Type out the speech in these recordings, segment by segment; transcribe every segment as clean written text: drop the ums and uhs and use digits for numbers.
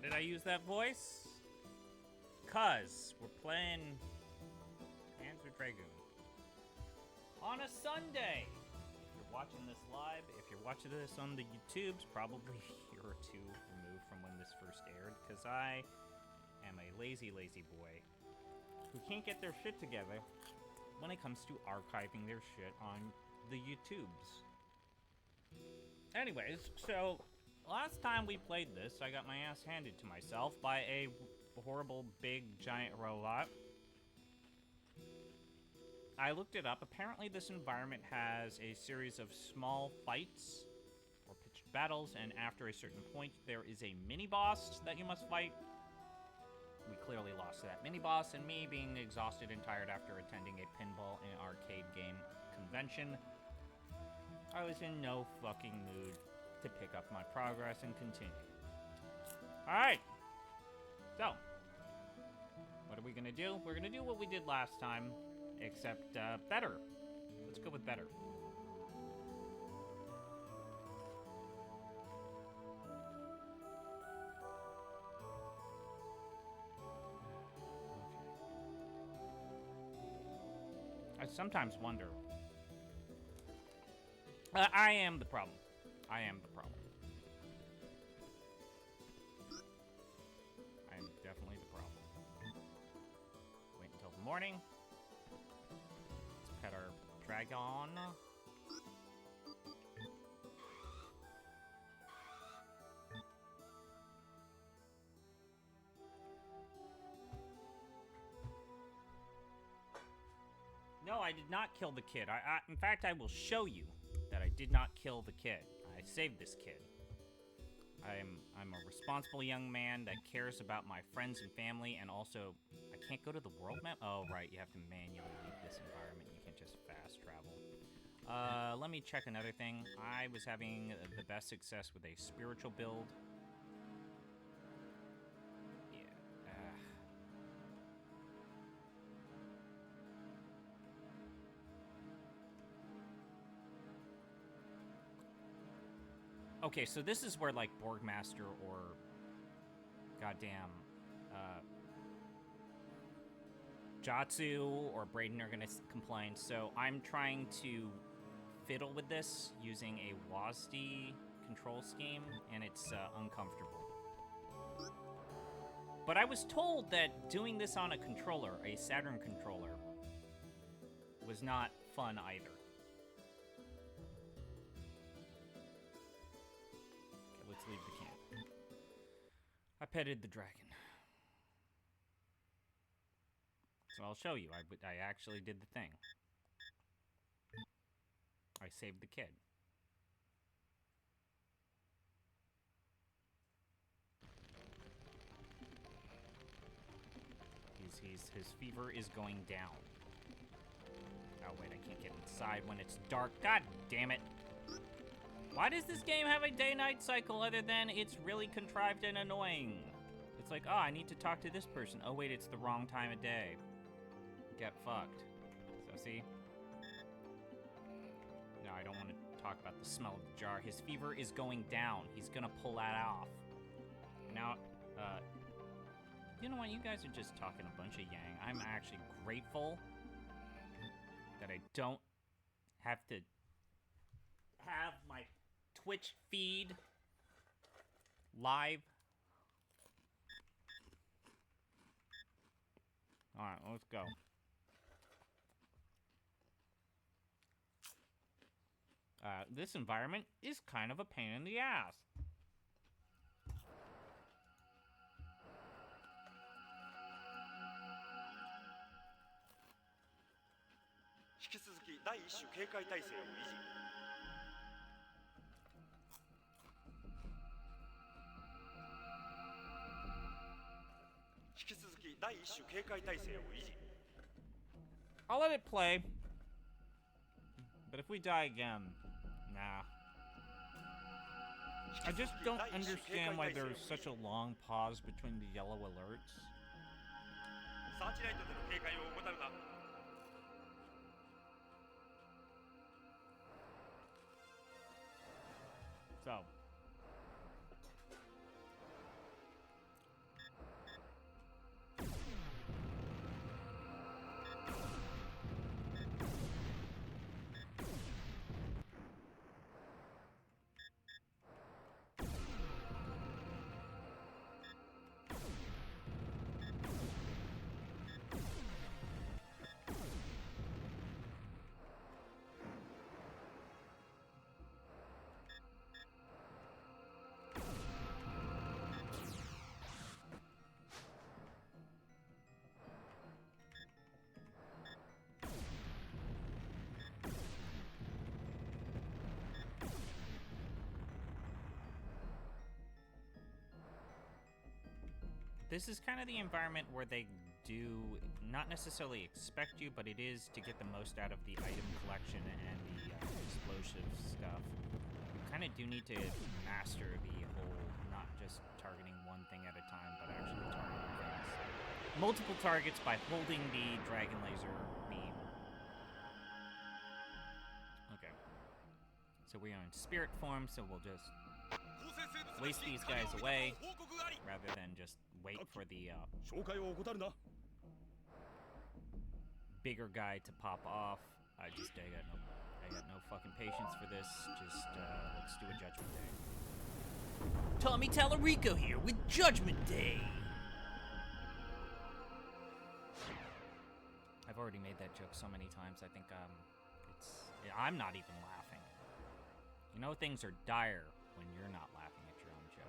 did I use that voice? 'Cause we're playing Panzer Dragoon on a Sunday. If you're watching this live, if you're watching this on the YouTubes, probably a year or two removed from when this first aired, because I am a lazy boy who can't get their shit together when it comes to archiving their shit on the YouTubes. Anyways, so last time we played this, I got my ass handed to myself by a horrible, big, giant robot. I looked it up. Apparently this environment has a series of small fights or pitched battles, and after a certain point, there is a mini-boss that you must fight. We clearly lost to that mini-boss, and me being exhausted and tired after attending a pinball and arcade game convention, I was in no fucking mood to pick up my progress and continue. Alright, so, what are we gonna do? We're gonna do what we did last time, except better. Let's go with better. I sometimes wonder. I am the problem. I am the problem. I am definitely the problem. Wait until the morning. Let's pet our dragon. No, I did not kill the kid. In fact, I will show you that I did not kill the kid. I saved this kid. I'm a responsible young man that cares about my friends and family, and also, I can't go to the world map? Oh, right, you have to manually leave this environment. You can't just fast travel. Let me check another thing. I was having the best success with a spiritual build. Okay, so this is where, like, Borgmaster or goddamn Jatsu or Brayden are gonna complain. So I'm trying to fiddle with this using a WASD control scheme, and it's uncomfortable. But I was told that doing this on a controller, a Saturn controller, was not fun either. Let's leave the camp. I petted the dragon. So I'll show you. I actually did the thing. I saved the kid. His fever is going down. Oh wait, I can't get inside when it's dark. God damn it. Why does this game have a day-night cycle other than it's really contrived and annoying? It's like, oh, I need to talk to this person. Oh, wait, it's the wrong time of day. Get fucked. So, see? No, I don't want to talk about the smell of the jar. His fever is going down. He's gonna pull that off. Now, you know what? You guys are just talking a bunch of yang. I'm actually grateful that I don't have to have my Twitch feed live. Alright, let's go. This environment is kind of a pain in the ass. I'll let it play. But if we die again, nah. I just don't understand why there's such a long pause between the yellow alerts. So, this is kind of the environment where they do not necessarily expect you, but it is to get the most out of the item collection and the explosive stuff. You kind of do need to master the whole not just targeting one thing at a time, but actually targeting things. Multiple targets by holding the dragon laser beam. Okay. So we are in spirit form, so we'll just waste these guys away rather than just wait for the bigger guy to pop off. I got no fucking patience for this. Just let's do a Judgment Day. Tommy Tallarico here with Judgment Day. I've already made that joke so many times. I think I'm not even laughing. You know things are dire when you're not laughing at your own joke.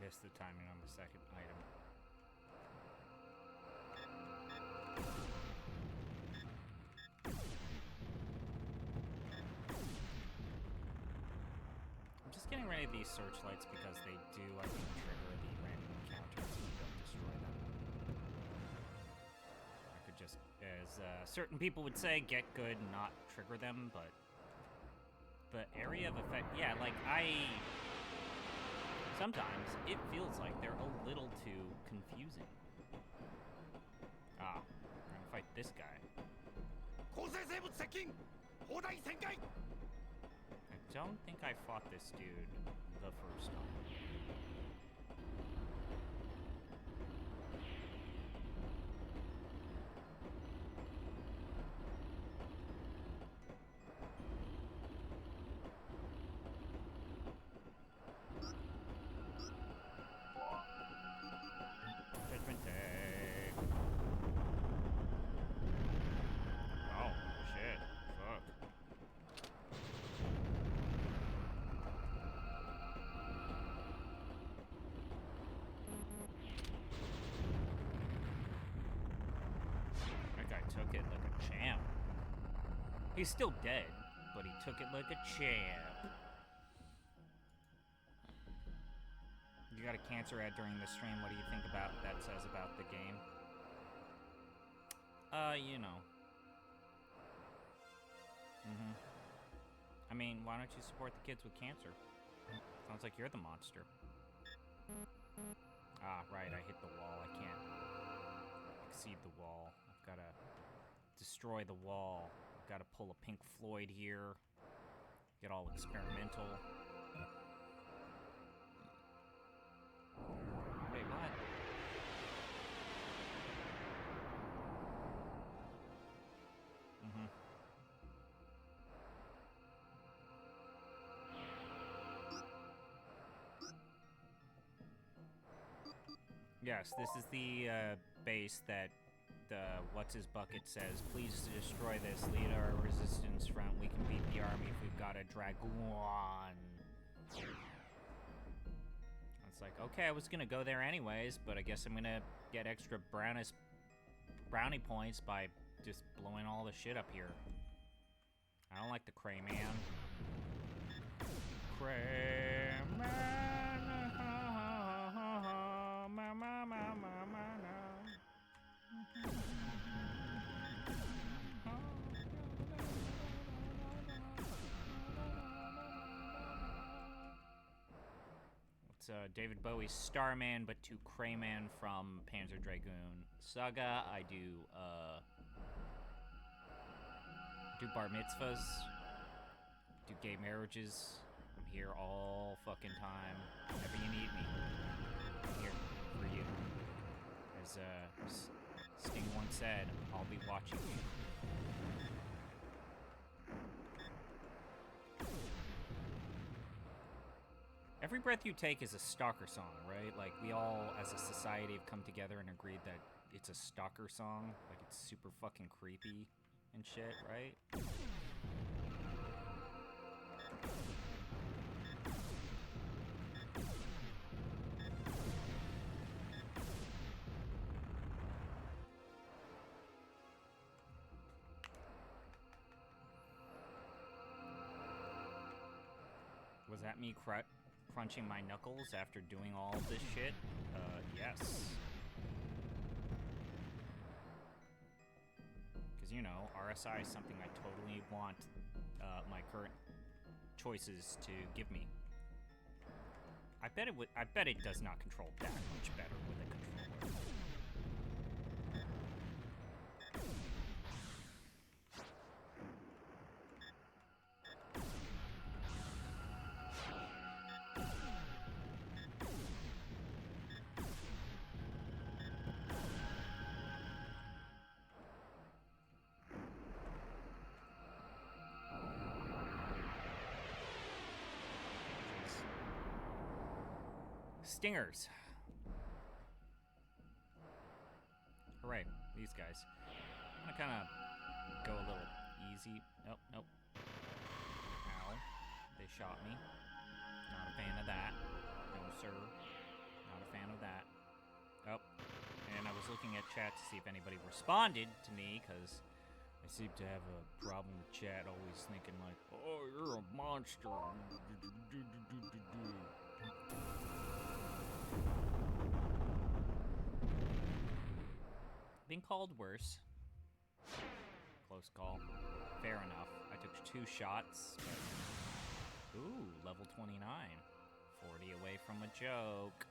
Missed the timing on the second item. I'm just getting rid of these searchlights because they do, I think, trigger the random encounters and don't destroy them. I could just, as certain people would say, get good and not trigger them, but the area of effect, yeah, like sometimes it feels like they're a little too confusing. Ah, we're gonna fight this guy. I don't think I fought this dude the first time. Took it like a champ. He's still dead, but he took it like a champ. You got a cancer ad during the stream. What do you think about that says about the game? You know. I mean, why don't you support the kids with cancer? Sounds like you're the monster. Ah, right, I hit the wall. I can't exceed the wall. I've gotta destroy the wall. I've gotta pull a Pink Floyd here. Get all experimental. Wait, what? Yes, this is the base that what's his bucket says, please destroy this, lead our resistance front, we can beat the army if we've got a Dragoon. It's like, okay, I was gonna go there anyways, but I guess I'm gonna get extra brownie points by just blowing all the shit up here. I don't like the Crayman. Crayman. It's David Bowie's Starman, but to Crayman from Panzer Dragoon Saga. I do bar mitzvahs, do gay marriages. I'm here all fucking time. Whenever you need me, I'm here for you. As Sting once said, I'll be watching you. Every breath you take is a stalker song, right? Like, we all, as a society, have come together and agreed that it's a stalker song. Like, it's super fucking creepy and shit, right? Was that me crunching my knuckles after doing all of this shit? Yes. Because, you know, RSI is something I totally want my current choices to give me. I bet it does not control that much better with a controller. Stingers. Hooray, these guys. I'm gonna kind of go a little easy. Nope, nope. Ow. They shot me. Not a fan of that. No, sir. Not a fan of that. Oh. And I was looking at chat to see if anybody responded to me, because I seem to have a problem with chat, always thinking like, oh, you're a monster. Been called worse. Close call. Fair enough. I took 2 shots. But... Ooh, level 29. 40 away from a joke.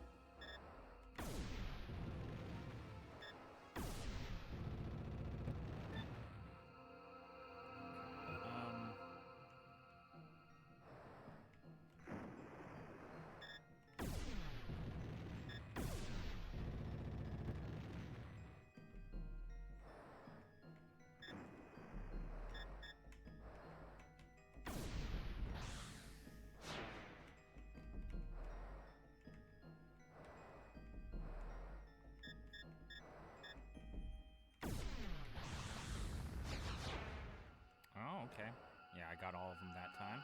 Okay. Yeah, I got all of them that time.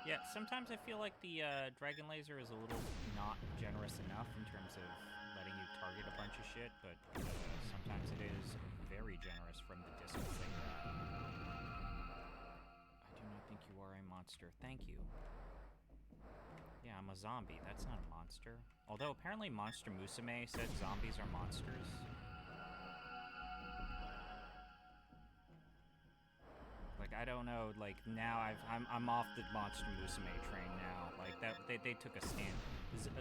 Yeah, sometimes I feel like the Dragon Laser is a little not generous enough in terms of letting you target a bunch of shit, but sometimes it is very generous from the distance they grab. I do not think you are a monster. Thank you. Yeah, I'm a zombie. That's not a monster. Although apparently Monster Musume said zombies are monsters. Like, I don't know, like, now I'm off the Monster Musume train now. Like, that they took a stand.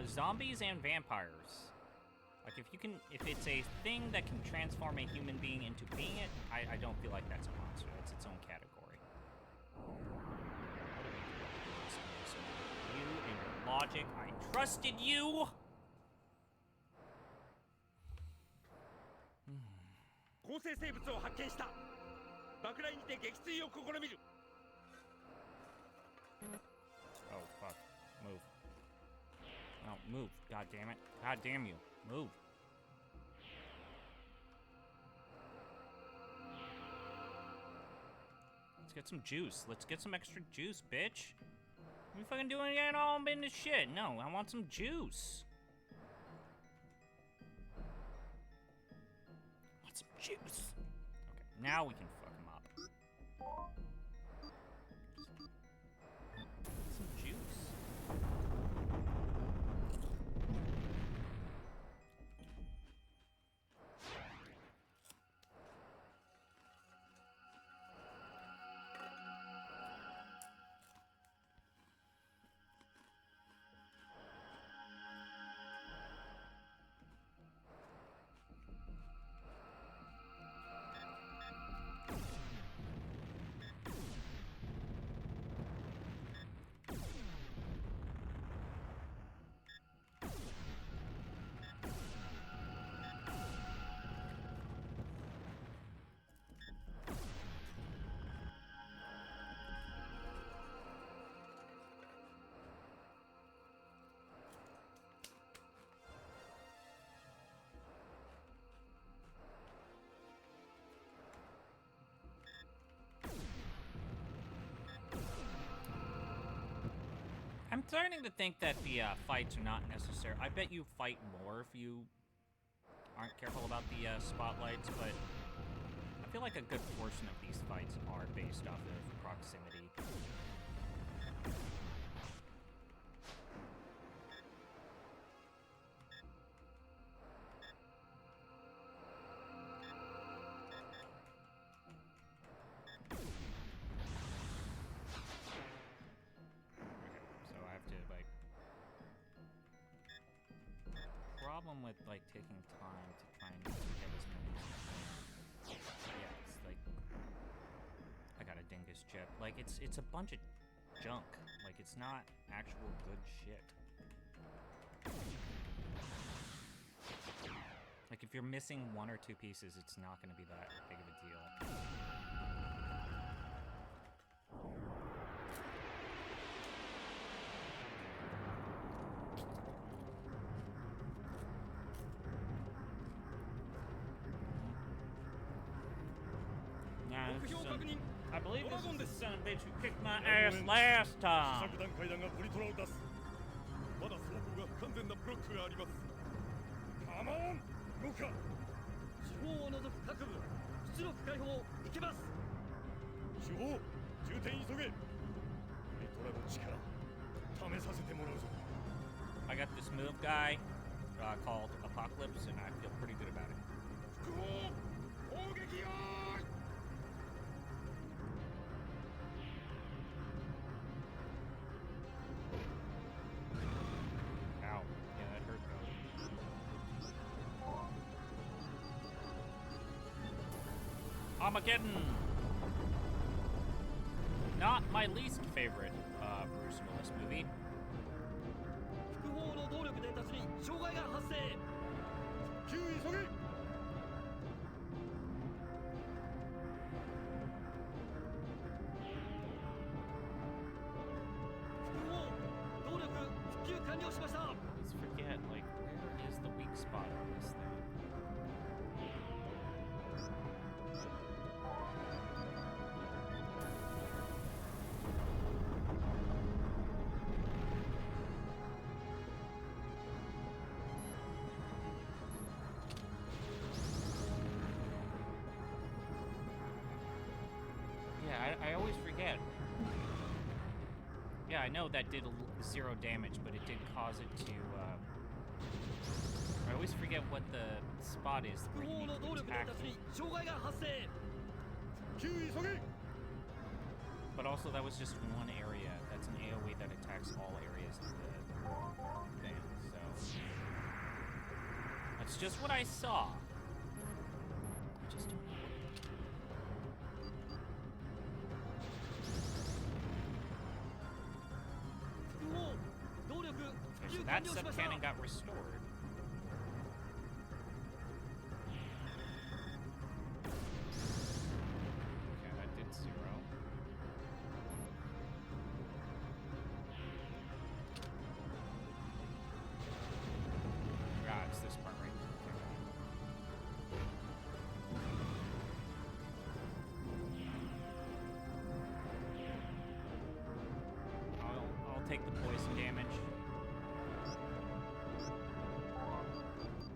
Zombies and vampires. Like, if it's a thing that can transform a human being into being it, I don't feel like that's a monster. That's its own category. You and your logic, I trusted you! 構成生物を発見した。爆雷にて撃墜を試みる。Oh fuck! Move! No, move! God damn it! God damn you! Move! Let's get some juice. Let's get some extra juice, bitch. We fucking doing it all in this shit. No, I want some juice. I want some juice. Okay, now we can fuck him up. Some juice. I'm starting to think that the fights are not necessary. I bet you fight more if you aren't careful about the spotlights, but I feel like a good portion of these fights are based off of proximity. With like taking time to try and get as many as I can. Yeah, it's like I got a dingus chip. Like it's a bunch of junk. Like it's not actual good shit. Like if you're missing one or two pieces, it's not going to be that big of a deal. I believe this is the son of a bitch who kicked my ass last time. 試作段階だがブリトラを出す。まだ走行が不完全なブロックがあります。カモン、動くか。四方を除く各部、出力解放いけます。四方、重点急げ。ブリトラの力、試させてもらうぞ。I got this move guy called Apocalypse, and I feel pretty good about it. 複合、攻撃よーい。 Armageddon! Not my least favorite Bruce Willis movie. 複合の動力伝達に障害が発生。急急げ。複合動力復旧完了しました。 Let's forget, like, where is the weak spot on this thing? I always forget. Yeah, I know that did zero damage, but it did cause it to, I always forget what the spot is where you need to attack. But also, that was just one area. That's an AoE that attacks all areas of the thing, so... That's just what I saw. I just don't know. Okay, so that sub-cannon got restored. Okay, that did 0. Ah, it's this part right here. take the poison damage.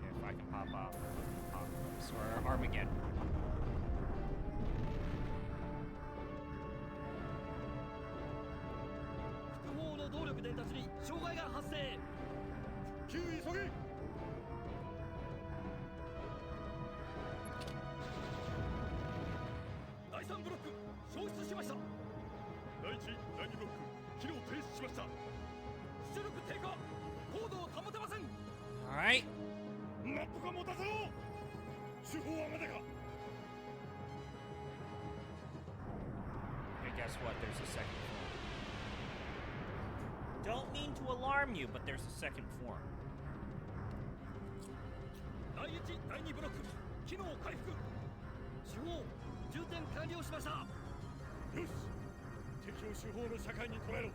If I can pop off Apocalypse or Armageddon. 複合の動力伝達に障害が発生。復旧急げ。第3ブロック消失しました。第1、第2ブロック機能停止しました。出力低下。高度を保てません。 Alright. なんとか持たせろ。手法はまだか。 Hey, guess what? There's a second form. Don't mean to alarm you, but there's a second form. 第1、第2ブロック機能回復。手法充填完了しました。よし、敵を手法の社会に捉えろ。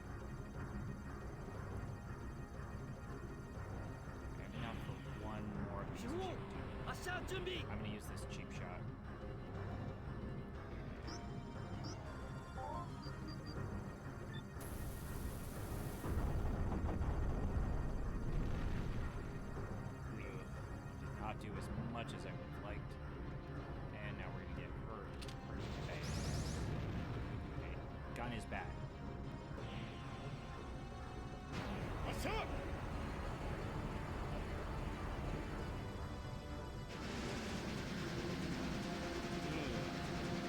Okay, now for one more piece 手 of 法 cheap. 発射準備。 I'm gonna use this cheap shot. Did not do as much as I would have liked. And now we're gonna get hurt pretty bad. Okay, gun is bad. 発射。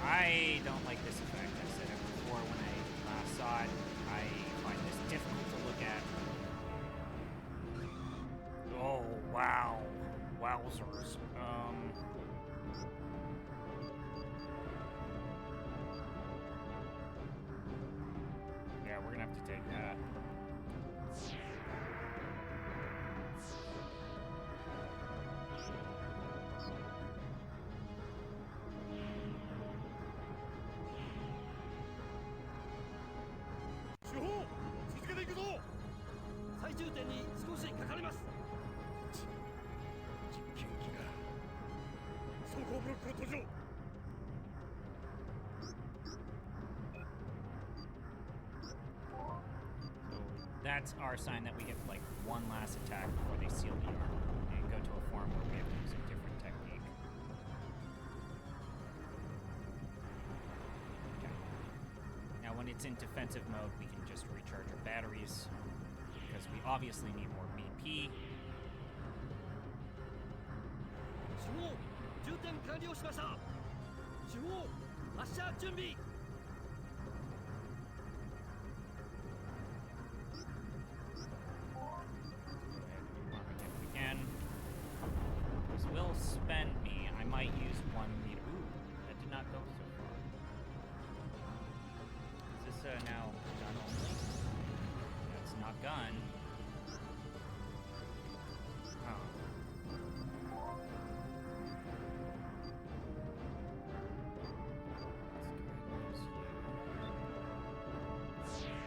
I don't like this effect. I said it before when I last saw it. I find this difficult to look at. Oh, wow. Wowzers. Yeah, we're gonna have to take that. That's our sign that we get like one last attack before they seal the armor and go to a form where we have to use a different technique. Okay. Now when it's in defensive mode, we can just recharge our batteries because we obviously need more BP. 手法充填完了しました。手法発射準備。 This will spend me. I might use 1 meter. Ooh, that did not go so far. Is this now gun only? That's not gun. Oh. Let's go use you.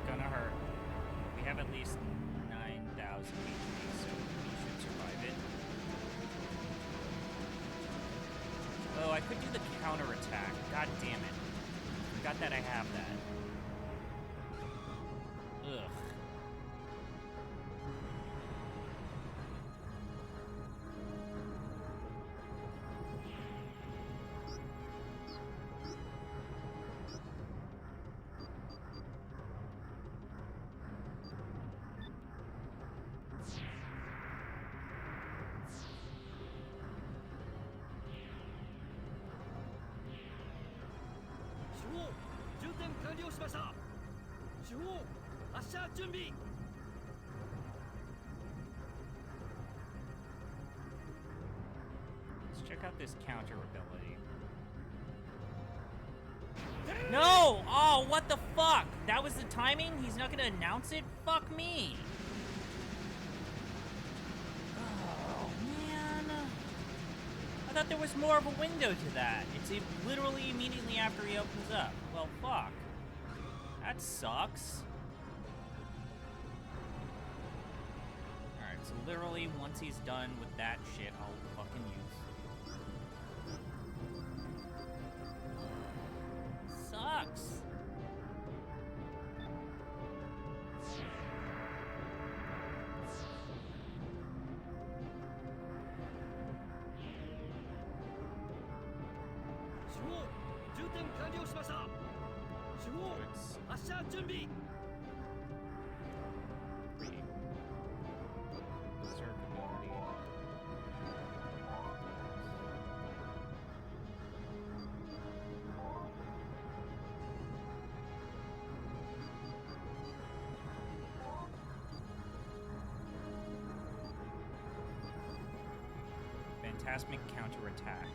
Gonna hurt. We have at least 9,000 HP, so we should survive it. Oh, I could do the counterattack. God damn it. Forgot that I have that. Ugh. Let's check out this counter ability. No! Oh, what the fuck? That was the timing? He's not gonna announce it? Fuck me! Oh, man. I thought there was more of a window to that. It's literally immediately after he opens up. Well, fuck. That sucks. Alright, So literally, once he's done with that shit, I'll fucking use. Sucks. Fantastic counterattack.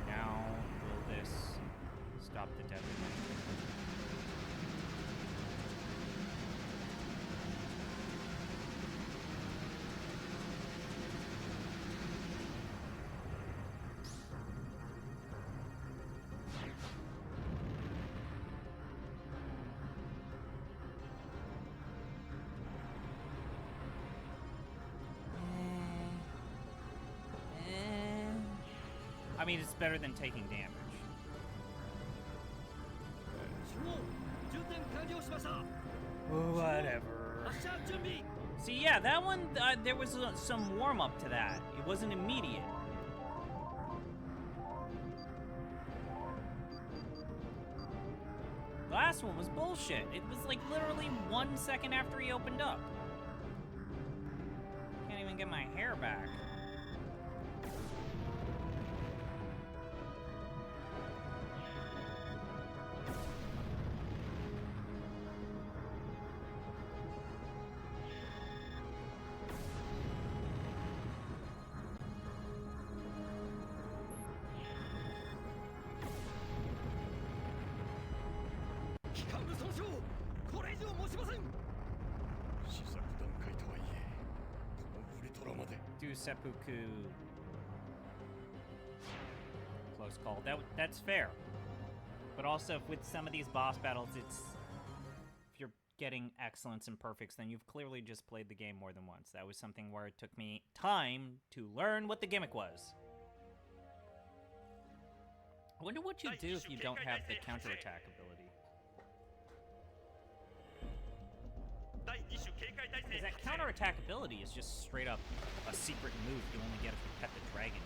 Now, will this stop the deadly? I mean, it's better than taking damage. Whatever. See, yeah, that one, there was some warm-up to that. It wasn't immediate. The last one was bullshit. It was like literally 1 second after he opened up. Can't even get my hair back. Do seppuku. Close call. That's fair. But also, with some of these boss battles, it's... If you're getting excellence and perfects, then you've clearly just played the game more than once. That was something where it took me time to learn what the gimmick was. I wonder what you do if you don't have the counterattack ability. Because that counterattack ability is just straight up a secret move you only get if you pet the dragon.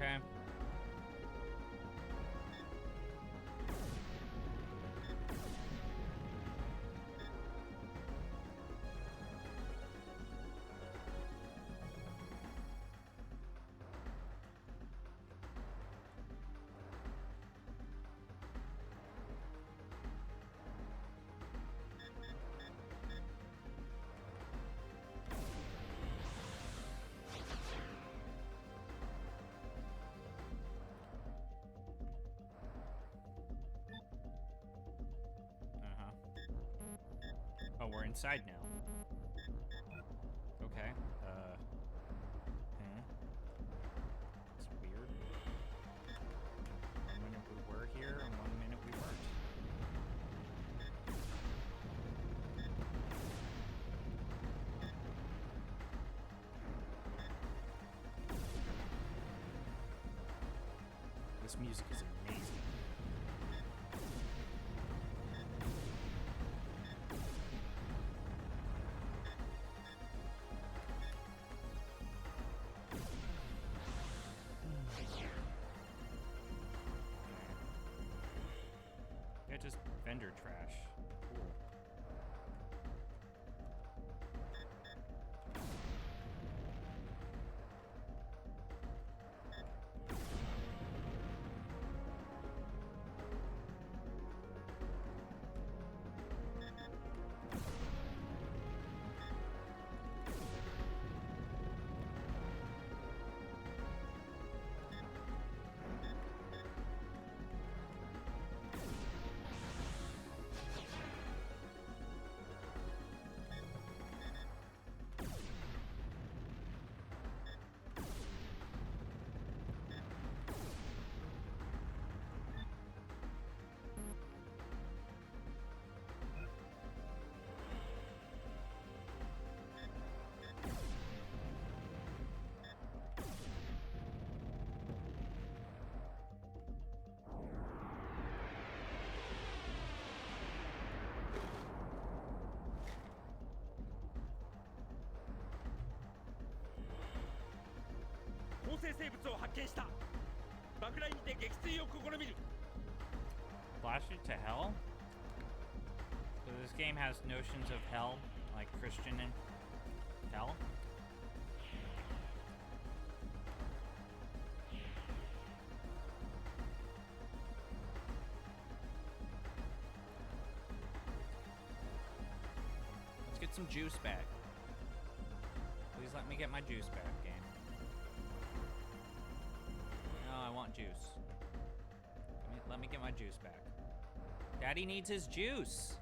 Okay. Oh, we're inside now. Okay. It's weird. 1 minute we were here, and 1 minute we weren't. This music is amazing. Yeah, just vendor trash. Cool. Blasted to hell? So this game has notions of hell, like Christian and hell? Let's get some juice back. Please let me get my juice back, game. No, I want juice. Let me get my juice back. Daddy needs his juice.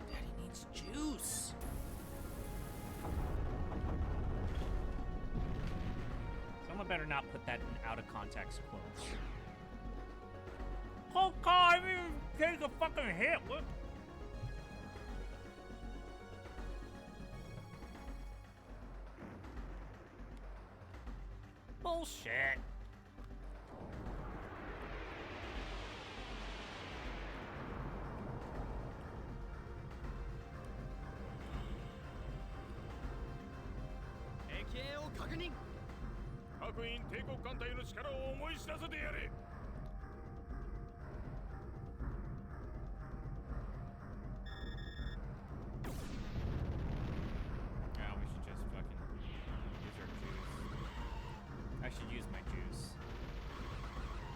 Daddy needs juice. Someone better not put that in out of context quotes. Oh God, I didn't even take a fucking hit. What? Bullshit.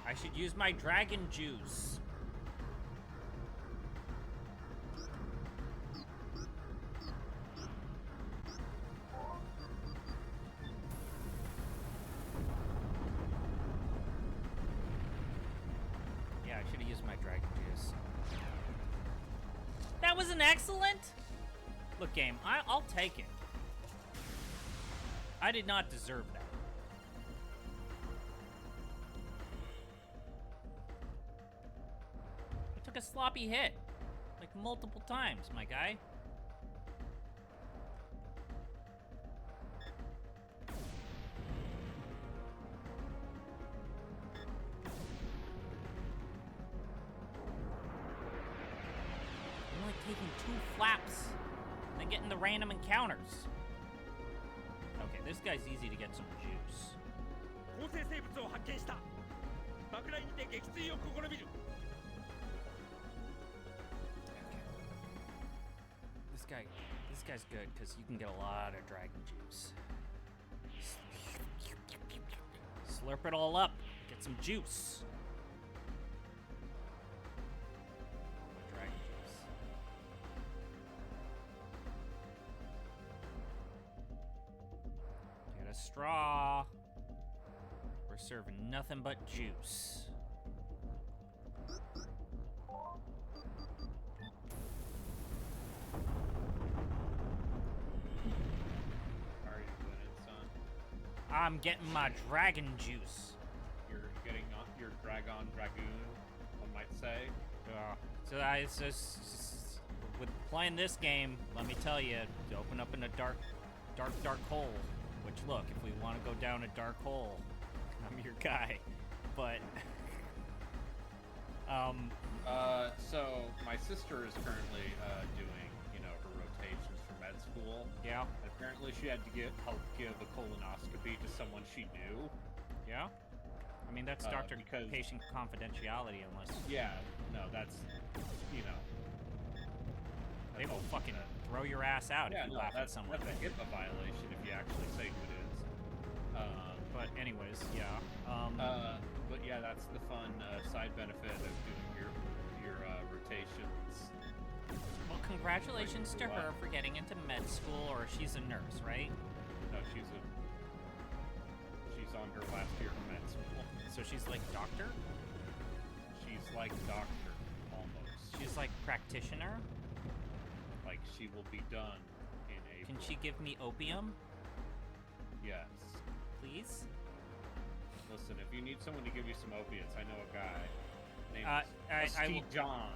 I should use my dragon juice. Yeah, I should have used my dragon juice. That was an excellent. Look, game, I'll take it. I did not deserve that. A sloppy hit, like multiple times, my guy. I'm only taking 2 flaps and then getting the random encounters. Okay, this guy's easy to get some juice. This guy's good because you can get a lot of dragon juice. Slurp it all up. Get some juice. Dragon juice. Get a straw. We're serving nothing but juice. I'm getting my dragon juice. You're getting your Dragon Dragoon, one might say. So it's just with playing this game, let me tell you, to open up in a dark hole. Which, look, if we want to go down a dark hole, I'm your guy. But, So my sister is currently doing, her rotations for med school. yeah, And apparently she had to help give a colonoscopy to someone she knew. yeah. I mean, that's doctor-patient confidentiality, unless that's they will fucking throw your ass out if you laugh at someone. That's a HIPAA violation if you actually say who it is. But anyways, yeah. But yeah, that's the fun side benefit of doing your rotations. Well, congratulations to her for getting into med school, or she's a nurse, right? No, she's on her last year of med school. So she's like doctor? She's like doctor, almost. She's like practitioner? Like she will be done in April. Can she give me opium? Yes. Please? Listen, if you need someone to give you some opiates, I know a guy named I John,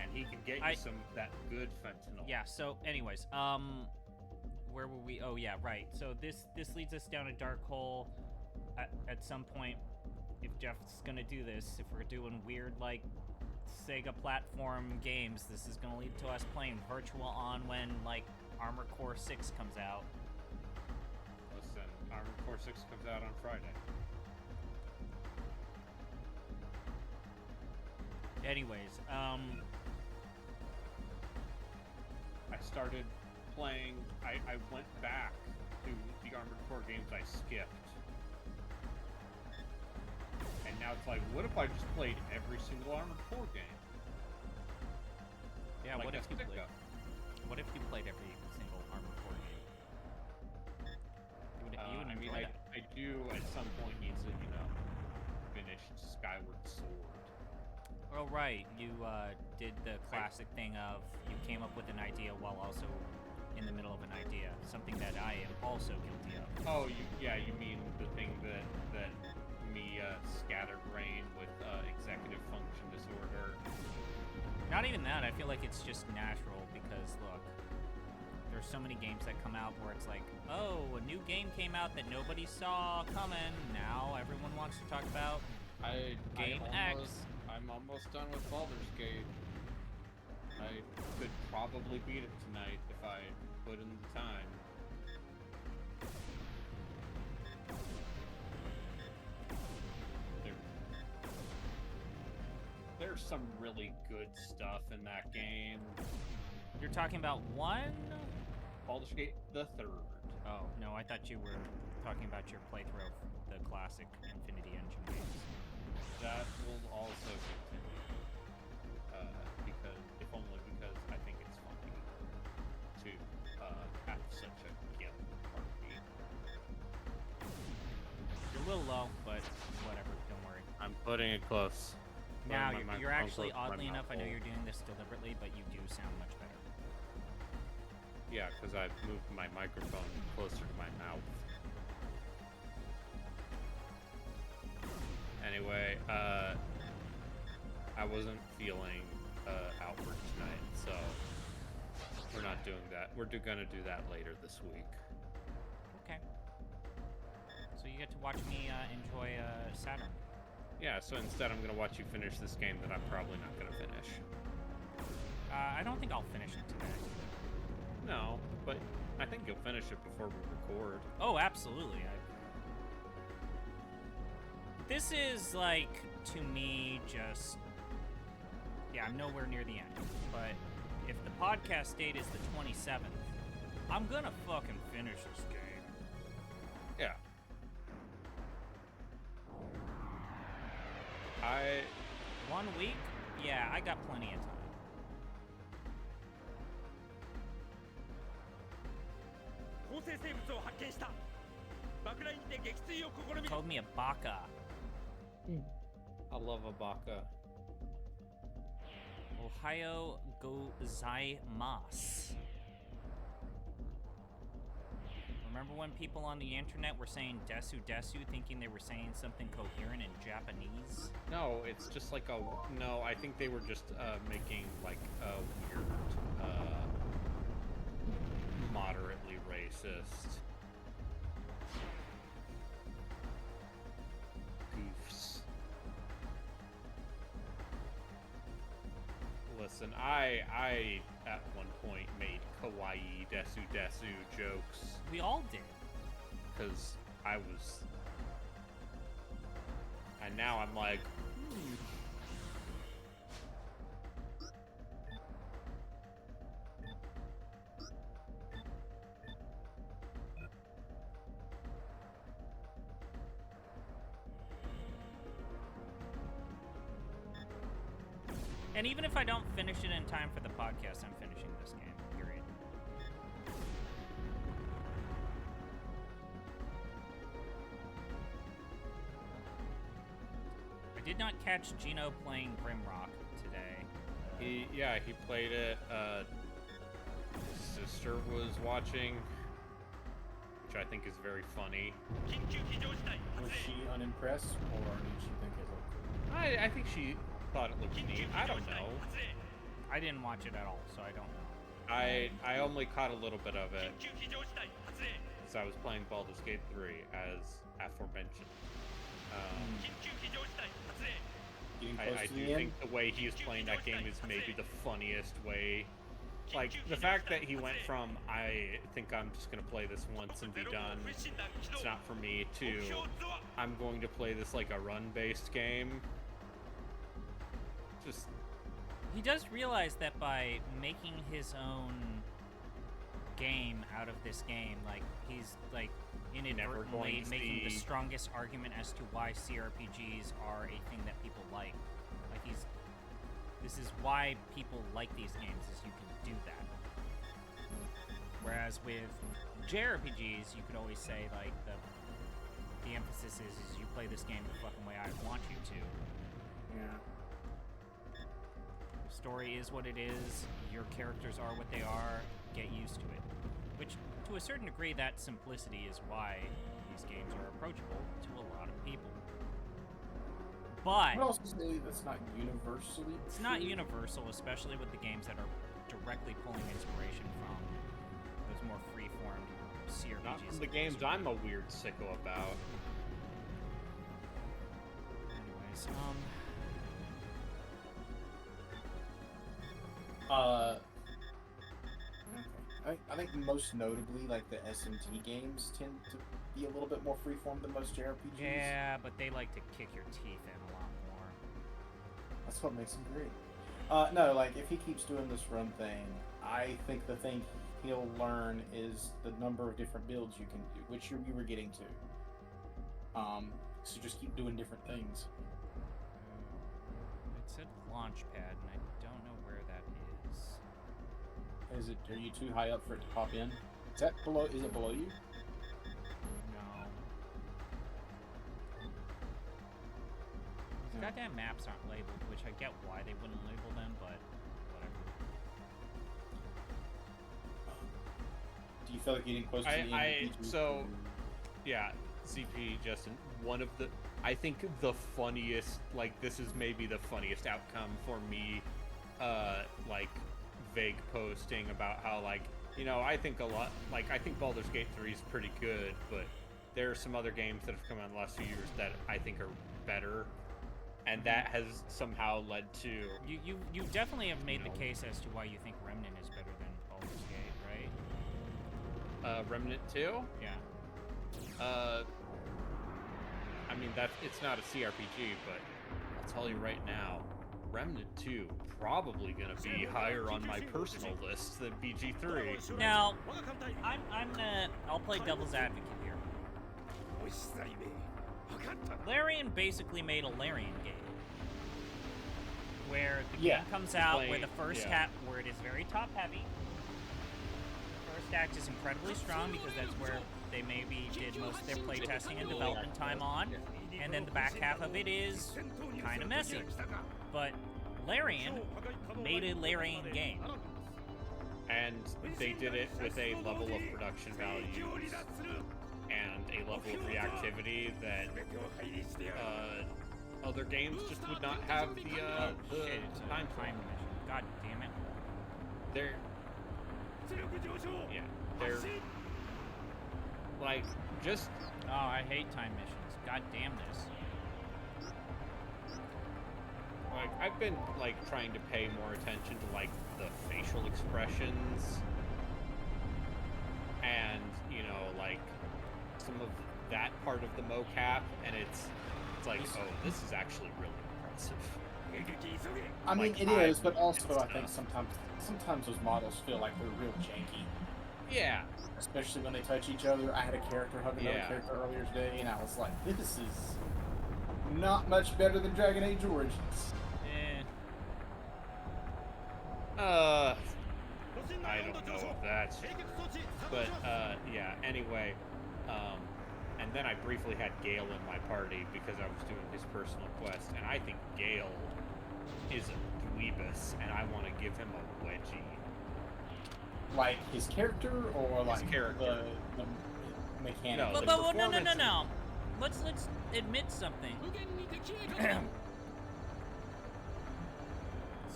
and he can get you some that good fentanyl. Yeah. So, anyways, where were we? Oh, yeah, right. So this leads us down a dark hole. At some point, if Jeff's gonna do this, if we're doing weird like Sega platform games, this is gonna lead to us playing Virtual On when like Armored Core 6 comes out. Listen, Armored Core 6 comes out on Friday. Anyways, I started playing. I went back to the Armored Core games I skipped. And now it's like, what if I just played every single Armored Core game? Yeah, like what if you sicko. played every single Armored Core game? You would enjoy that. I do at some point need to, finish Skyward Sword. Oh, right. You did the classic thing of you came up with an idea while also in the middle of an idea. Something that I am also guilty of. Oh, you mean the thing that me scatterbrain with executive function disorder. Not even that. I feel like it's just natural because, look, there's so many games that come out where it's like, oh, a new game came out that nobody saw coming. Now everyone wants to talk about Game X. I'm almost done with Baldur's Gate. I could probably beat it tonight if I put in the time. There's some really good stuff in that game. You're talking about one? Baldur's Gate the Third. Oh, no, I thought you were talking about your playthrough of the classic Infinity Engine games. That will also continue. If only because I think it's funny to have such a killer heartbeat. You're a little low, but whatever, don't worry. I'm putting it close. Now, you're actually, oddly enough, I know you're doing this deliberately, but you do sound much better. Yeah, because I've moved my microphone closer to my mouth. Anyway, I wasn't feeling outward tonight, so we're not doing that. We're gonna do that later this week. Okay. So you get to watch me enjoy Saturn. Yeah, so instead I'm gonna watch you finish this game that I'm probably not gonna finish. I don't think I'll finish it today. No, but I think you'll finish it before we record. Oh, absolutely. This is, like, to me, just... Yeah, I'm nowhere near the end. But if the podcast date is the 27th, I'm gonna fucking finish this game. Yeah. 1 week? Yeah, I got plenty of time. Called me a baka. I love a baka. Ohio gozaimasu. Remember when people on the internet were saying desu desu, thinking they were saying something coherent in Japanese? No, it's just like a... No, I think they were just making, like, a weird, moderately racist goofs. Listen, I at one point made kawaii desu desu jokes We all did. because I was, and now I'm like, And even if I don't finish it in time for the podcast, I'm finishing this game, period. I did not catch Gino playing Grimrock today. he played it. His sister was watching, which I think is very funny. Was she unimpressed, or did she think it looked cool? I think she thought it looked neat. I don't know. I didn't watch it at all, so I don't know. I only caught a little bit of it because I was playing Baldur's Gate 3 as aforementioned. Getting close I to do the end? think the way he is playing that game is maybe the funniest way. Like, the fact that he went from, I think I'm just going to play this once and be done, it's not for me, to I'm going to play this like a run-based game. Just, He does realize that by making his own game out of this game, like, he's, like, inadvertently to making the see- strongest argument as to why CRPGs are a thing that people like. Like, this is why people like these games, is you can do that. Whereas with JRPGs, you could always say, like, the emphasis is you play this game the fucking way I want you to. Yeah. The story is what it is, your characters are what they are, get used to it. Which, to a certain degree, that simplicity is why these games are approachable to a lot of people. But But also say that's not universally it's not true. universal, especially with the games that are directly pulling inspiration from those more free-formed CRPGs. not from the games I'm a weird sicko about. Anyways, I think most notably, like the SMT games tend to be a little bit more freeform than most JRPGs. yeah, but they like to kick your teeth in a lot more. That's what makes them great. No, like if he keeps doing this run thing, I think the thing he'll learn is the number of different builds you can do, which you were getting to. So just keep doing different things. It said Launchpad, and I don't know where that is. Is it? Are you too high up for it to pop in? Is that below? Is it below you? No. These Yeah. goddamn maps aren't labeled, which I get why they wouldn't label them, but whatever. Do you feel like getting close to the end? Yeah, CP, Justin, one of the, I think the funniest, like, this is maybe the funniest outcome for me, like, vague posting about how, like, you know, I think Baldur's Gate 3 is pretty good, but there are some other games that have come out in the last few years that I think are better, and that has somehow led to... You definitely have made No. the case as to why you think Remnant is better than Baldur's Gate, right? Remnant 2? Yeah. I mean, it's not a CRPG, but I'll tell you right now, Remnant 2 probably gonna be higher on my personal list than BG3. Now, I'll play devil's advocate here. Larian basically made a Larian game. Where the Yeah. game comes out, where Playing- the first yeah. where it is very top heavy. First act is incredibly strong because that's where they maybe did most of their playtesting and development time on. And then the back half of it is kind of messy. But Larian made a Larian game. And they did it with a level of production values and a level of reactivity that other games just would not have the Shit, it's a time for. time mission. God damn it. They're they're like just Oh, I hate time missions. God damn this. like I've been like trying to pay more attention to like the facial expressions and like some of that part of the mocap, and it's like, oh, this is actually really impressive. I mean, Like, it I- is, but also I it's think sometimes those models feel like they're real janky. Yeah. Especially when they touch each other. I had a character hug another Yeah. character earlier today, and I was like, this is not much better than Dragon Age Origins. I don't know if that's true. But, yeah, anyway, and then I briefly had Gale in my party because I was doing his personal quest, and I think Gale is a dweebus, and I want to give him a wedgie. Like his character, or like character. the mechanic. No, But, the but no. performance- Let's admit something.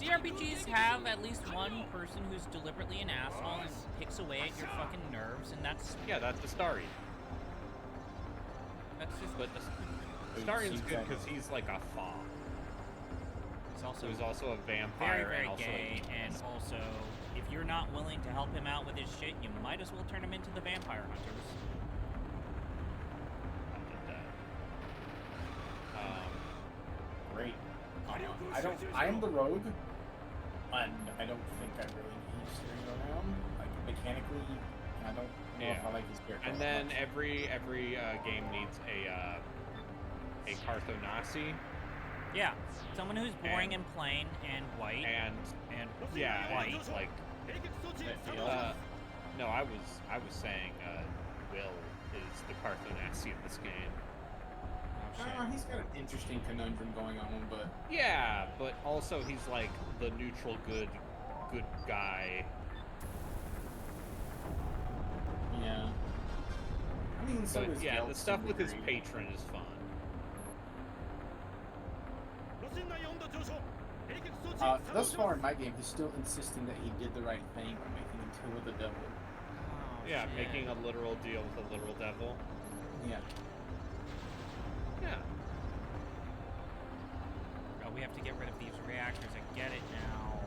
CRPGs have at least one person who's deliberately an asshole and picks away at your fucking nerves, and that's Yeah, that's Astarion. just. But Astarion's good because he's like a fop. He's also So he's also a vampire very and also gay, and also, if you're not willing to help him out with his shit, you might as well turn him into the vampire hunters. I did that. Great. I am the rogue, and I don't think I really need steering around, like mechanically. And I don't know if I like his character. And that then much. every game needs a Carthonasi, Yeah, someone who's boring And- and plain and white and white. like no, I was saying Will is the Carthonasi in this game. He's got an interesting conundrum going on, but Yeah, but also he's like the neutral good guy. yeah. I mean, so But is yeah, Gale the to stuff some with his degree. patron is fun. Thus far in my game, he's still insisting that he did the right thing by making him kill the devil. Oh, Yeah, shit. making a literal deal with a literal devil. Yeah. Yeah. Oh, we have to get rid of these reactors. I get it now.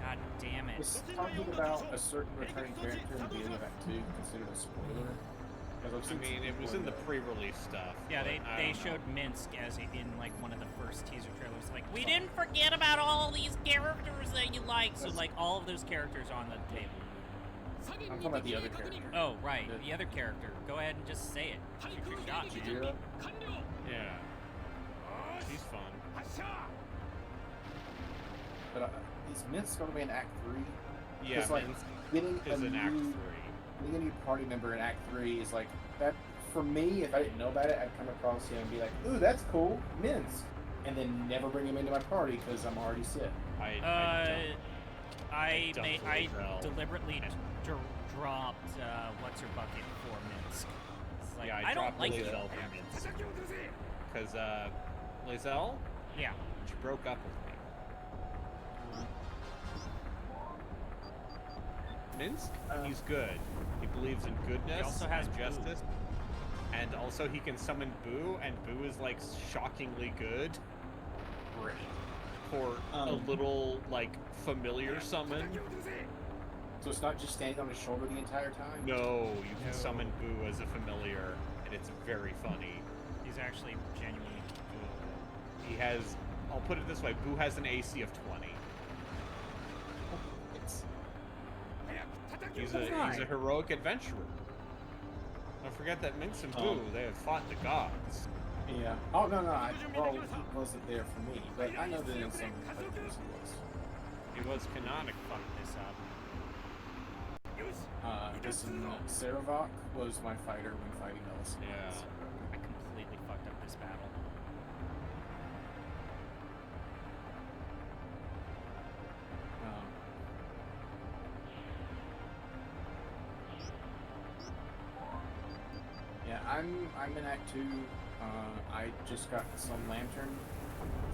God damn it. Is talking about a certain returning character in the beginning of Act 2 considered a spoiler? Because I've I seen mean, it was in the pre-release stuff. Yeah, but they I don't know. showed Minsk as in like one of the first teaser trailers. Like, we didn't forget about all these characters that you like. So like all of those characters are on the table. I'm talking about the other character. Oh right, The- the other character. Go ahead and just say it. Shoot your shot, man. Jira? Yeah. She's fun. But is Minsk going to be in Act 3? Yeah, Because, like, Minsk getting is a in Act 3. new, getting a new party member in Act 3 is like, that, for me, if I didn't know about it, I'd come across him and be like, ooh, that's cool, Minsk. And then never bring him into my party because I'm already set. I I don't I well. deliberately dropped what's her bucket for Minsk. It's like, yeah, I don't dropped like Lizelle it. for Minsk. Because, Lizelle, Yeah. she broke up with me. Minsk, he's good. He believes in goodness He also has and Boo. justice. And also he can summon Boo, and Boo is, like, shockingly good. Great. For a little, like, familiar summon. So it's not just standing on his shoulder the entire time? No, you can No. summon Boo as a familiar, and it's very funny. He's actually genuinely good. He has, I'll put it this way, Boo has an AC of 20. He's a heroic adventurer. Don't forget that Minx and Boo, they have fought the gods. Yeah. Oh, no, well, he wasn't there for me, but I know that in some playthroughs he was. He was canonical. Fuck this up. Listen, Saravok was my fighter when fighting Ellis. Yeah. I completely fucked up this battle. I'm in Act 2. I just got some lantern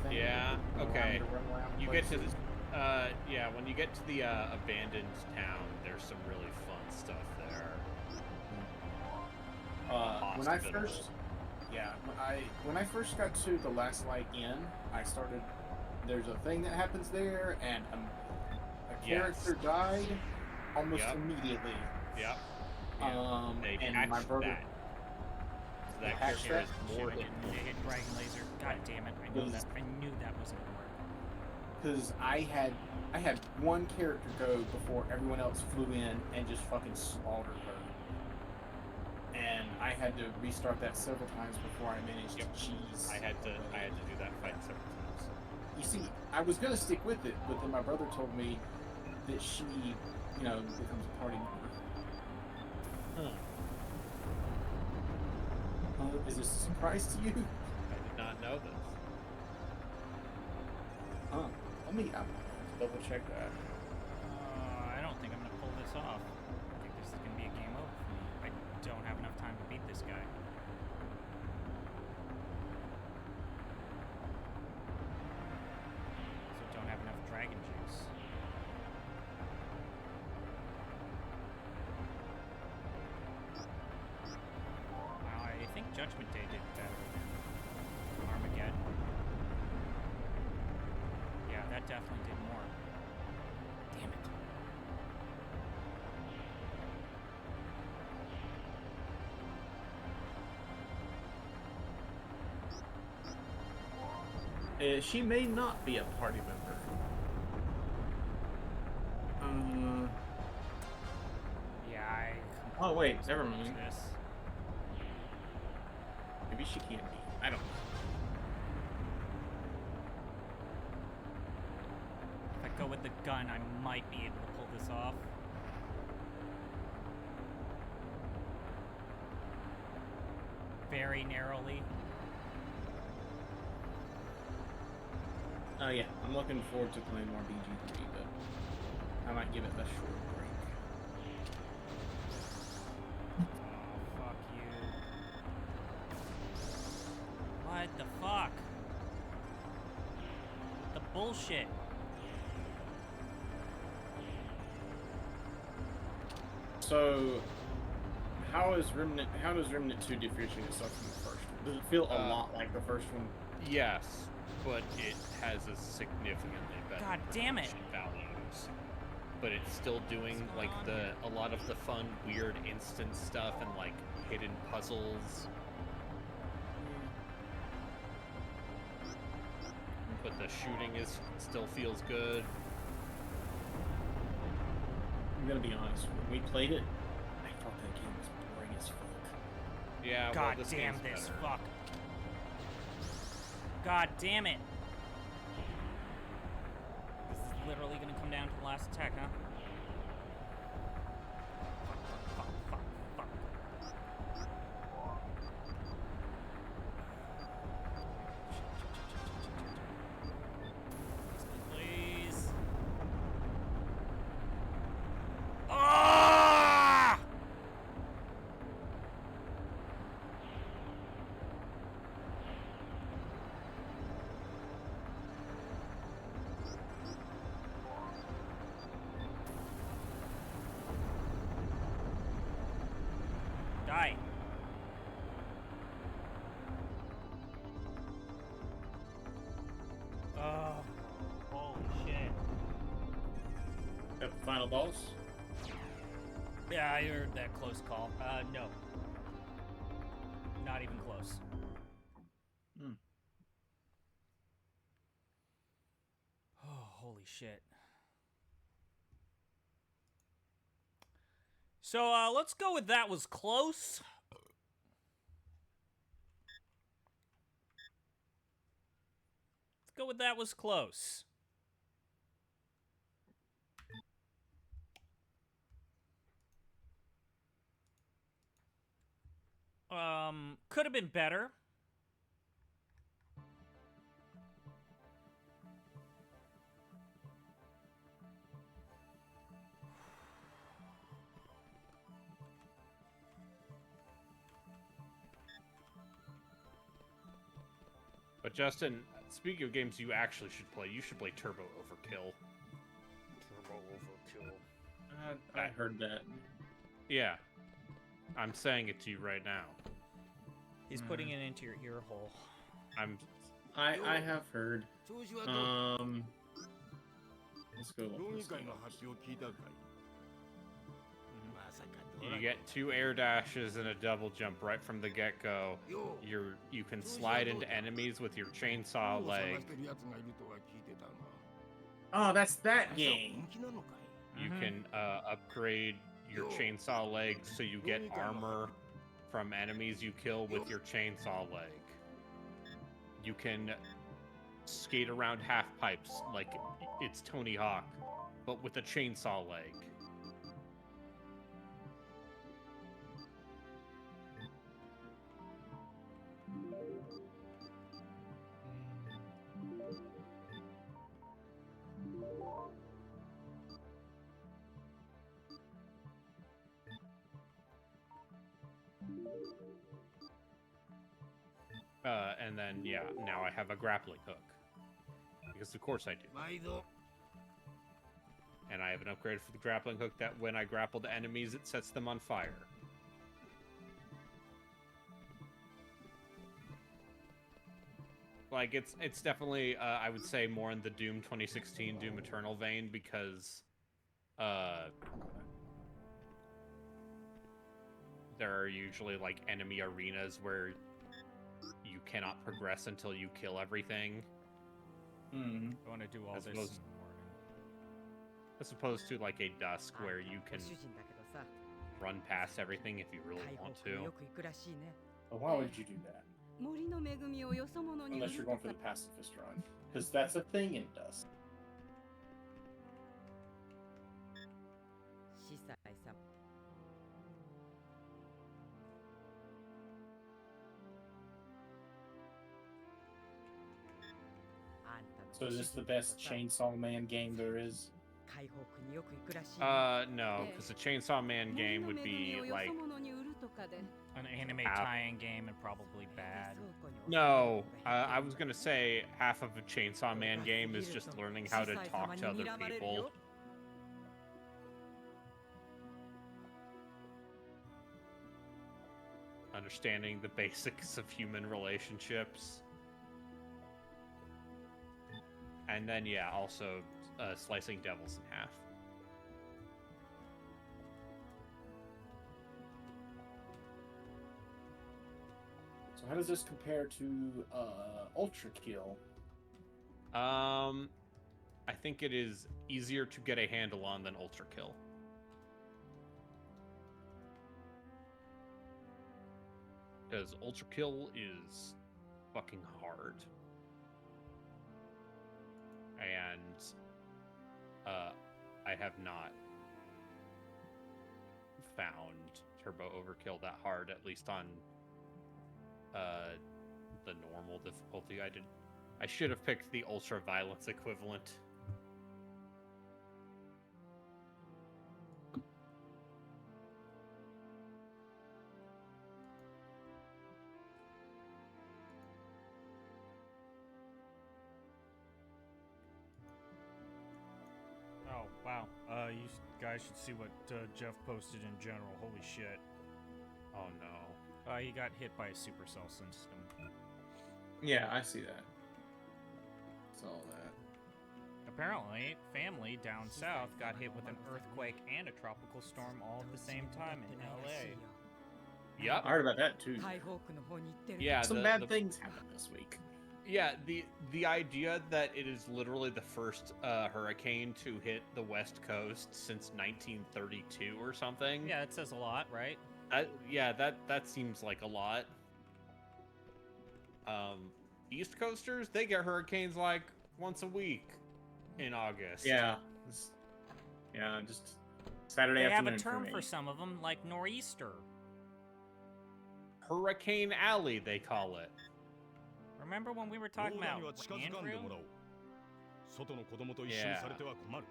thing. Yeah. to allow me Okay. to run around You get to places. this. Yeah. When you get to the abandoned town, there's some really fun stuff there. When I Hospital. first, yeah, when I first got to the Last Light Inn, I started. There's a thing that happens there, and a character died almost Yep. immediately. Yep. They And patched my brother. that. So They that patched character that? is Shit, more I than didn't hit Dragon Laser. God damn it! I knew that wasn't gonna work. Because I had one character go before everyone else flew in and just fucking slaughtered her. And I had to restart that several times before I managed to cheese. I had to do that fight several times. You see, I was gonna stick with it, but then my brother told me that she, becomes a party member. Is this a surprise to you? I did not know this. Let me double check that. I don't think I'm gonna pull this off. I think this is gonna be a game over for me. I don't have enough time to beat this guy. Also don't have enough dragon juice. Wow, I think Judgment Day did better. Armageddon. Yeah, that definitely did more. Damn it. She may not be a party member. Yeah, I. Oh wait, completely never missed mind. This. Maybe she can't be. I don't know. If I go with the gun, I might be able to pull this off. Very narrowly. Oh yeah, I'm looking forward to playing more BG3, but I might give it a short break. Oh, fuck you. What the fuck? The bullshit. So, how does Remnant 2 differentiate itself from the first one? Does it feel a lot like the first one? Yes, but it has a significantly better God damn it. production values. But it's still doing like a lot of the fun, weird instant stuff and like hidden puzzles. But the shooting still feels good. I'm gonna be honest. When we played it, I thought that game was boring as fuck. Yeah, God well, this damn game's this. better. Fuck. God damn it. This is literally gonna come down to the last attack, huh? Fuck, fuck, fuck, fuck. Please. Ah! Die. Oh, holy shit. Got the final boss. Yeah, I heard that close call. No. Not even close. Oh, holy shit. So, let's go with that was close. Let's go with that was close. Could have been better. But Justin, speaking of games you actually should play, you should play Turbo Overkill. Turbo Overkill. I heard that. Yeah. I'm saying it to you right now. He's putting it into your ear hole. I have heard. 調子はどう Let's go. 評議 Let's go. 会の発表聞いたかいまさかドラ You ゴン get 2 air dashes and a double jump right from the get-go. よ You can slide into enemies with your chainsaw を探 leg. してる奴がいるとは聞いてたが Oh, that's that あいつは game. 本気なのかい You can upgrade your chainsaw leg so you get armor from enemies you kill with your chainsaw leg. You can skate around half pipes like it's Tony Hawk, but with a chainsaw leg. And then, yeah, now I have a grappling hook. Because of course I do. 毎度 And I have an upgrade for the grappling hook that when I grapple the enemies, it sets them on fire. Like, it's definitely, I would say, more in the Doom 2016 Doom Eternal vein, because, there are usually, like, enemy arenas where you cannot progress until you kill everything. Mm. I want to do all As this opposed- in the morning. As opposed to, like, a Dusk where you ご can 主人だけどさ、 run past everything if you really 台 want 北に to. よく行くらしいね。 But why would you do that? 森の恵みをよそ者に売 Unless る you're と going か for the pacifist run. Because that's a thing in Dust. 司祭さん。あんたの So ご is 主 this the 人だけ best どさ Chainsaw Man game there is? 台北によく行くらしいね。 No, because the Chainsaw Man game would 森 be の恵みをよ like そ者に売るとかで An anime Half. tie-in game and probably bad. no. I was gonna say half of a Chainsaw Man game is just learning how to talk to other people. Understanding the basics of human relationships. And then, yeah, also slicing devils in half. So how does this compare to Ultra Kill? I think it is easier to get a handle on than Ultra Kill. Because Ultra Kill is fucking hard. And I have not found Turbo Overkill that hard, at least on the normal difficulty. I should have picked the Ultra Violence equivalent. Oh, wow. You guys should see what Jeff posted in general. Holy shit. Oh no. He got hit by a supercell system. Yeah, I see that. Saw that. Apparently, family down south got hit with an earthquake and a tropical storm all at the same time in LA. Yep. I heard about that too. 台北の方に行ってる。 Yeah, Some the- bad the- things happened this week. Yeah, the idea that it is literally the first hurricane to hit the West Coast since 1932 or something. Yeah, it says a lot, right? That seems like a lot. East Coasters, they get hurricanes like once a week in August. Yeah. Yeah, just Saturday They have afternoon a term me. for some of them, like nor'easter. Hurricane Alley, they call it. Remember when we were ロ talking ーダ about には近づかんで Andrew? もらおう外の子供と一緒にされては困る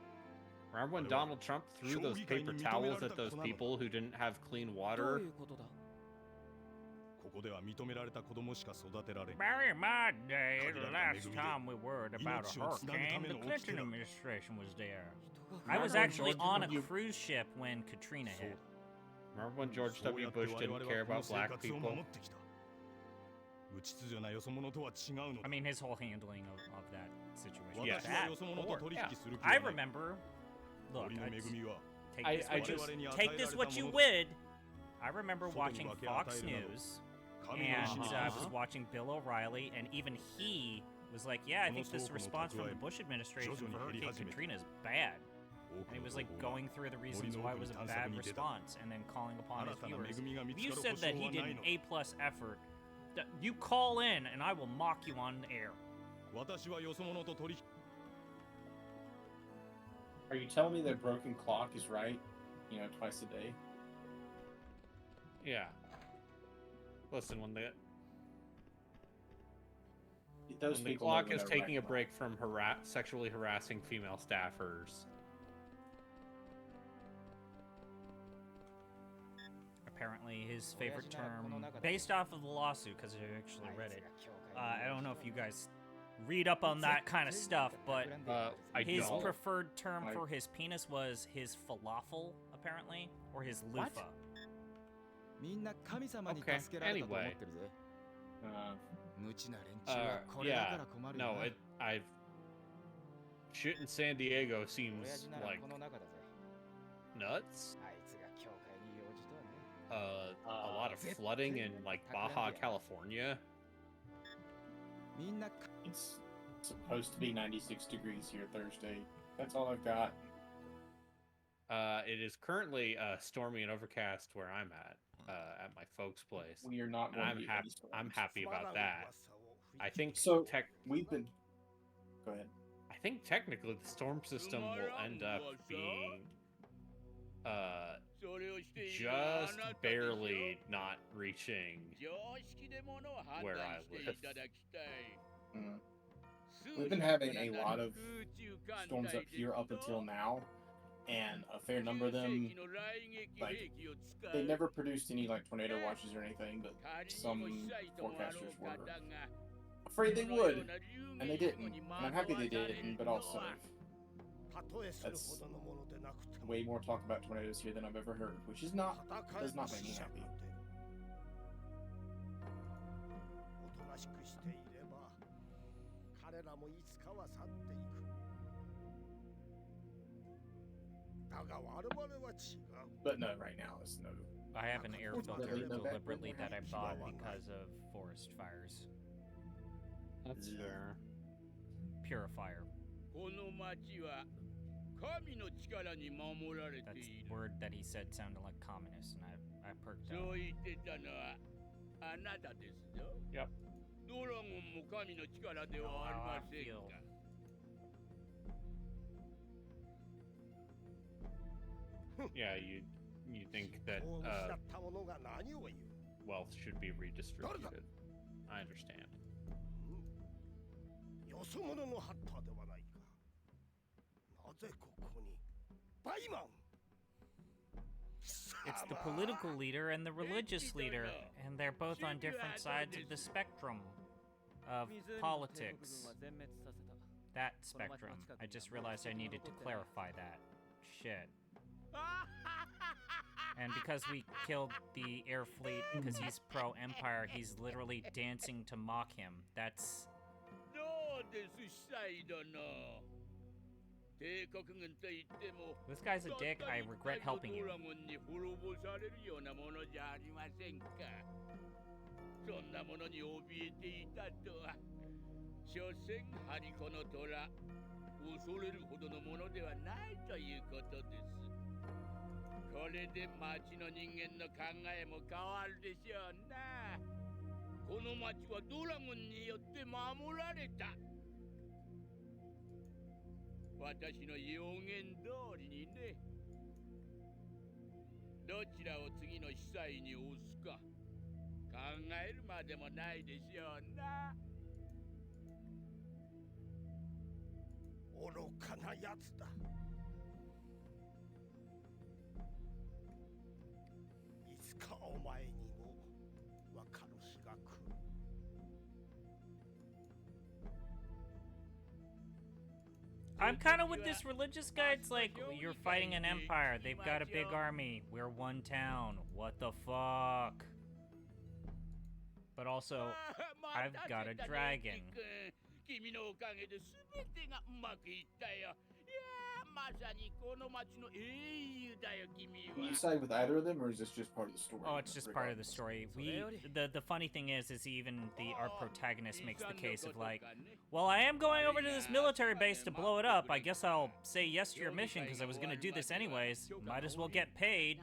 Remember when Donald Trump threw those paper towels at those people who didn't have clean どう water? いうことだ。ここでは認められた子供しか育てられん。 Back in my day, the 限られた last 恵みで time we worried about a 命をつなぐた hurricane, め the の Clinton 掟だ。 administration was there. 人が I was Remember actually George on a W. cruise ship when Katrina そう hit. Remember when George そうや W. って Bush 我 didn't 々 care はこの about 生 black 活を people? 守ってきた。無秩序なよそ者とは違うの I だ。 mean, his whole handling of that situation. Yes. 私は That, よそ者と or- 取 yeah. 引する気 I はない。 remember. Look, 森の恵みは take I- this, I what, you- just- take this what you would. I remember watching Fox News, 神の and 意志に I 反 was し watching Bill O'Reilly, and even he was like, "Yeah, I think this response from the Bush administration for Hurricane Katrina is bad." 多 And く he の was 情 like 報は going through the reasons why it was a bad response, and then calling upon 新 his たな恵 viewers. みが見 If つ you かる said 保 that 証 he は did ない an のだ。 A+ effort, you call in, and I will mock you on air. 私はよそ者と取引 Are you telling me that broken clock is right? You know, twice a day. Yeah. Listen, when Those the people clock know is that taking a right break from sexually harassing female staffers, Apparently, his favorite term, based off of the lawsuit, because I actually read it. I don't know if you guys read up on that kind of stuff, but I his don't. preferred term I- for his penis was his falafel, apparently, or his What? loofah. みんな神様に Okay, 助けられたと思ってるぜ。 now. 無知な連中はこれだか Yeah. ら困るよ No, な。 I've shit in San Diego 親 seems 父なら like この中だぜ。 nuts. あいつが教会に用事とはね。 A lot of flooding in like Baja, California. みんな It's supposed to be 96 degrees here Thursday. That's all I've got. It is currently stormy and overcast where I'm at my folks' place. We are not And going I'm to be happy. any I'm storms. happy about that. I think So we've been. Go ahead. I think technically the storm system will end up being just barely not reaching where I live. Mm. We've been having a lot of storms up here up until now, and a fair number of them, like, they never produced any like tornado watches or anything, but some forecasters were afraid they would, and they didn't. And I'm happy they didn't, but also that's way more talk about tornadoes here than I've ever heard, which is not does not make me happy. おとなしくしていれば彼らもいつかは去っていくだが我々は違う But no, right now it's no. I have an air filter Deliberately, no bad deliberately that I bought Chihuahua. because of forest fires. That's fair. Purifier. この町は神の力に守られて That's い the る。 word that he said sounded like communist, and I perked そ up. う言ってたのはあなたですよ。 Yep. ドラゴンも神の力ではありませんか。 Yeah, you think that こう失った者が何を言う wealth should be redistributed. I understand. よそ者のハッターではないかなぜここにバイマン It's the political leader and the religious leader, and they're both on different sides of the spectrum of politics. That spectrum. I just realized I needed to clarify that. Shit. And because we killed the air fleet because he's pro-empire, he's literally dancing to mock him. That's... どうですシャイ殿。帝国軍といっても This guy's a dick. I regret helping you. ドラゴンに滅ぼされるようなものじゃありませんか。そんなものに怯えていたとは。所詮ハリコの虎、恐れるほどのものではないということです。これで町の人間の考えも変わるでしょうな。この町はドラゴンによって守られた。私の予言通りにね。どちらを次の司祭に押すか考えるまでもないでしょうな。愚かなやつだいつかお前にもわかるし I'm kind of with this religious guy. It's like, you're fighting an empire. They've got a big army. We're one town. What the fuck? But also, I've got a dragon. Do you side with either of them, or is this just part of the story? Oh, it's just part of the story. The funny thing is even our protagonist makes the case of like, well, I am going over to this military base to blow it up. I guess I'll say yes to your mission because I was gonna do this anyways. Might as well get paid.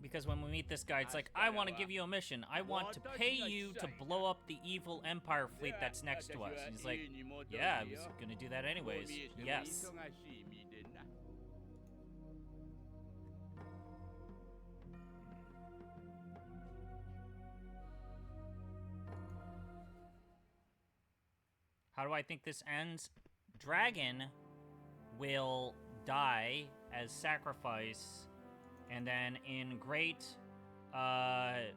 Because when we meet this guy, it's like, I want to give you a mission. I want to pay you to blow up the evil Empire fleet that's next to us. And he's like, yeah, I was gonna do that anyways. Yes. How do I think this ends? Dragon will die as sacrifice, and then in great Panzer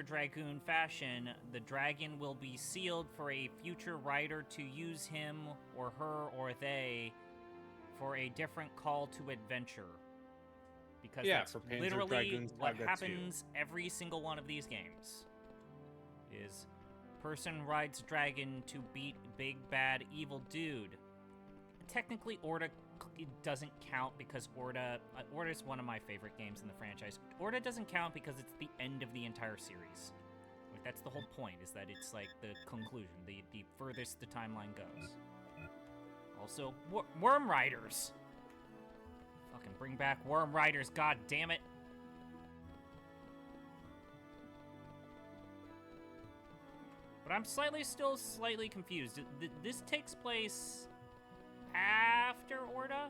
Dragoon fashion, the dragon will be sealed for a future rider to use him or her or they for a different call to adventure. Because that's for Panzer literally Dragoon what Saga happens every single one of these games. Is person rides dragon to beat big bad evil dude. Technically, Orda doesn't count because Orda is one of my favorite games in the franchise. Orda doesn't count because it's the end of the entire series. Like, that's the whole point, is that it's like the conclusion, the furthest the timeline goes. Also, Worm Riders. Fucking bring back Worm Riders, god damn it. But I'm still slightly confused. This takes place after Orda?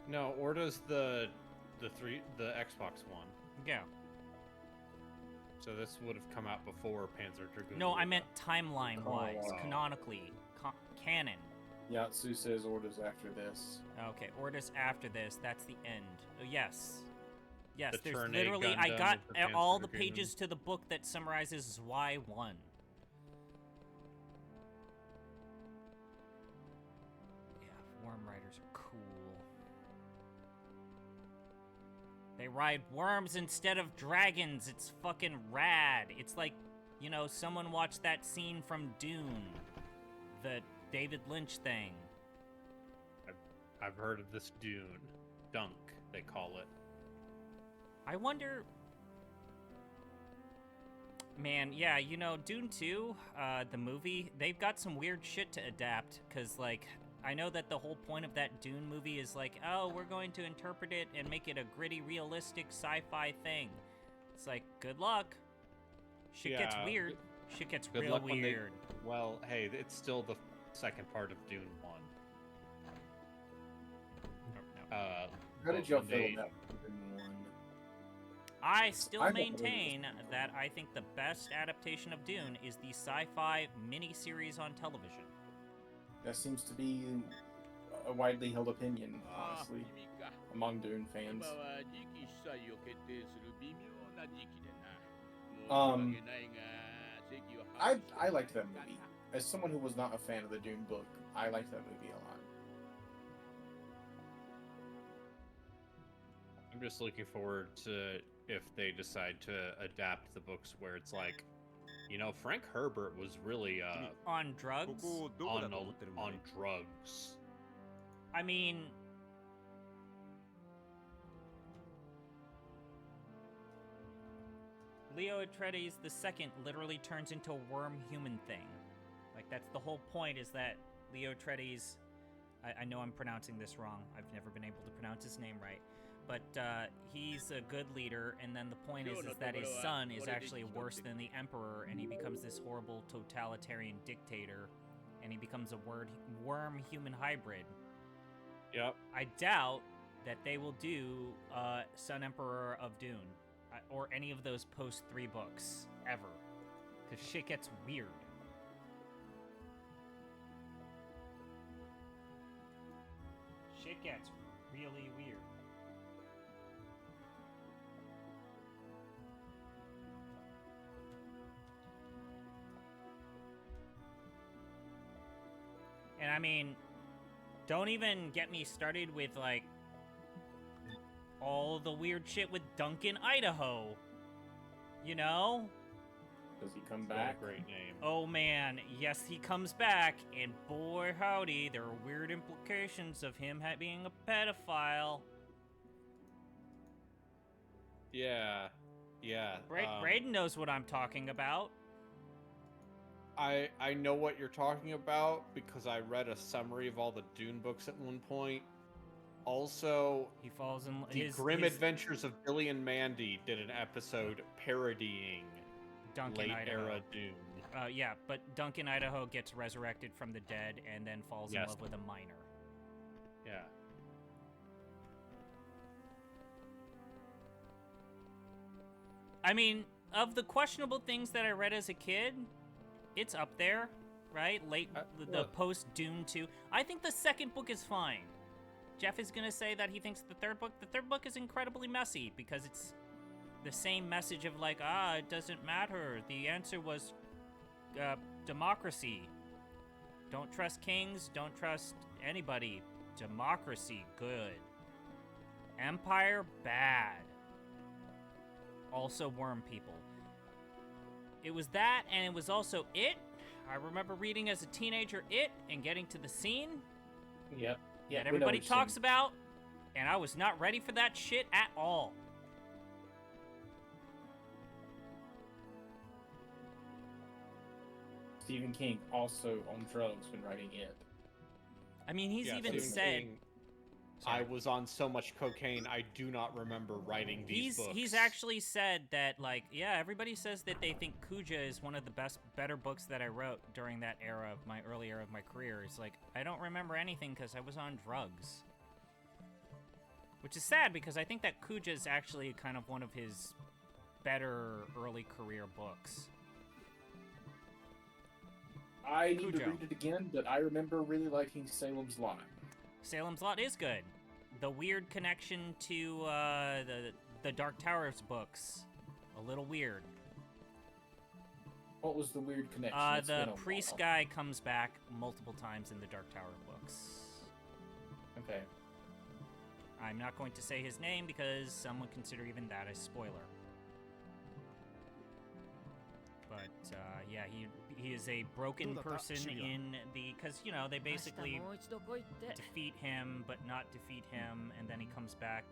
No, Orda's the Xbox One. Yeah. So this would have come out before Panzer Dragoon. No, I Saga. meant timeline-wise, Oh. canonically, canon. Yatsu says Orda's after this. Okay, Orda's after this. That's the end. Oh, yes. Yes, The there's Turn A literally... I Gundam got with the Panzer all the Dragoon. pages to the book that summarizes Y1. Yeah, Worm Riders are cool. They ride worms instead of dragons. It's fucking rad. It's like, you know, someone watched that scene from Dune. The David Lynch thing. I've heard of this Dune. Dunk, they call it. I wonder... Man, yeah, you know, Dune 2, the movie, they've got some weird shit to adapt, because, like, I know that the whole point of that Dune movie is like, oh, we're going to interpret it and make it a gritty, realistic sci-fi thing. It's like, good luck. Shit gets Yeah, weird. Shit gets Good real luck when weird. Well, hey, it's still the second part of Dune 1. How did y'all when feel they- about Dune 1? I still I don't believe maintain this. that I think the best adaptation of Dune is the sci-fi miniseries on television. That seems to be a widely held opinion, honestly, among Dune fans. I liked that movie. As someone who was not a fan of the Dune book, I liked that movie a lot. I'm just looking forward to if they decide to adapt the books where it's like, you know, Frank Herbert was really On drugs? on drugs. I mean... Leo Atreides II literally turns into a worm-human thing. Like, that's the whole point, is that Leo Atreides... I know I'm pronouncing this wrong. I've never been able to pronounce his name right. But he's a good leader, and then the point is that his son is actually worse than the Emperor, and he becomes this horrible totalitarian dictator, and he becomes a worm-human hybrid. Yep. I doubt that they will do Sun Emperor of Dune, or any of those post-3 books, ever. Because shit gets weird. Shit gets really weird. And I mean, don't even get me started with, like, all the weird shit with Duncan, Idaho. You know? Does he come What a back? great name. Oh man, yes, he comes back, and boy howdy, there are weird implications of him being a pedophile. Yeah. Brayden knows what I'm talking about. I know what you're talking about because I read a summary of all the Dune books at one point. Also, He falls in The Grim Adventures of Billy and Mandy did an episode parodying Duncan, late Idaho. era Dune. Yeah, but Duncan, Idaho gets resurrected from the dead and then falls in Yes. love with a minor. Yeah. I mean, of the questionable things that I read as a kid, it's up there, right? The look. post-Dune 2. I think the second book is fine. Jeff is gonna say that he thinks the third book is incredibly messy because it's the same message of like, it doesn't matter. The answer was democracy. Don't trust kings, don't trust anybody. Democracy, good. Empire, bad. Also worm people. It was that, and it was also It. I remember reading as a teenager It and getting to the scene Yep. Yeah, that everybody talks about, and I was not ready for that shit at all. Stephen King also on drugs when writing it. I mean, he's Yeah, even Stephen said... King, Sorry. I was on so much cocaine, I do not remember writing these books. He's actually said that, like, yeah, everybody says that they think Kuja is one of the better books that I wrote during that era of my early era of my career. It's like, I don't remember anything because I was on drugs. Which is sad because I think that Kuja is actually kind of one of his better early career books. I need to Cujo. read it again, but I remember really liking Salem's Lot. Salem's Lot is good. The weird connection to the Dark Towers books, a little weird. What was the weird connection? It's The been a priest while. guy comes back multiple times in the Dark Tower books. Okay. I'm not going to say his name because some would consider even that a spoiler. But yeah, he is a broken person in the, because you know they basically defeat him but not defeat him, and then he comes back.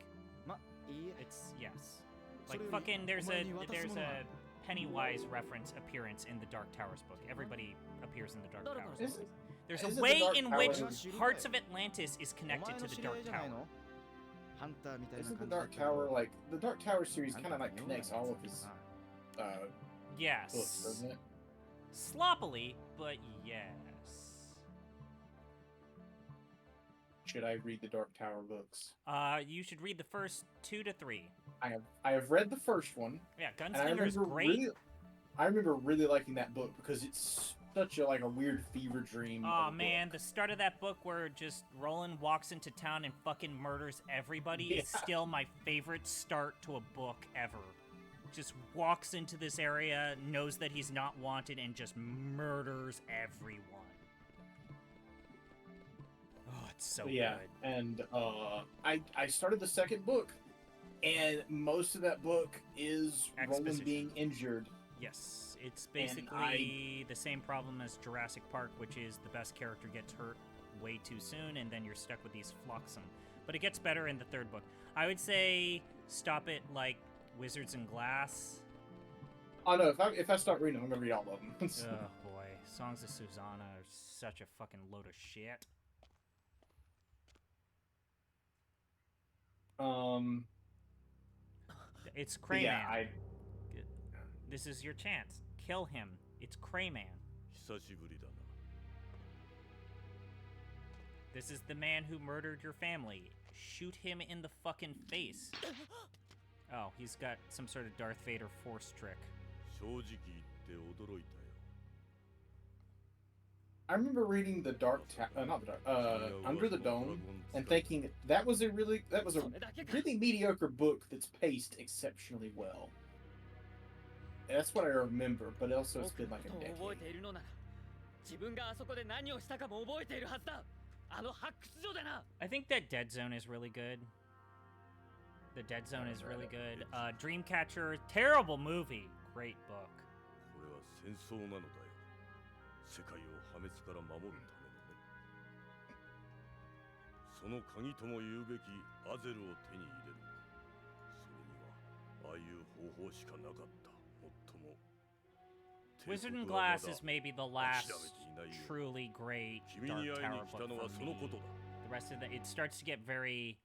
It's yes, like fucking there's a Pennywise reference appearance in the Dark Towers book. Everybody appears in the Dark Towers book. There's a isn't the way Dark in Tower- which Hearts of Atlantis is connected to the Dark Tower. Isn't the Dark Tower like the Dark Tower series kind of like connects all of his books, Yes. doesn't it? Sloppily, but yes. Should I read the Dark Tower books? You should read the first 2 to 3. I have read the first one. Yeah, And I Gunslinger is remember great. I remember really liking that book because it's such a weird fever dream. Oh of a man, book. the start of that book where just Roland walks into town and fucking murders everybody is Yeah. still my favorite start to a book ever. Just walks into this area, knows that he's not wanted, and just murders everyone. Oh, it's so Yeah, good. and I started the second book, and most of that book is Roland Exposition. being injured. Yes, it's And basically the same problem as Jurassic Park, which is the best character gets hurt way too soon, and then you're stuck with these flotsam. But it gets better in the third book. I would say stop it like Wizards and Glass. Oh no, if I start reading, I'm gonna read all of them. Oh boy, Songs of Susanna are such a fucking load of shit. It's Crayman. yeah, This is your chance. Kill him. It's Crayman. 久しぶりだな This is the man who murdered your family. Shoot him in the fucking face. Oh, he's got some sort of Darth Vader force trick. 正直言って驚いたよ I remember reading the Under the Dome, and thinking that was a really mediocre book that's paced exceptionally well. That's what I remember, but also it's been like a decade. 自分があそこで何をしたかも覚えているはずだ。あの発掘所でな。 I think that Dead Zone is really good. The Dead Zone is really good. Dreamcatcher, terrible movie. Great book. これは戦争なのだよ。世界を破滅から守るためのね。その鍵とも言うべきアゼルを手に入れる。それにはああいう方法しかなかった。もっとも。 Wizard and Glass is maybe the last truly great Dark Tower book for me. The rest of it starts to get very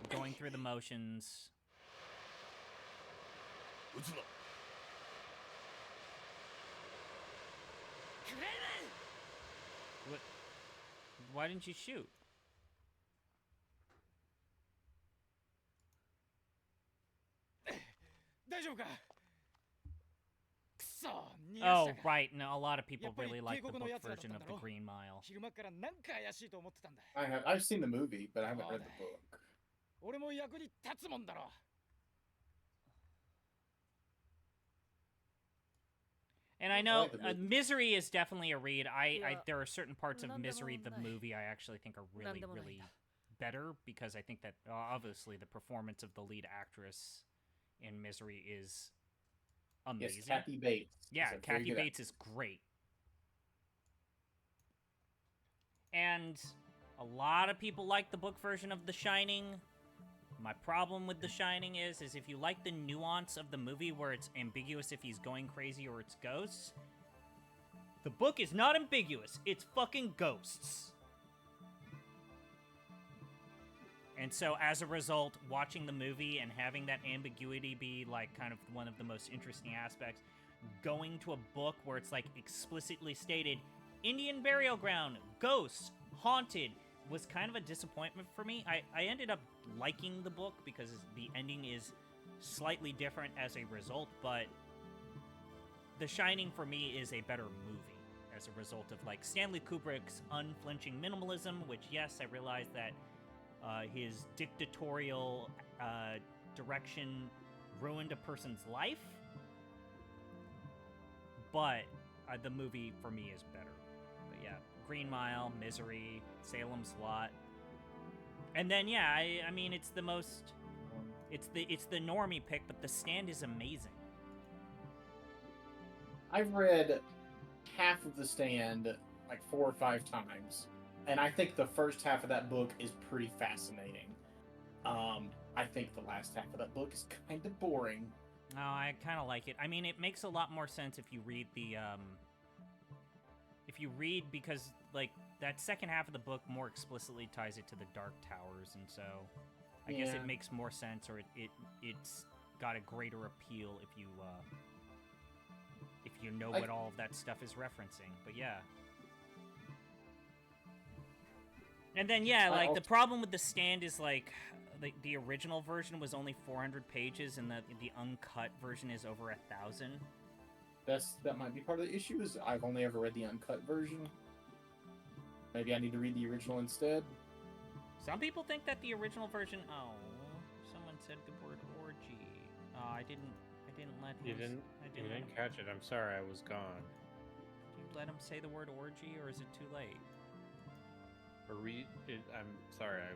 going through the motions. What? Why didn't you shoot? 大丈夫か? Oh, right. No, a lot of people really like the book version of The Green Mile. I've seen the movie, but I haven't read the book. And I know Misery is definitely a read. There are certain parts of Misery, the movie, I actually think are really, really better because I think that obviously the performance of the lead actress in Misery is amazing. Yes, Kathy Bates. Yeah, Kathy Bates is great. And a lot of people like the book version of The Shining. My problem with The Shining is if you like the nuance of the movie where it's ambiguous if he's going crazy or it's ghosts, the book is not ambiguous. It's fucking ghosts. And so, as a result, watching the movie and having that ambiguity be, like, kind of one of the most interesting aspects, going to a book where it's, like, explicitly stated, Indian burial ground, ghosts, haunted, was kind of a disappointment for me. I ended up liking the book because the ending is slightly different as a result, but The Shining, for me, is a better movie as a result of, like, Stanley Kubrick's unflinching minimalism, which, yes, I realize that his dictatorial direction ruined a person's life, but the movie for me is better. But yeah, Green Mile, Misery, Salem's Lot, and then yeah, I mean it's the normie pick, but The Stand is amazing. I've read half of The Stand like 4 or 5 times. And I think the first half of that book is pretty fascinating. I think the last half of that book is kind of boring. No, I kind of like it. I mean, it makes a lot more sense if you read because, like, that second half of the book more explicitly ties it to the Dark Towers, and so I guess it makes more sense, or it's got a greater appeal if you know what all of that stuff is referencing. But yeah. And then, yeah, like, the problem with The Stand is, like, the original version was only 400 pages, and the uncut version is over 1,000. That might be part of the issue, is I've only ever read the uncut version. Maybe I need to read the original instead. Some people think that the original version... Oh, someone said the word orgy. Oh, I didn't let him... You didn't catch it. I'm sorry, I was gone. Did you let him say the word orgy, or is it too late? I'm sorry, I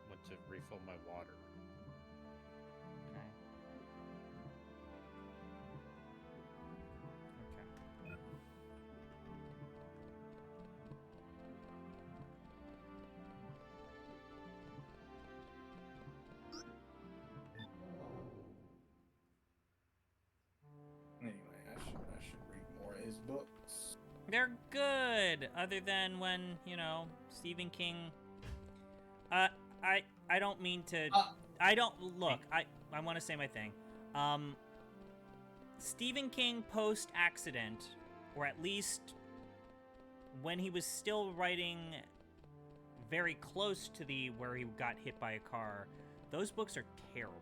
went to refill my water. Okay. Anyway, I should read more of his books. They're good, other than when, you know, Stephen King... I don't mean to... I don't... Look, I want to say my thing. Stephen King post-accident, or at least when he was still writing very close to where he got hit by a car, those books are terrible.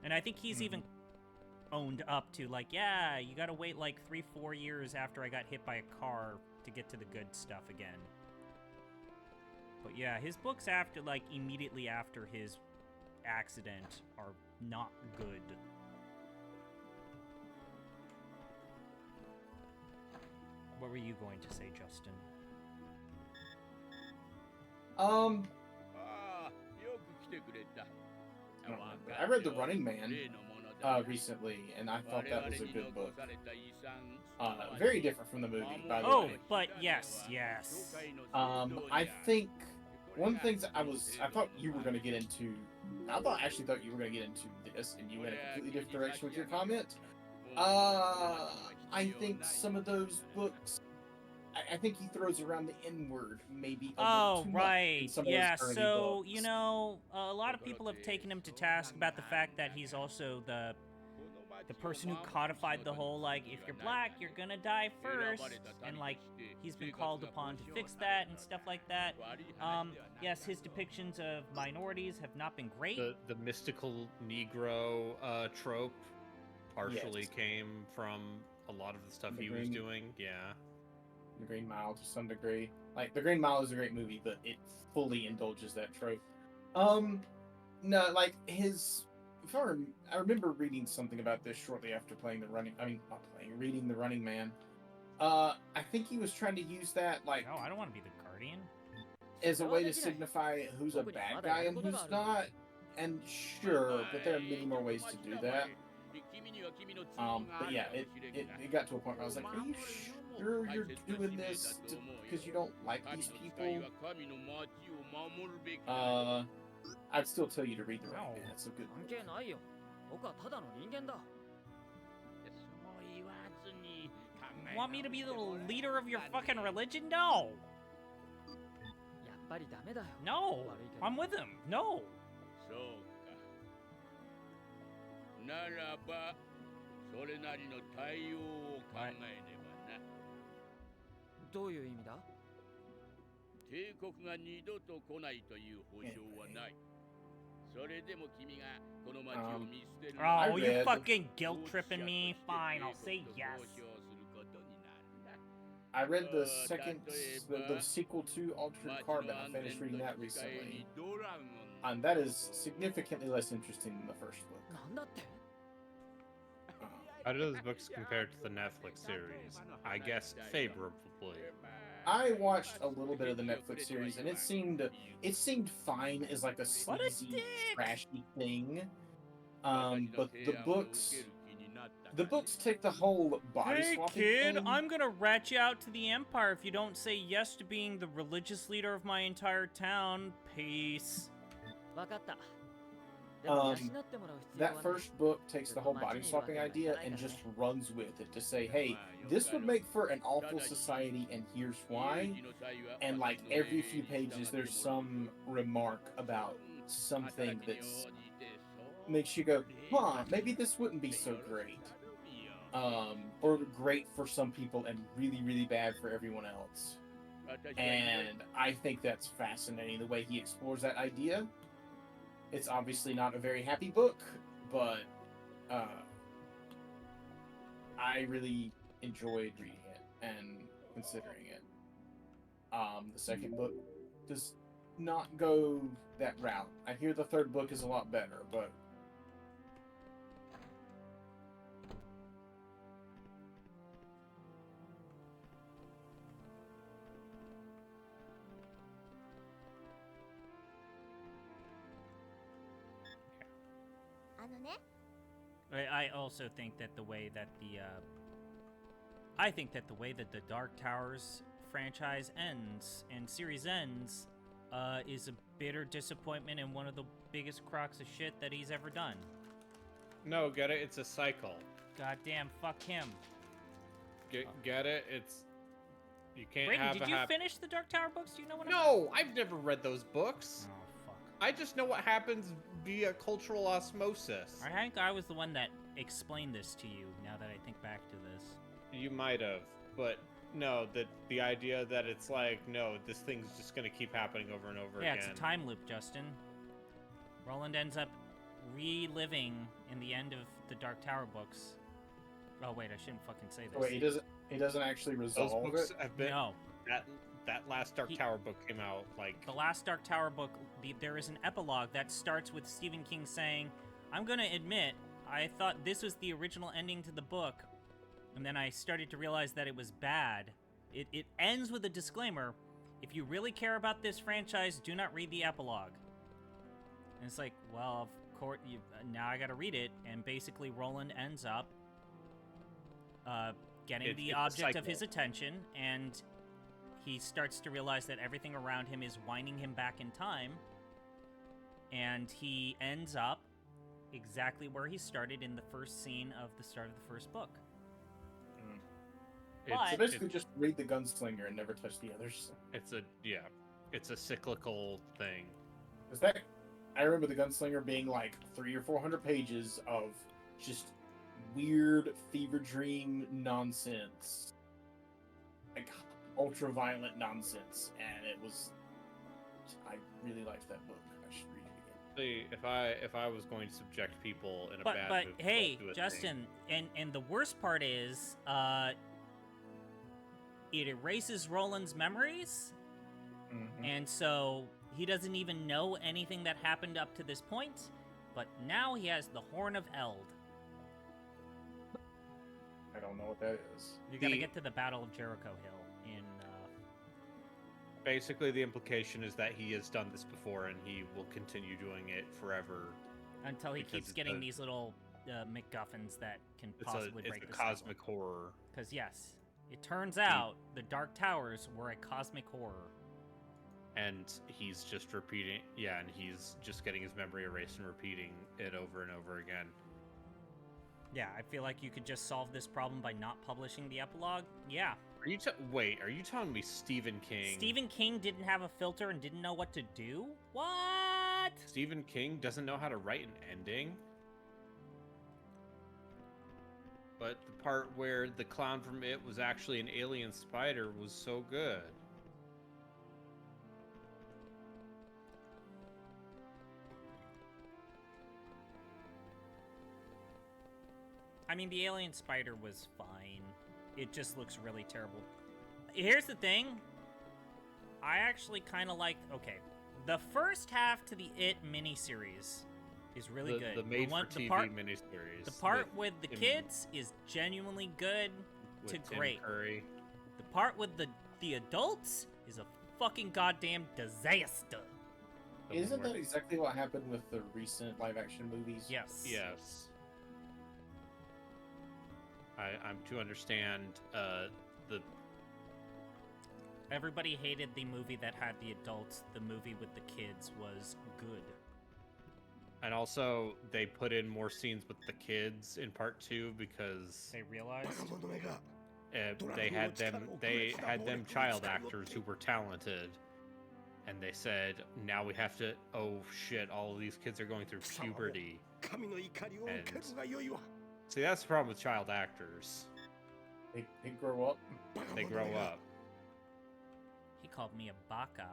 And I think he's even owned up to, like, yeah, you gotta wait like 3-4 years after I got hit by a car to get to the good stuff again. But yeah, his books after, like, immediately after his accident are not good. you going to say, Justin? I read The Running Man recently, and I thought that was a good book. Very different from the movie, by the Oh, way. but yes. I think one of the things I thought you were going to get into, actually thought you were going to get into this, and you went a completely different direction with your comment. I think some of those books, I think he throws around the N word maybe a little too much in some of those early So, books. you know, a lot of people have taken him to task about the fact that he's also the person who codified the whole, like, if you're black, you're gonna die first, and, like, he's been called upon to fix that and stuff like that. Yes, his depictions of minorities have not been great. The mystical Negro trope partially came from a lot of the stuff he was doing. Yeah. The Green Mile to some degree. Like, The Green Mile is a great movie, but it fully indulges that trope. No, like, I remember reading something about this shortly after reading The Running Man. I think he was trying to use that, like... No, I don't want to be the Guardian. As a way to signify who's a bad guy and who's not. And sure, but there are many more ways to do that. But yeah, it got to a point where I was like, are you sure you're doing this because you don't like these people? I'd still tell you to read The Running Man. It's a good book. Want me to be the leader of your fucking religion? No! No! I'm with him. No! ならばそれなりの対応を考えねばな。どういう意味だ？帝国が二度と来ないという保証はない。それでも君がこの町を見捨てる。Oh, you fucking guilt tripping me? Fine, I'll say yes. I read the the sequel to Altered Carbon. I finished reading that recently. And that is significantly less interesting than the first book. How do those books compare to the Netflix series? I guess favorably. I watched a little bit of the Netflix series, and it seemed fine as like a sleazy, trashy thing. But the books take the whole body swapping kid, thing. I'm gonna rat you out to the Empire if you don't say yes to being the religious leader of my entire town. Peace. That first book takes the whole body swapping idea and just runs with it to say, hey, this would make for an awful society, and here's why. And like every few pages, there's some remark about something that makes you go, huh, maybe this wouldn't be so great. Or great for some people and really, really bad for everyone else. And I think that's fascinating, the way he explores that idea. It's obviously not a very happy book, but I really enjoyed reading it and considering it. The second book does not go that route. I hear the third book is a lot better, but... I also think that the way that the Dark Towers franchise ends and series ends is a bitter disappointment and one of the biggest crocs of shit that he's ever done. No, get it? It's a cycle. Goddamn, fuck him. Get it? It's... You can't Brayden, have did you finish the Dark Tower books? Do you know what No, I've never read those books. Oh, fuck. I just know what happens via cultural osmosis. I think I was the one that explained this to you, now that I think back to this. You might have, but no, the idea that it's like, no, this thing's just gonna keep happening over and over again. Yeah, it's a time loop, Justin. Roland ends up reliving in the end of the Dark Tower books. Oh wait, I shouldn't fucking say this. Wait, he doesn't actually resolve Those books it? have been... No. That last Dark Tower book came out, like... The last Dark Tower book, there is an epilogue that starts with Stephen King saying, I'm gonna admit, I thought this was the original ending to the book, and then I started to realize that it was bad, It ends with a disclaimer. If you really care about this franchise, do not read the epilogue. And it's like, well, of course, now I gotta read it. And basically, Roland ends up getting the object of his attention, and he starts to realize that everything around him is winding him back in time. And he ends up exactly where he started in the first scene of the start of the first book. So basically, just read the Gunslinger and never touch the others. It's a cyclical thing. I remember the Gunslinger being like 300 or 400 pages of just weird fever dream nonsense, like ultra violent nonsense, and it was. I really liked that book. I should read it again. See, if I was going to subject people in a bad mood, but hey, Justin, and the worst part is, it erases Roland's memories, and so he doesn't even know anything that happened up to this point, but now he has the Horn of Eld. I don't know what that is. You gotta get to the Battle of Jericho Hill in... Basically, the implication is that he has done this before, and he will continue doing it forever. Until he keeps getting these little MacGuffins that can possibly break the cycle. It's a cosmic horror. Because, yes, it turns out the Dark Towers were a cosmic horror. And he's just repeating... Yeah, and he's just getting his memory erased and repeating it over and over again. Yeah, I feel like you could just solve this problem by not publishing the epilogue. Yeah. Wait, are you telling me Stephen King... Stephen King didn't have a filter and didn't know what to do? What? Stephen King doesn't know how to write an ending? But the part where the clown from It was actually an alien spider was so good. I mean, the alien spider was fine. It just looks really terrible. Here's the thing. I actually kind of like... Okay. The first half to the It miniseries is really good. The made-for-TV miniseries. The part with the kids is genuinely good to great. Tim Curry. The part with the adults is a fucking goddamn disaster. Isn't that exactly what happened with the recent live-action movies? Yes. Yes. I'm to understand the... Everybody hated the movie that had the adults. The movie with the kids was good. And also, they put in more scenes with the kids in part 2 because... They realized... they had them child actors who were talented. And they said, now we have to... Oh shit, all of these kids are going through puberty. And... See, that's the problem with child actors. They grow up. They grow up. He called me a baka.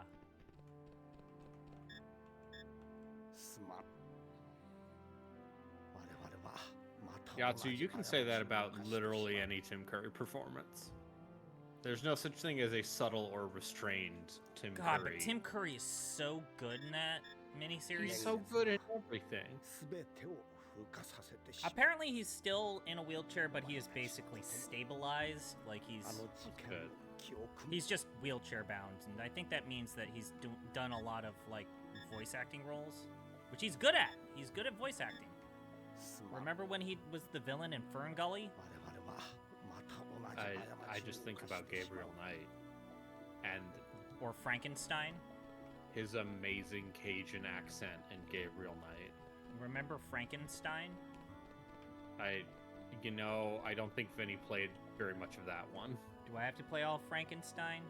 Yatsu, you can say that about literally any Tim Curry performance. There's no such thing as a subtle or restrained Tim Curry. God, but Tim Curry is so good in that miniseries. He's so good at everything. Apparently he's still in a wheelchair, but he is basically stabilized. Like good. He's just wheelchair bound, and I think that means that he's done a lot of like voice acting roles, which he's good at. He's good at voice acting. Remember when he was the villain in Fern Gully? I just think about Gabriel Knight and or Frankenstein. His amazing Cajun accent in Gabriel Knight. Remember Frankenstein? I don't think Vinny played very much of that one. Do I have to play all Frankenstein?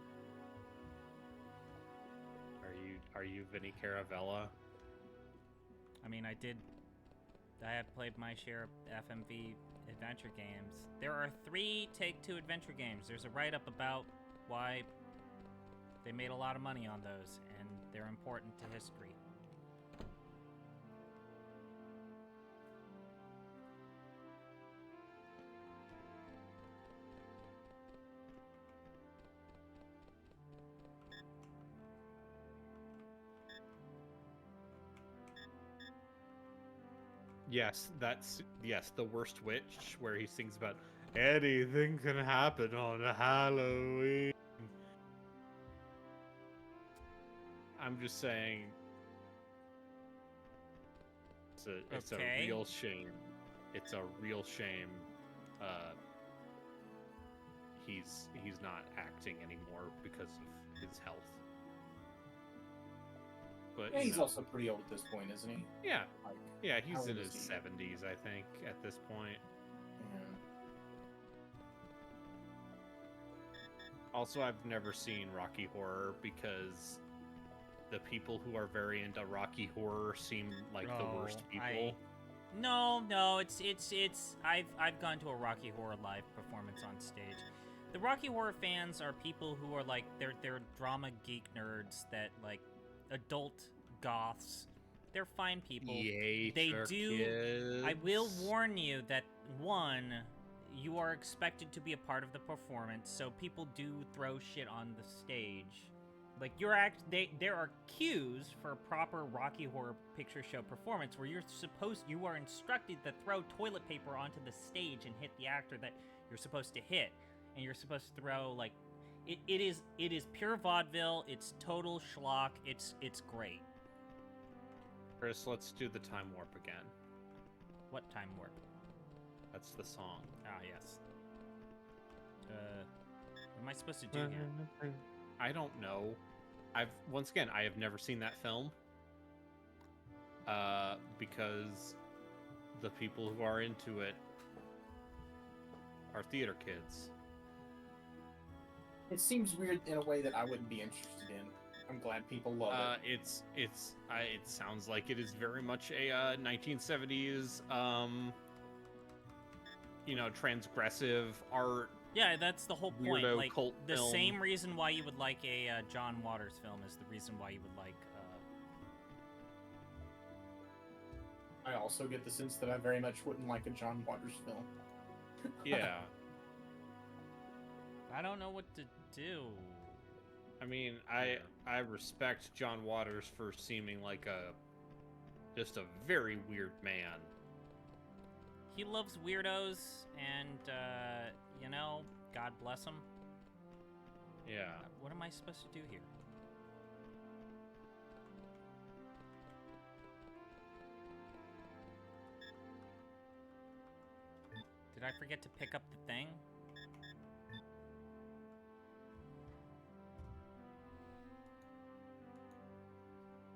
Are you Vinny Caravella? I mean, I have played my share of FMV adventure games. There are 3 Take-Two adventure games. There's a write-up about why they made a lot of money on those, and they're important to history. Yes, the Worst Witch, where he sings about Anything can happen on Halloween. I'm just saying, it's Okay. a real shame. It's a real shame. He's not acting anymore because of his health. But Yeah, you he's know, also pretty old at this point, isn't he? yeah, Like, yeah, how he's old in is his he? 70s, I think, at this point. Yeah. Also, I've never seen Rocky Horror because the people who are very into Rocky Horror seem like the worst people. No, it's I've gone to a Rocky Horror live performance on stage. The Rocky Horror fans are people who are like they're drama geek nerds that like adult goths. They're fine people. Yay, They for do. kids. I will warn you that one, you are expected to be a part of the performance, so people do throw shit on the stage. Like there are cues for a proper Rocky Horror Picture Show performance where you are instructed to throw toilet paper onto the stage and hit the actor that you're supposed to hit, and you're supposed to throw like, it is pure vaudeville. It's total schlock. It's great. Chris, let's do the time warp again. What time warp? That's the song. Ah, yes. What am I supposed to do here? I don't know. I have never seen that film. Because the people who are into it are theater kids. It seems weird in a way that I wouldn't be interested in. I'm glad people love it. It sounds like it is very much a 1970s transgressive art. Yeah, that's the whole point. Weirdo Like cult the film. same reason why you would like a John Waters film is the reason why you would like. I also get the sense that I very much wouldn't like a John Waters film. Yeah. I don't know what to do. I mean, I respect John Waters for seeming like just a very weird man. He loves weirdos, and God bless him. Yeah. What am I supposed to do here? Did I forget to pick up the thing?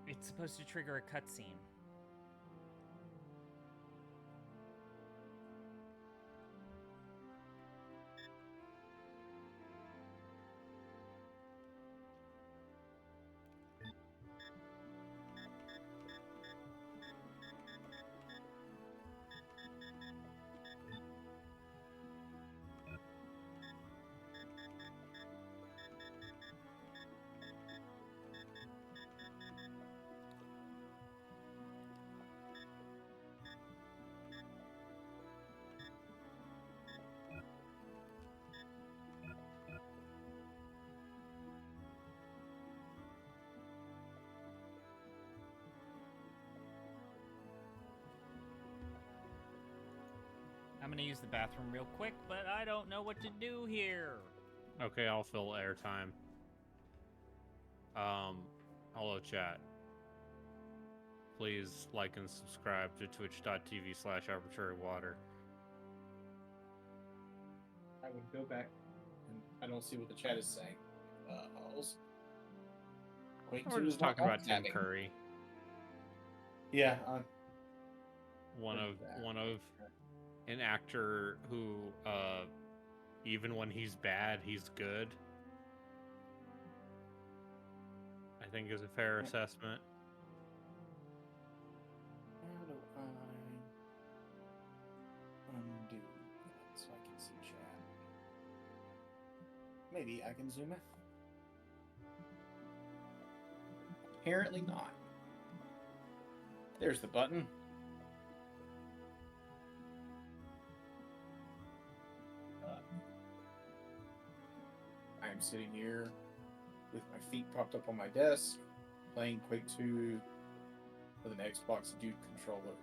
It's supposed to trigger a cutscene. I'm gonna use the bathroom real quick, but I don't know what to do here. Okay, I'll fill airtime. Hello chat. Please like and subscribe to twitch.tv/arbitrarywater. I would go back, and I don't see what the chat is saying. We're just talking about Tim Curry. Yeah. One of an actor who, even when he's bad, he's good. I think is a fair assessment. How do I undo that so I can see chat? Maybe I can zoom in. Apparently not. There's the button. I am sitting here with my feet propped up on my desk, playing Quake 2 with an Xbox Duke controller.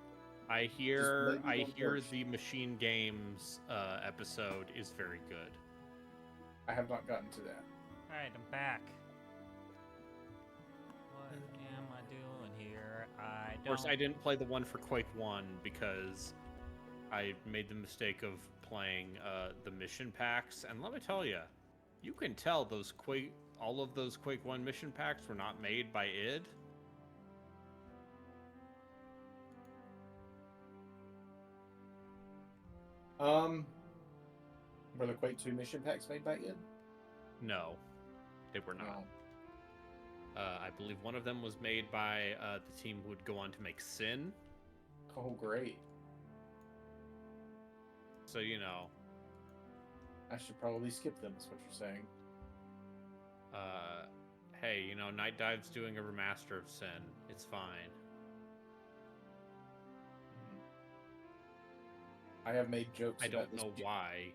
I hear maybe one first. the Machine Games episode is very good. I have not gotten to that. Alright, I'm back. What am I doing here? Of course, I didn't play the one for Quake 1 because I made the mistake of playing the mission packs, and let me tell you, you can tell all of those Quake 1 mission packs were not made by id. Were the Quake 2 mission packs made by id? No, they were not. I believe one of them was made by the team who would go on to make Sin. Oh, great. So, you know. I should probably skip them, is what you're saying. Hey, you know, Night Dive's doing a remaster of Sin. It's fine. I have made jokes I about don't know why.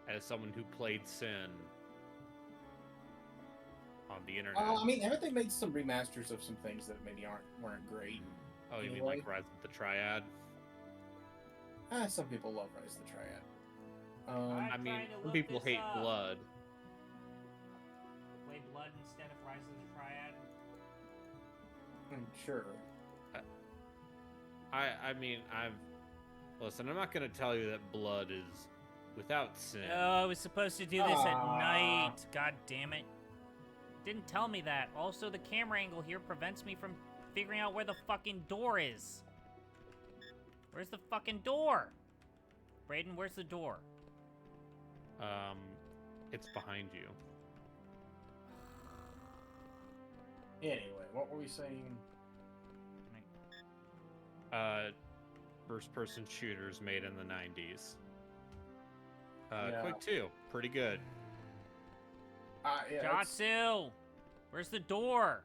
As someone who played Sin on the internet. I mean, haven't they made some remasters of some things that maybe weren't great? Oh, you mean like Rise of the Triad? Some people love Rise of the Triad. I mean, some people hate Blood. Play Blood instead of Rise of the Triad? Sure. Listen, I'm not going to tell you that Blood is without Sin. Oh, I was supposed to do this at night. God damn it. Didn't tell me that. Also, the camera angle here prevents me from figuring out where the fucking door is. Where's the fucking door? Brayden, where's the door? It's behind you. Anyway, what were we saying? First-person shooters made in the 90s. Yeah. Quake 2, pretty good. Yeah, Jatsu! Where's the door?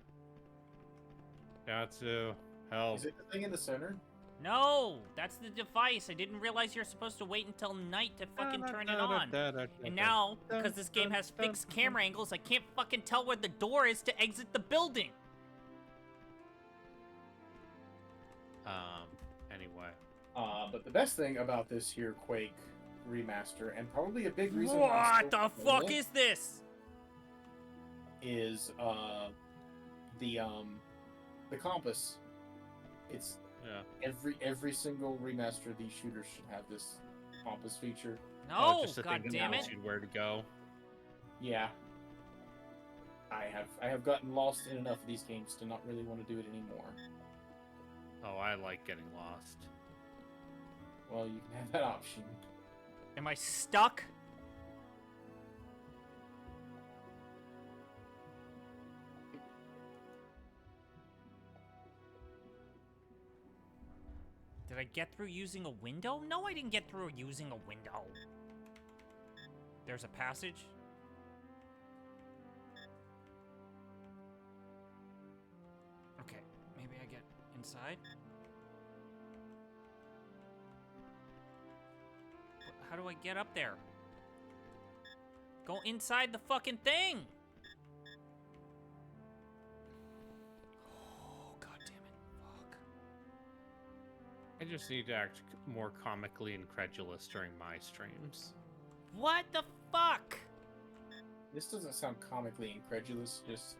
Jatsu, help. Is it the thing in the center? No! That's the device. I didn't realize you're supposed to wait until night to fucking turn it on. And now, because this game has fixed camera angles, I can't fucking tell where the door is to exit the building. Anyway. But the best thing about this here Quake remaster, and probably a big reason What the fuck is this? Is the compass. It's every single remaster of these shooters should have this compass feature. No, just a god thing damn that it! tells you where to go. Yeah. I have gotten lost in enough of these games to not really want to do it anymore. Oh, I like getting lost. Well, you can have that option. Am I stuck? Did I get through using a window? No, I didn't get through using a window. There's a passage. Okay, maybe I get inside. How do I get up there? Go inside the fucking thing! Oh, god damn it. Fuck. I just need to act more comically incredulous during my streams. What the fuck? This doesn't sound comically incredulous, just...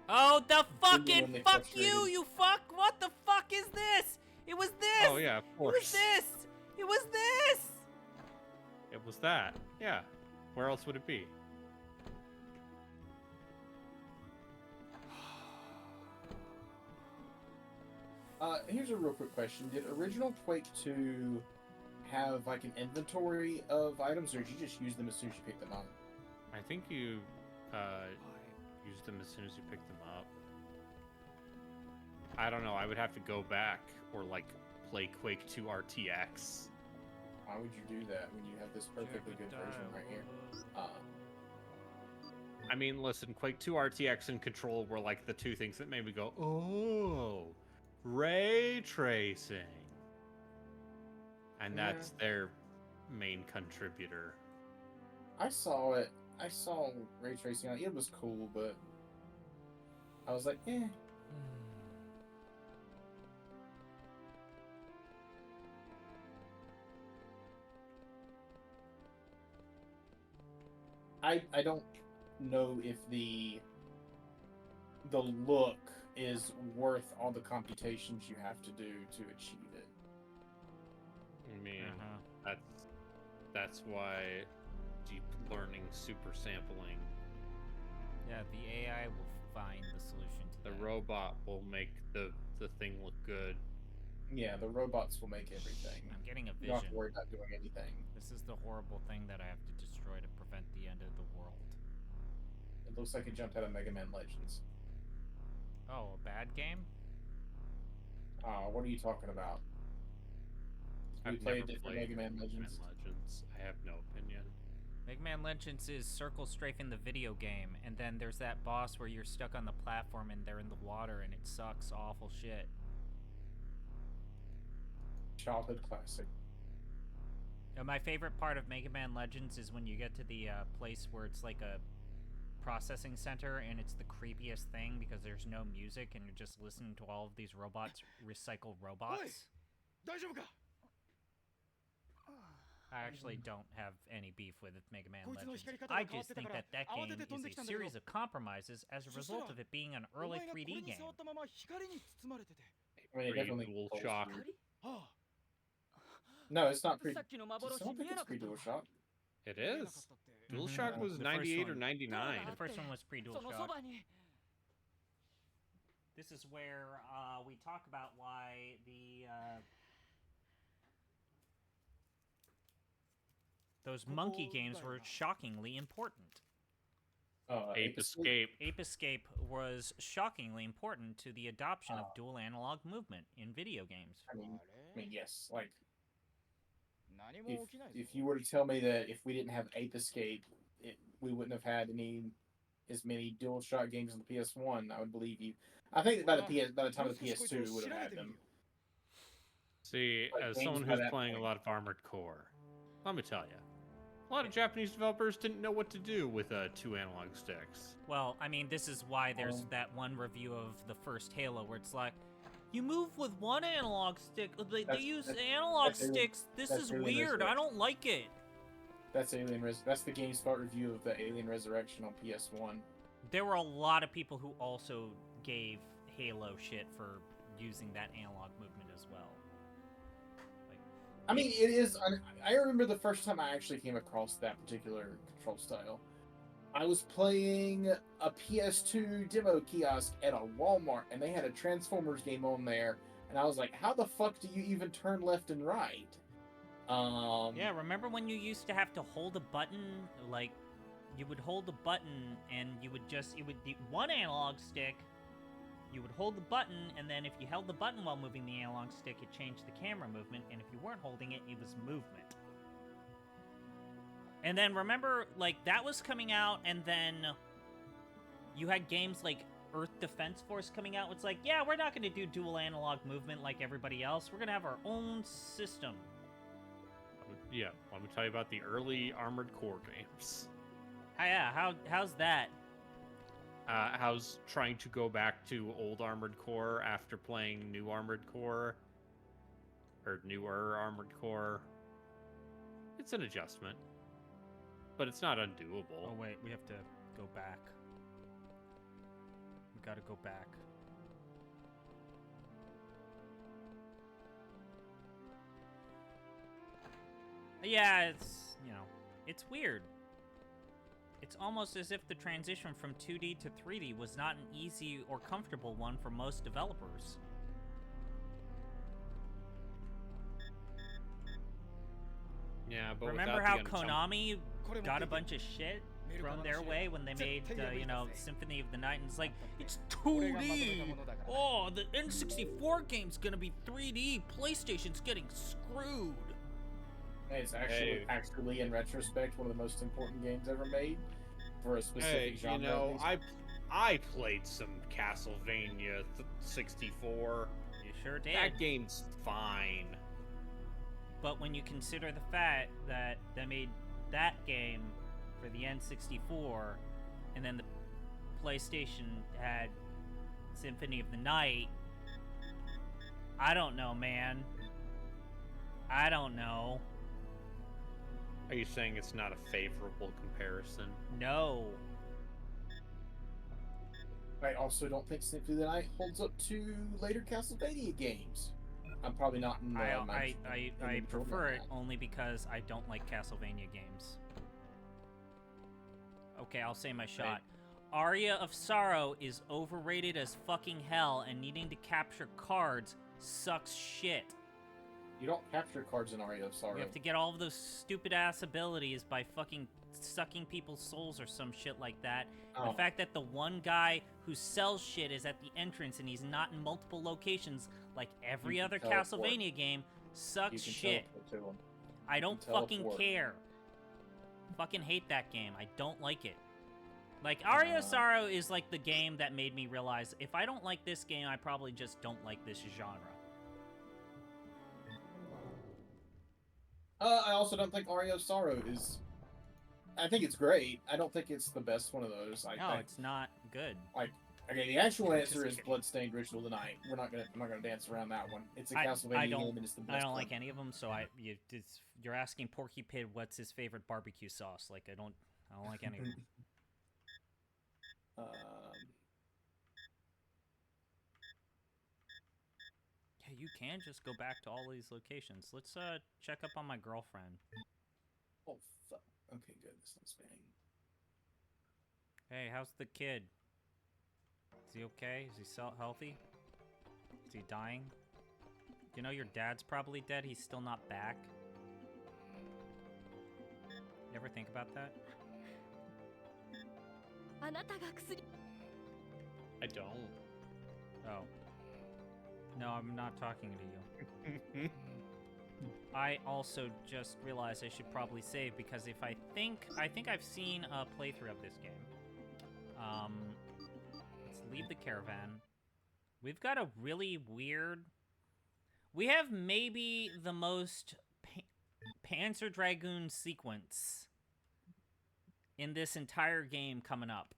Oh, the fucking Genuinely fuck frustrated. you fuck! What the fuck is this? It was this! Oh yeah, of It was course. this! It was this! It was that. Yeah. Where else would it be? Here's a real quick question. Did original Quake 2 have, like, an inventory of items, or did you just use them as soon as you picked them up? I think you use them as soon as you pick them up. I don't know. I would have to go back or like play Quake 2 RTX. Why would you do that when you have this perfectly good version right here? I mean, listen, Quake 2 RTX and Control were like the two things that made me go, oh, ray tracing. And that's their main contributor. I saw it. I saw ray tracing. It was cool, but I was like, eh. I don't know if the look is worth all the computations you have to do to achieve it. I mean, that's why deep learning super sampling. Yeah, the AI will find the solution to The that. robot will make the thing look good. Yeah, the robots will make everything. I'm getting a You don't have vision. to worry about doing anything. This is the horrible thing that I have to destroy to prevent the end of the world. It looks like it jumped out of Mega Man Legends. Oh, a bad game? What are you talking about? I've played never different played Mega Man Legends. I have no opinion. Mega Man Legends is circle strafing the video game, and then there's that boss where you're stuck on the platform and they're in the water and it sucks awful shit. Childhood classic. My favorite part of Mega Man Legends is when you get to the place where it's like a processing center and it's the creepiest thing because there's no music and you're just listening to all of these robots recycle robots. I actually don't have any beef with Mega Man Legends. I just think that game is a series of compromises as a result of it being an early 3D game. I mean, it definitely Dual controls Shock. you. No, it's not pre. I don't think it's pre-Dual Shock. It is. Dual Shock was The 98 first or one. 99. The first one was pre-Dual Shock. This is where we talk about why the those monkey games were shockingly important. Ape Escape. Ape Escape was shockingly important to the adoption of dual analog movement in video games. I mean, yes. Like, if you were to tell me that if we didn't have Ape Escape, we wouldn't have had as many dual shot games on the PS1, I would believe you. I think that by the time of the PS2, we would have had them. See, Like, as games someone by who's that playing point. a lot of Armored Core, let me tell you, a lot of Japanese developers didn't know what to do with 2 analog sticks. Well, I mean, this is why there's that one review of the first Halo where it's like, you move with one analog stick. They use analog sticks. This is weird. I don't like it. That's That's the GameSpot review of the Alien Resurrection on PS1. There were a lot of people who also gave Halo shit for using that analog movement as well. Like, I mean, it is. I remember the first time I actually came across that particular control style. I was playing a PS2 demo kiosk at a Walmart, and they had a Transformers game on there, and I was like, "How the fuck do you even turn left and right?" Yeah, remember when you used to have to hold a button? Like, you would hold the button, and it would be one analog stick. You would hold the button, and then if you held the button while moving the analog stick, it changed the camera movement, and if you weren't holding it, it was movement. And then remember, like, that was coming out, and then you had games like Earth Defense Force coming out. It's like, yeah, we're not going to do dual analog movement like everybody else. We're going to have our own system. Yeah, let me tell you about the early Armored Core games. Yeah, how's that? How's trying to go back to old Armored Core after playing new Armored Core? Or newer Armored Core? It's an adjustment. But it's not undoable. Oh, wait, we have to go back. We gotta go back. Yeah, it's, it's weird. It's almost as if the transition from 2D to 3D was not an easy or comfortable one for most developers. Yeah, but remember how Konami got a bunch of shit thrown their way when they made, Symphony of the Night, and it's like, it's 2D! Oh, the N64 game's gonna be 3D! PlayStation's getting screwed! It's actually, in retrospect, one of the most important games ever made for a specific genre. I played some Castlevania 64. You sure did. That game's fine. But when you consider the fact that they made that game for the N64, and then the PlayStation had Symphony of the Night, I don't know, man. I don't know. Are you saying it's not a favorable comparison? No. I also don't think Symphony of the Night holds up to later Castlevania games. I'm probably not in I prefer it only because I don't like Castlevania games. Okay, I'll say my shot. Aria of Sorrow is overrated as fucking hell, and needing to capture cards sucks shit. You don't capture cards in Aria of Sorrow. You have to get all of those stupid-ass abilities by fucking sucking people's souls or some shit like that. Oh. The fact that the one guy who sells shit is at the entrance and he's not in multiple locations like every other Castlevania game sucks shit. I don't fucking care. Fucking hate that game. I don't like it. Like, Aria of Sorrow is like the game that made me realize if I don't like this game, I probably just don't like this genre. I also don't think Aria of Sorrow is... I think it's great. I don't think it's the best one of those. It's not good. Okay, the actual answer is Bloodstained Ritual of the Night. I'm not gonna dance around that one. It's a Castlevania game and it's the best I don't one. like any of them, so you're asking Porky Pig what's his favorite barbecue sauce. Like, I don't like any of them. Yeah, you can just go back to all these locations. Let's check up on my girlfriend. Oh fuck. Okay, good. This one's spinning. Hey, how's the kid? Is he okay? Is he healthy? Is he dying? You know your dad's probably dead. He's still not back. You ever think about that? I don't. Oh. No, I'm not talking to you. I also just realized I should probably save because if I think I've seen a playthrough of this game. Let's leave the caravan. We've got a really weird... We have maybe the most Panzer Dragoon sequence in this entire game coming up.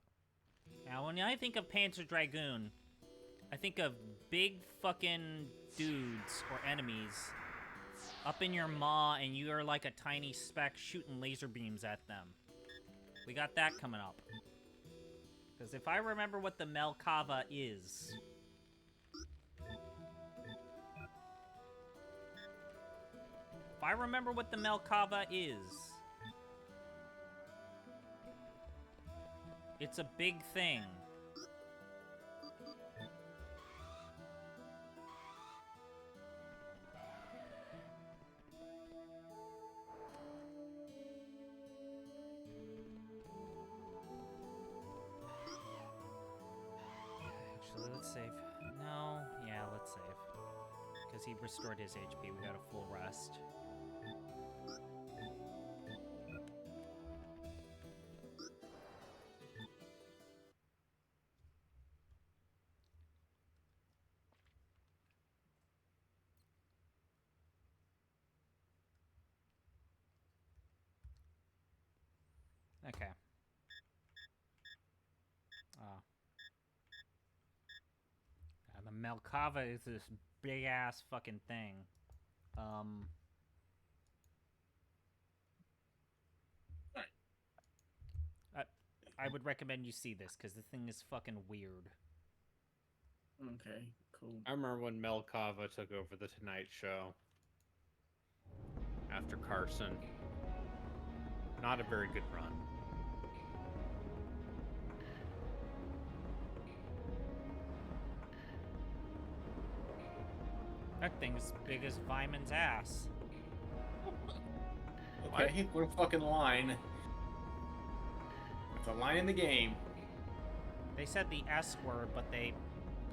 Now, when I think of Panzer Dragoon, I think of big fucking dudes or enemies up in your maw, and you are like a tiny speck shooting laser beams at them. We got that coming up. Because if I remember what the Melkava is... If I remember what the Melkava is... It's a big thing. Actually, let's save. No, yeah, let's save. Because he restored his HP, we got a full rest. Okay. The Melkava is this big ass fucking thing. I would recommend you see this because the thing is fucking weird. Okay, cool. I remember when Melkava took over the Tonight Show after Carson. Not a very good run. That thing's as big as Vyman's ass. Okay, what a fucking line. It's a line in the game. They said the S word, but they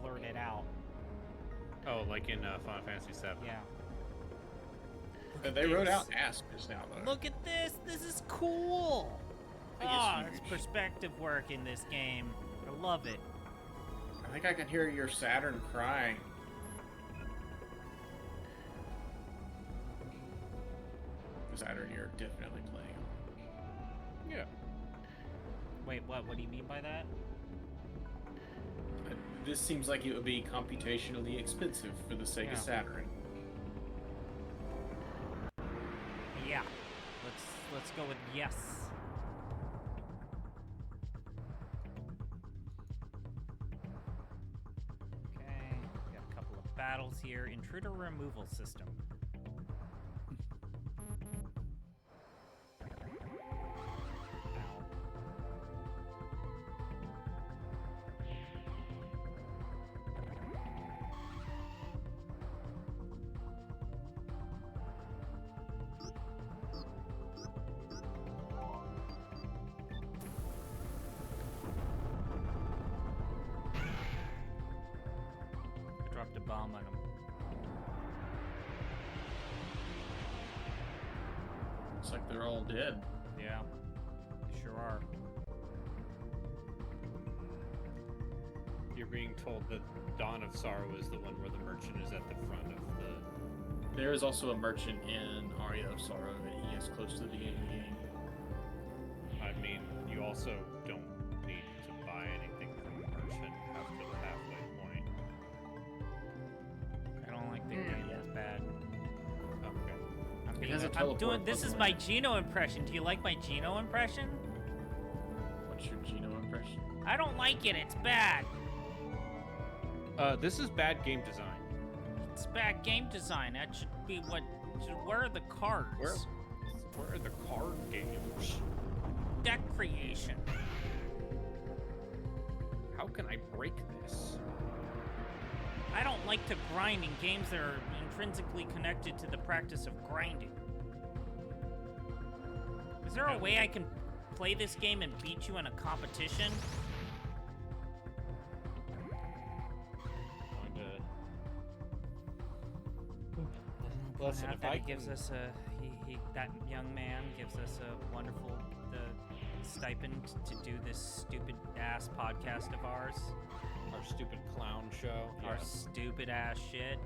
blurred it out. Oh, like in Final Fantasy VII. Yeah. They wrote out ass just now, though. Look at this! This is cool! Ah, it's perspective work in this game. I love it. I think I can hear your Saturn crying. Saturn, you're definitely playing. Yeah. Wait, what? What do you mean by that? This seems like it would be computationally expensive for the Sega Saturn. Yeah. let's go with yes. Okay, we got a couple of battles here. Intruder removal system. Dropped a bomb on him. Looks like they're all dead. Yeah, they sure are. You're being told that Dawn of Sorrow is the one where the merchant is at the front of the... There is also a merchant in Aria of Sorrow that he is close to the beginning of the game. I mean, you also don't need to buy anything from the merchant after the halfway point. I don't like the game that bad. Okay. I'm doing. This is my Gino impression. Do you like my Gino impression? What's your Gino impression? I don't like it. It's bad. This is bad game design. It's bad game design. That should be what. Where are the cards? Where are the card games? Deck creation. How can I break this? I don't like to grind in games that are intrinsically connected to the practice of grinding. Is there a way I can play this game and beat you in a competition? Listen, if I gives us a that young man gives us a wonderful stipend to do this stupid ass podcast of ours. Our stupid clown show. Our stupid ass shit.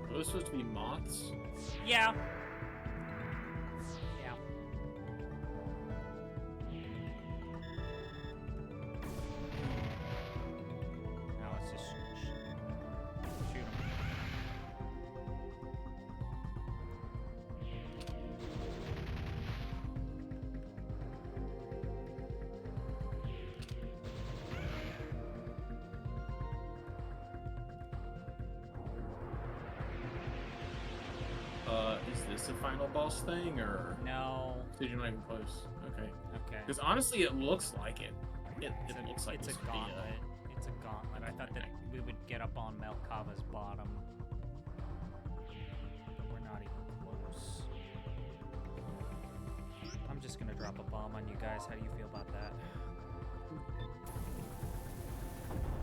Are those supposed to be moths? Yeah. Yeah. Now let's just shoot him. Is this a final boss thing, or No. did you not even close? Okay. Okay. Because honestly, it looks like it. It looks like it's this a could be, gauntlet. It's a gauntlet. I thought that we would get up on Melkava's bottom. But we're not even close. I'm just gonna drop a bomb on you guys. How do you feel about that?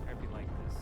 I'd be like this.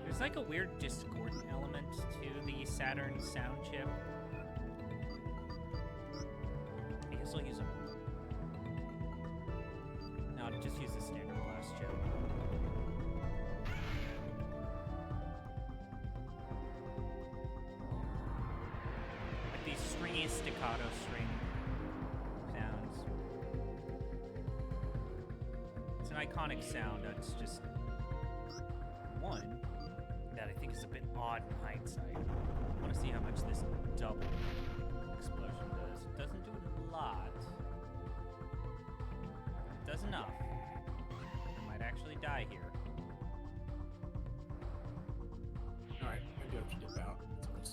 There's like a weird discordant element to the Saturn sound chip. I guess I'll use them. No, just use the standard blast chip. Like these stringy staccato string sounds. It's an iconic sound. It's just one that I think is a bit odd in hindsight. I want to see how much this double explosion does. It doesn't do a lot. It does enough. I might actually die here. Alright, I do have to dip out.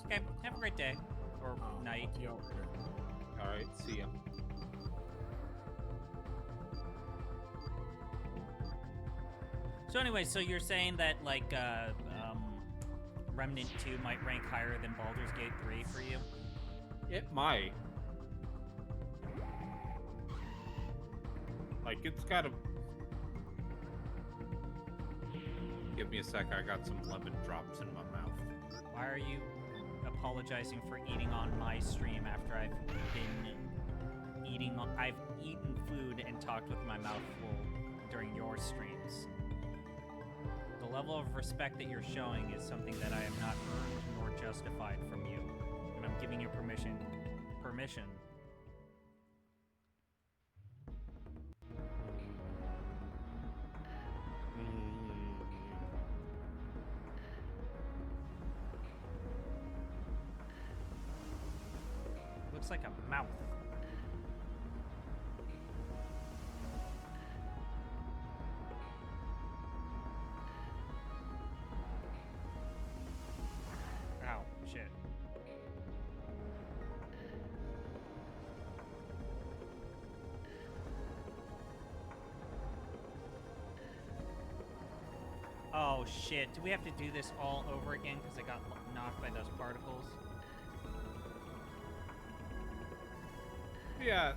Okay, have a great day. Or night. See y'all later. All right, see ya. So anyway, so you're saying that like Remnant 2 might rank higher than Baldur's Gate 3 for you? It might. Like, it's gotta... Give me a sec, I got some lemon drops in my mouth. Why are you apologizing for eating on my stream after I've eaten food and talked with my mouth full during your streams? The level of respect that you're showing is something that I am not earned nor justified from you. And I'm giving you permission. Looks like a mouth. Ow, shit. Oh shit, do we have to do this all over again because I got knocked by those particles? Yeah,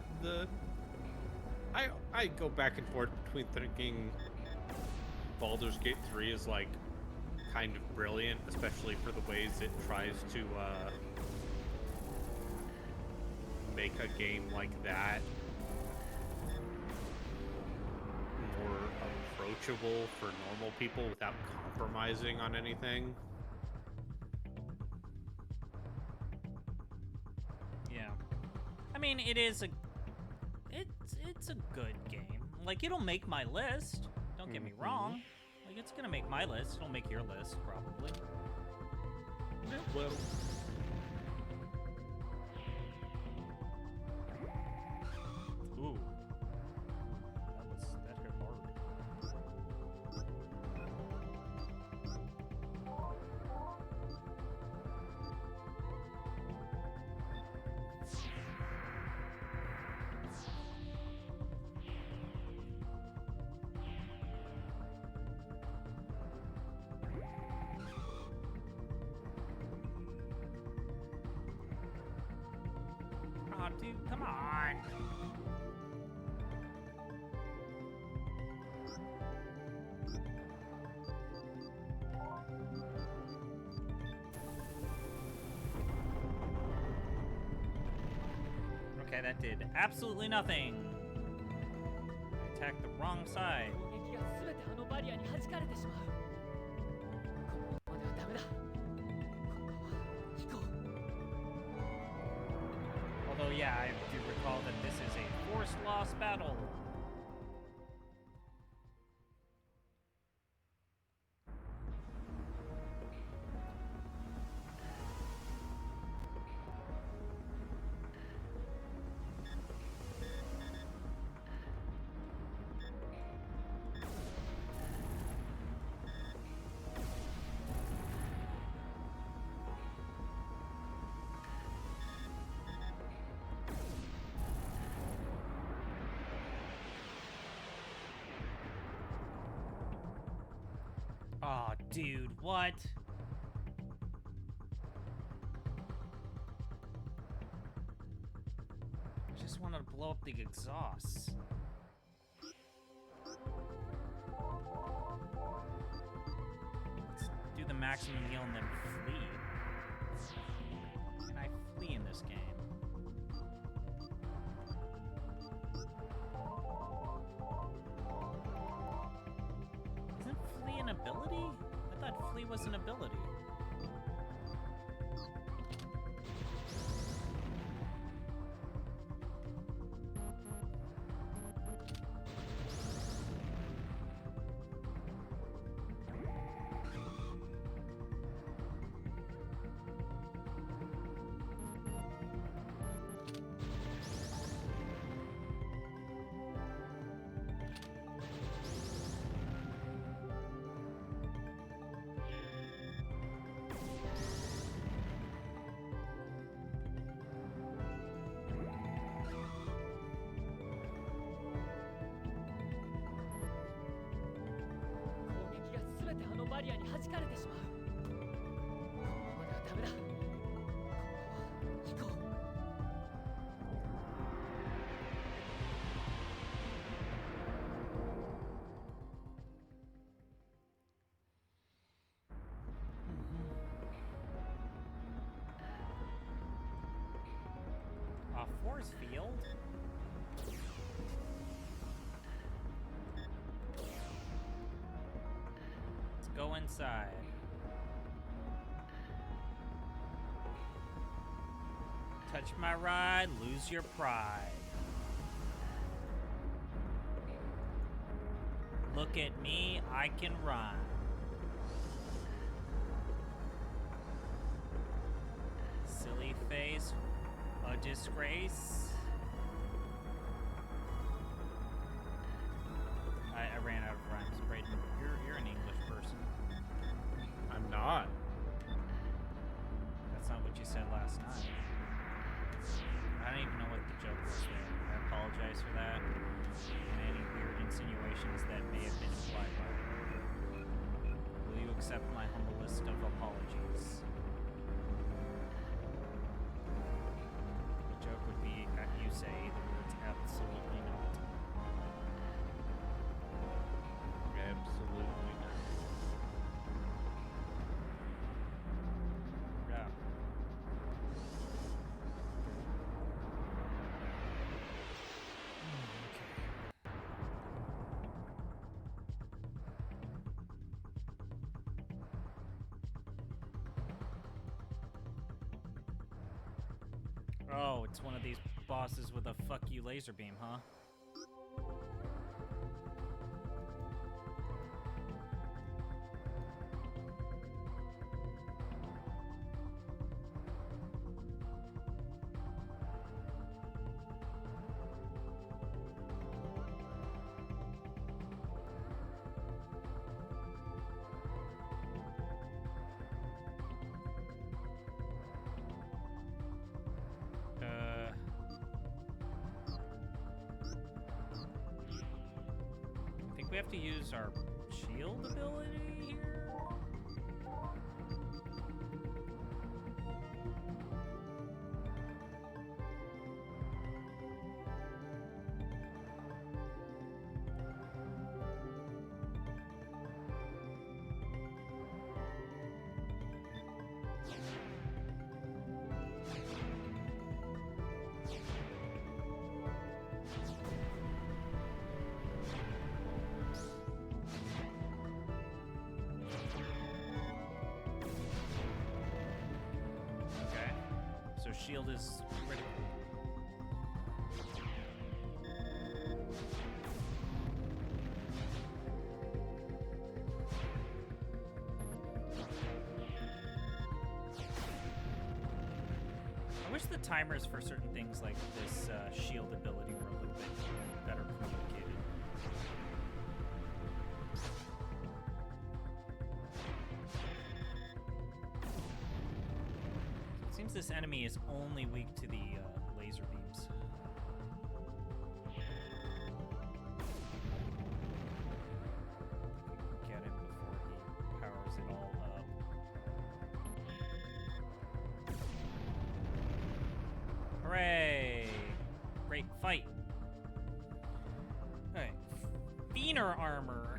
I go back and forth between thinking Baldur's Gate 3 is like kind of brilliant, especially for the ways it tries to make a game like that more approachable for normal people without compromising on anything. Yeah. I mean, it's a good game. Like, it'll make my list. Don't get me wrong. Like, it's gonna make my list. It'll make your list, probably. Yeah, well. Ooh. That hit hard. Oh, dude, come on. Okay, that did absolutely nothing. I attacked the wrong side. 攻撃が全てあのバリアに弾かれてしまう。このままではダメだ。ここは行こう。 Although, yeah, I do recall that this is a forced loss battle. Aw, dude, what? I just wanted to blow up the exhausts. Let's do the maximum heal and then flee. Can I flee in this game? Isn't flee an ability? I thought flee was an ability. force field. Let's go inside. Touch my ride, lose your pride. Look at me, I can rhyme. Silly face, a disgrace. I ran out of rhymes, Brayden. You're an English person. I'm not. That's not what you said last night. I don't even know what the joke was there. I apologize for that. And any weird insinuations that may have been implied by it. Will you accept my humblest of apologies? The joke would be, you say the words absolutely not. Absolutely not. Yeah. Oh, it's one of these bosses with a fuck you laser beam, huh? I think we have to use our shield ability here. So shield is critical. I wish the timers for certain things like this shield ability were a little bit better communicated. Seems this enemy is only weak to the laser beams. Get him before he powers it all up. Hooray! Great fight. Alright. Feener armor.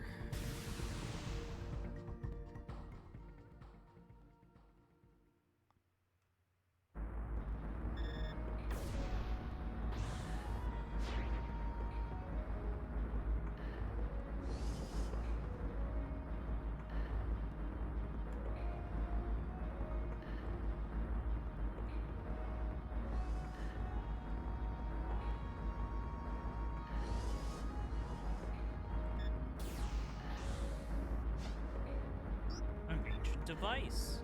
Device.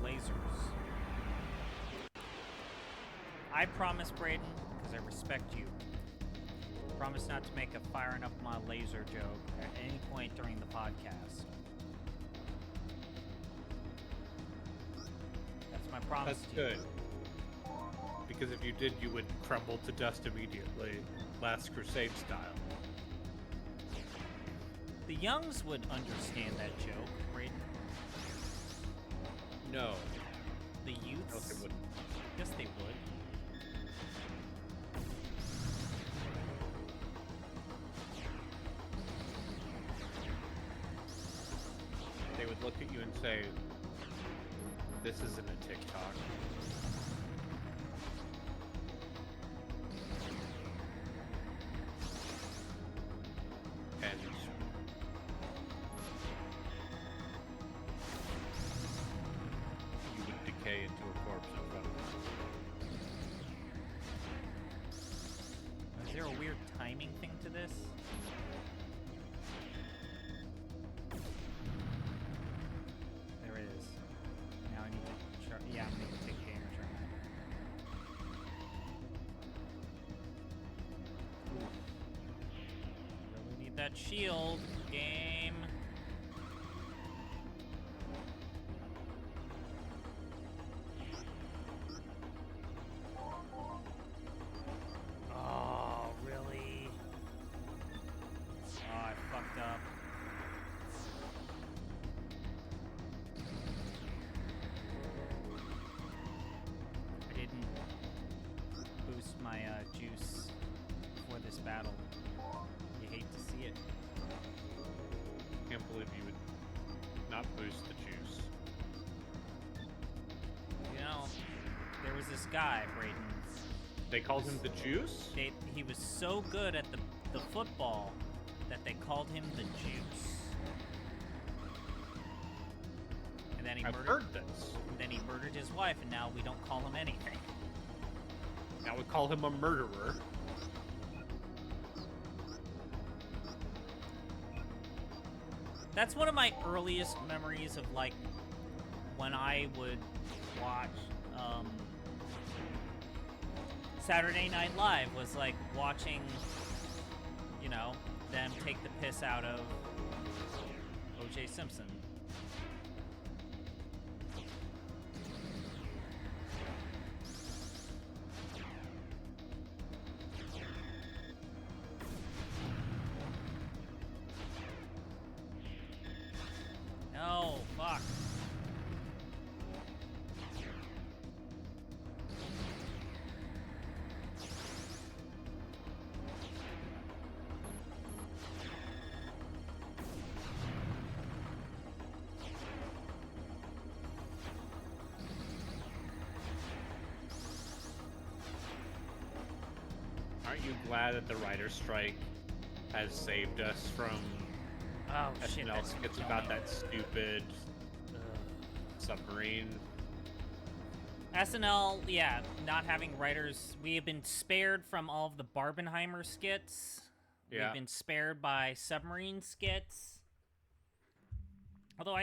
lasers. I promise, Braden, because I respect you, promise not to make a firing up my laser joke at any point during the podcast. That's my promise That's to you. good. Because if you did, you would crumble to dust immediately, Last Crusade style. The Youngs would understand that joke, Braden. No. The youths? No, they wouldn't. Yes, they would. They would look at you and say, "This isn't a TikTok." And you would decay into a corpse in front of them. Is there a weird timing thing to this? There is. Now I need to try. Yeah, I'm going to take damage right now. Really need that shield, game. Oh, really? Oh, I fucked up. I didn't boost my juice for this battle. You hate to see it. Can't believe you would not boost the juice. You know, there was this guy, Braden. They called him the Juice? He was so good at the football that they called him the Juice. And then he I've murdered. heard this. Then he murdered his wife, and now we don't call him anything. Now we call him a murderer. That's one of my earliest memories of, like, when I would watch Saturday Night Live, was like watching, you know, them take the piss out of O.J. Simpson. No, fuck. Aren't you glad that the writer's strike has saved us from Oh shit, SNL that's skits dumb. about that stupid submarine? SNL, yeah, not having writers. We have been spared from all of the Barbenheimer skits. Yeah. We've been spared by submarine skits. Although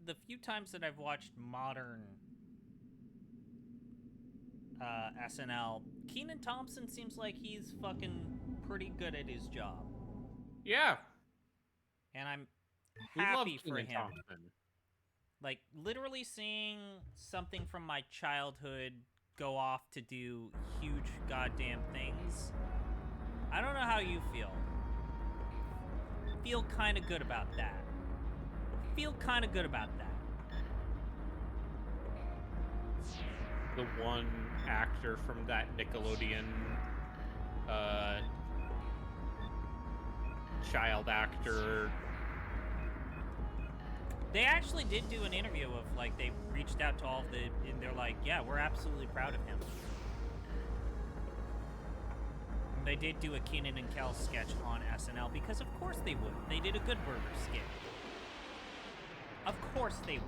the few times that I've watched modern SNL, Kenan Thompson seems like he's fucking pretty good at his job. Yeah. And I'm We love happy for Kenan him. Thompson. Like, literally seeing something from my childhood go off to do huge goddamn things. I don't know how you feel. Feel kind of good about that. Feel kind of good about that. The one actor from that Nickelodeon child actor. They actually did do an interview of, like, they reached out to all of the, and they're like, yeah, we're absolutely proud of him. They did do a Kenan and Kel sketch on SNL because of course they would. They did a Good Burger skit. Of course they would.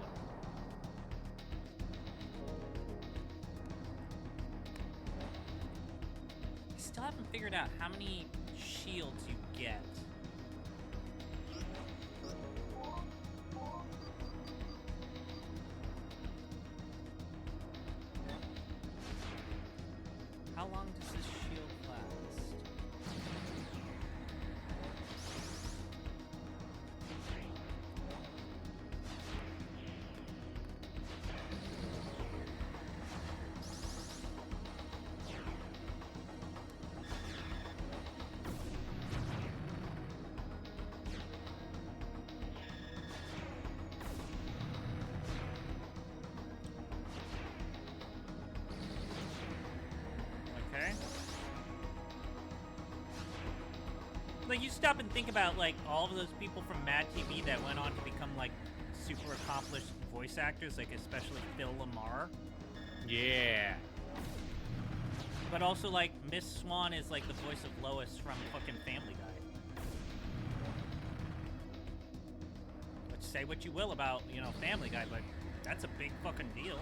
I still haven't figured out how many shields you get. How long does this shield last? Okay. Like, you stop and think about, like, all of those people from Mad TV that went on to become, like, super accomplished voice actors, like, especially Phil Lamar. Yeah. But also, like, Miss Swan is, like, the voice of Lois from fucking Family Guy. Which, say what you will about, you know, Family Guy, but that's a big fucking deal.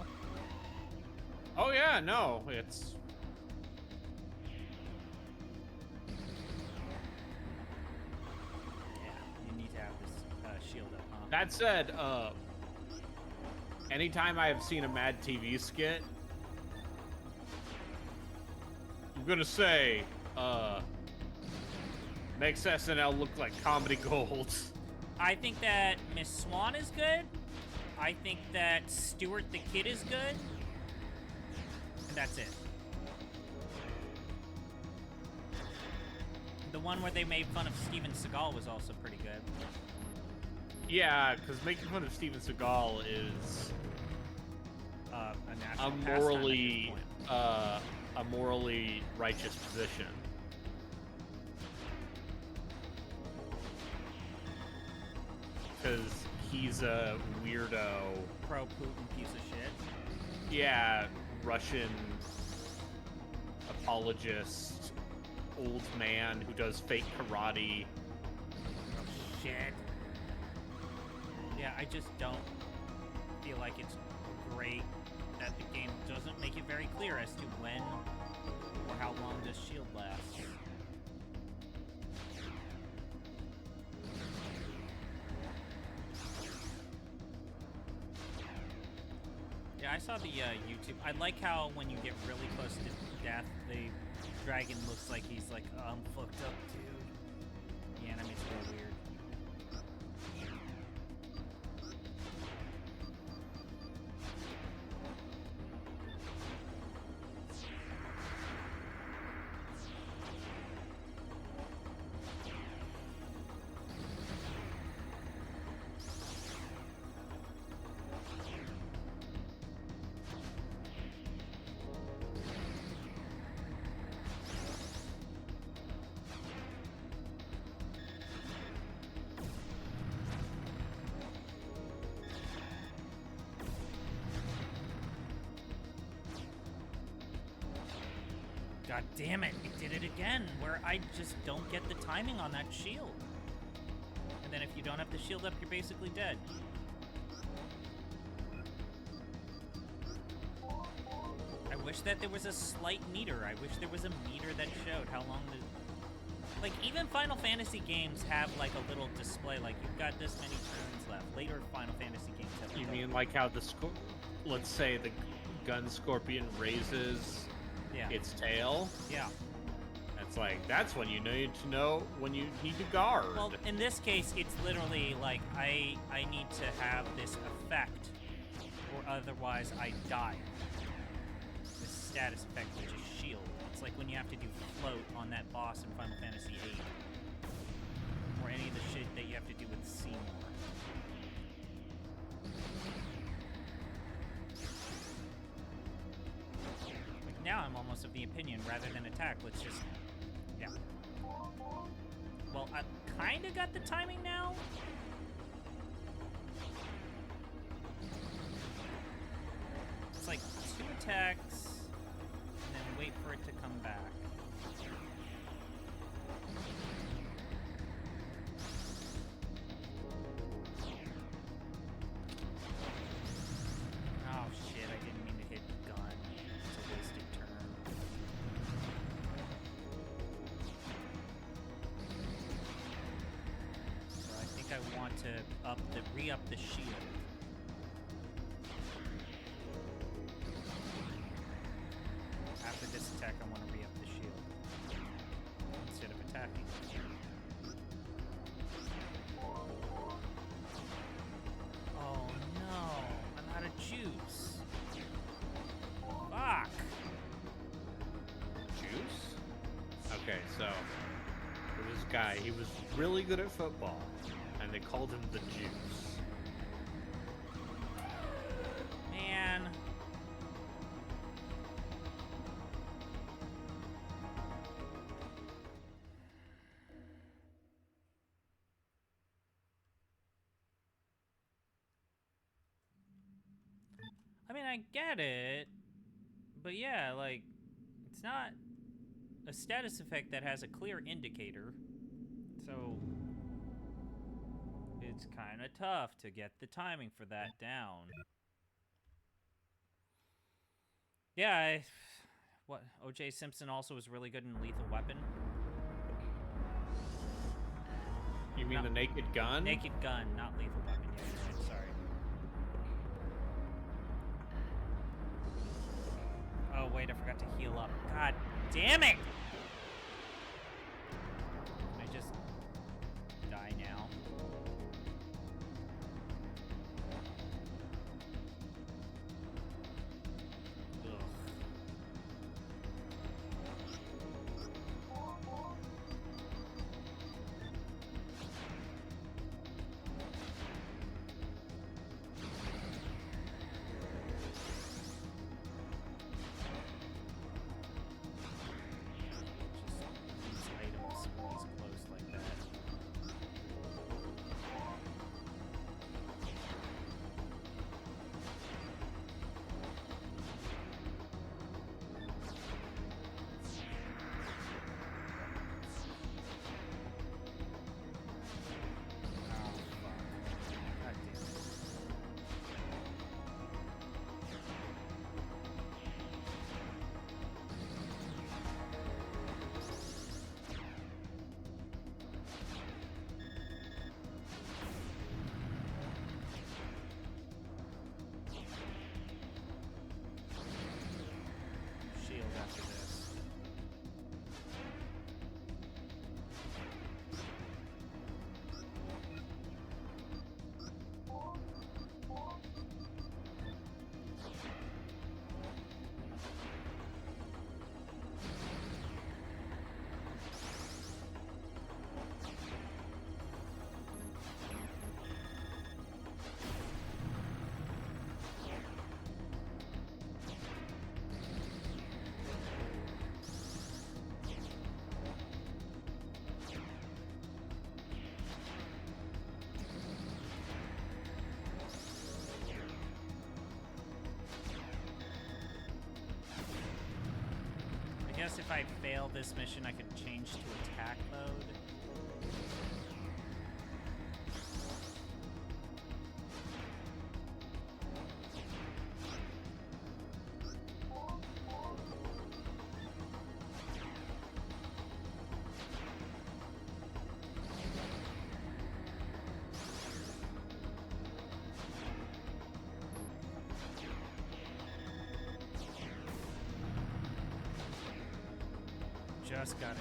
Oh yeah, no, it's... Yeah, you need to have this shield up, huh? That said, anytime I have seen a Mad TV skit, I'm gonna say, makes SNL look like comedy gold. I think that Miss Swan is good. I think that Stuart the Kid is good. And that's it. The one where they made fun of Steven Seagal was also pretty good. Yeah, because making fun of Steven Seagal is A a national pastime at morally, this point. a morally righteous position. Because he's a weirdo. Pro-Putin piece of shit. Yeah, Russian apologist, old man who does fake karate. Oh, shit. Yeah, I just don't feel like it's great that the game doesn't make it very clear as to when or how long this shield lasts. Yeah, I saw the YouTube. I like how when you get really close to death, the dragon looks like he's like, oh, I'm fucked up, dude. The anime's real weird. God damn it, it did it again, where I just don't get the timing on that shield. And then if you don't have the shield up, you're basically dead. I wish that there was a slight meter. I wish there was a meter that showed how long the... Like, even Final Fantasy games have, like, a little display, like, you've got this many turns left. Later Final Fantasy games have... You mean like how the let's say the gun scorpion raises its tail? Yeah. It's like, that's when you need to know when you need to guard. Well, in this case, it's literally like, I need to have this effect, or otherwise I die. This status effect, which is shield. It's like when you have to do float on that boss in Final Fantasy VIII. Or any of the shit that you have to do with Seymour. Like now I'm almost of the opinion, rather than attack, let's just... Yeah. Well, I kinda got the timing now. It's like 2 attacks, and then wait for it to come back. Oh shit, I didn't mean to hit gun. It's a wasted turn. So I think I want to re-up the shield. After this attack. attack, I want to re-up the shield instead of attacking. Oh no, I'm out of juice. Fuck. Juice? Okay, so this guy, he was really good at football, and they called him the Juice. Man. I mean, I get it, but yeah, like, it's not a status effect that has a clear indicator, so it's kind of tough to get the timing for that down. Yeah, what, O.J. Simpson also was really good in Lethal Weapon. You mean the Naked Gun? Naked Gun, not Lethal Weapon. Yeah, you're right, sorry. Oh, wait, I forgot to heal up. God damn it! Can I just die now? Ugh. Just items when he's close like that. Oh, fuck. God damn it. Shield after this. I guess if I fail this mission, I could change to attack mode. Just got it.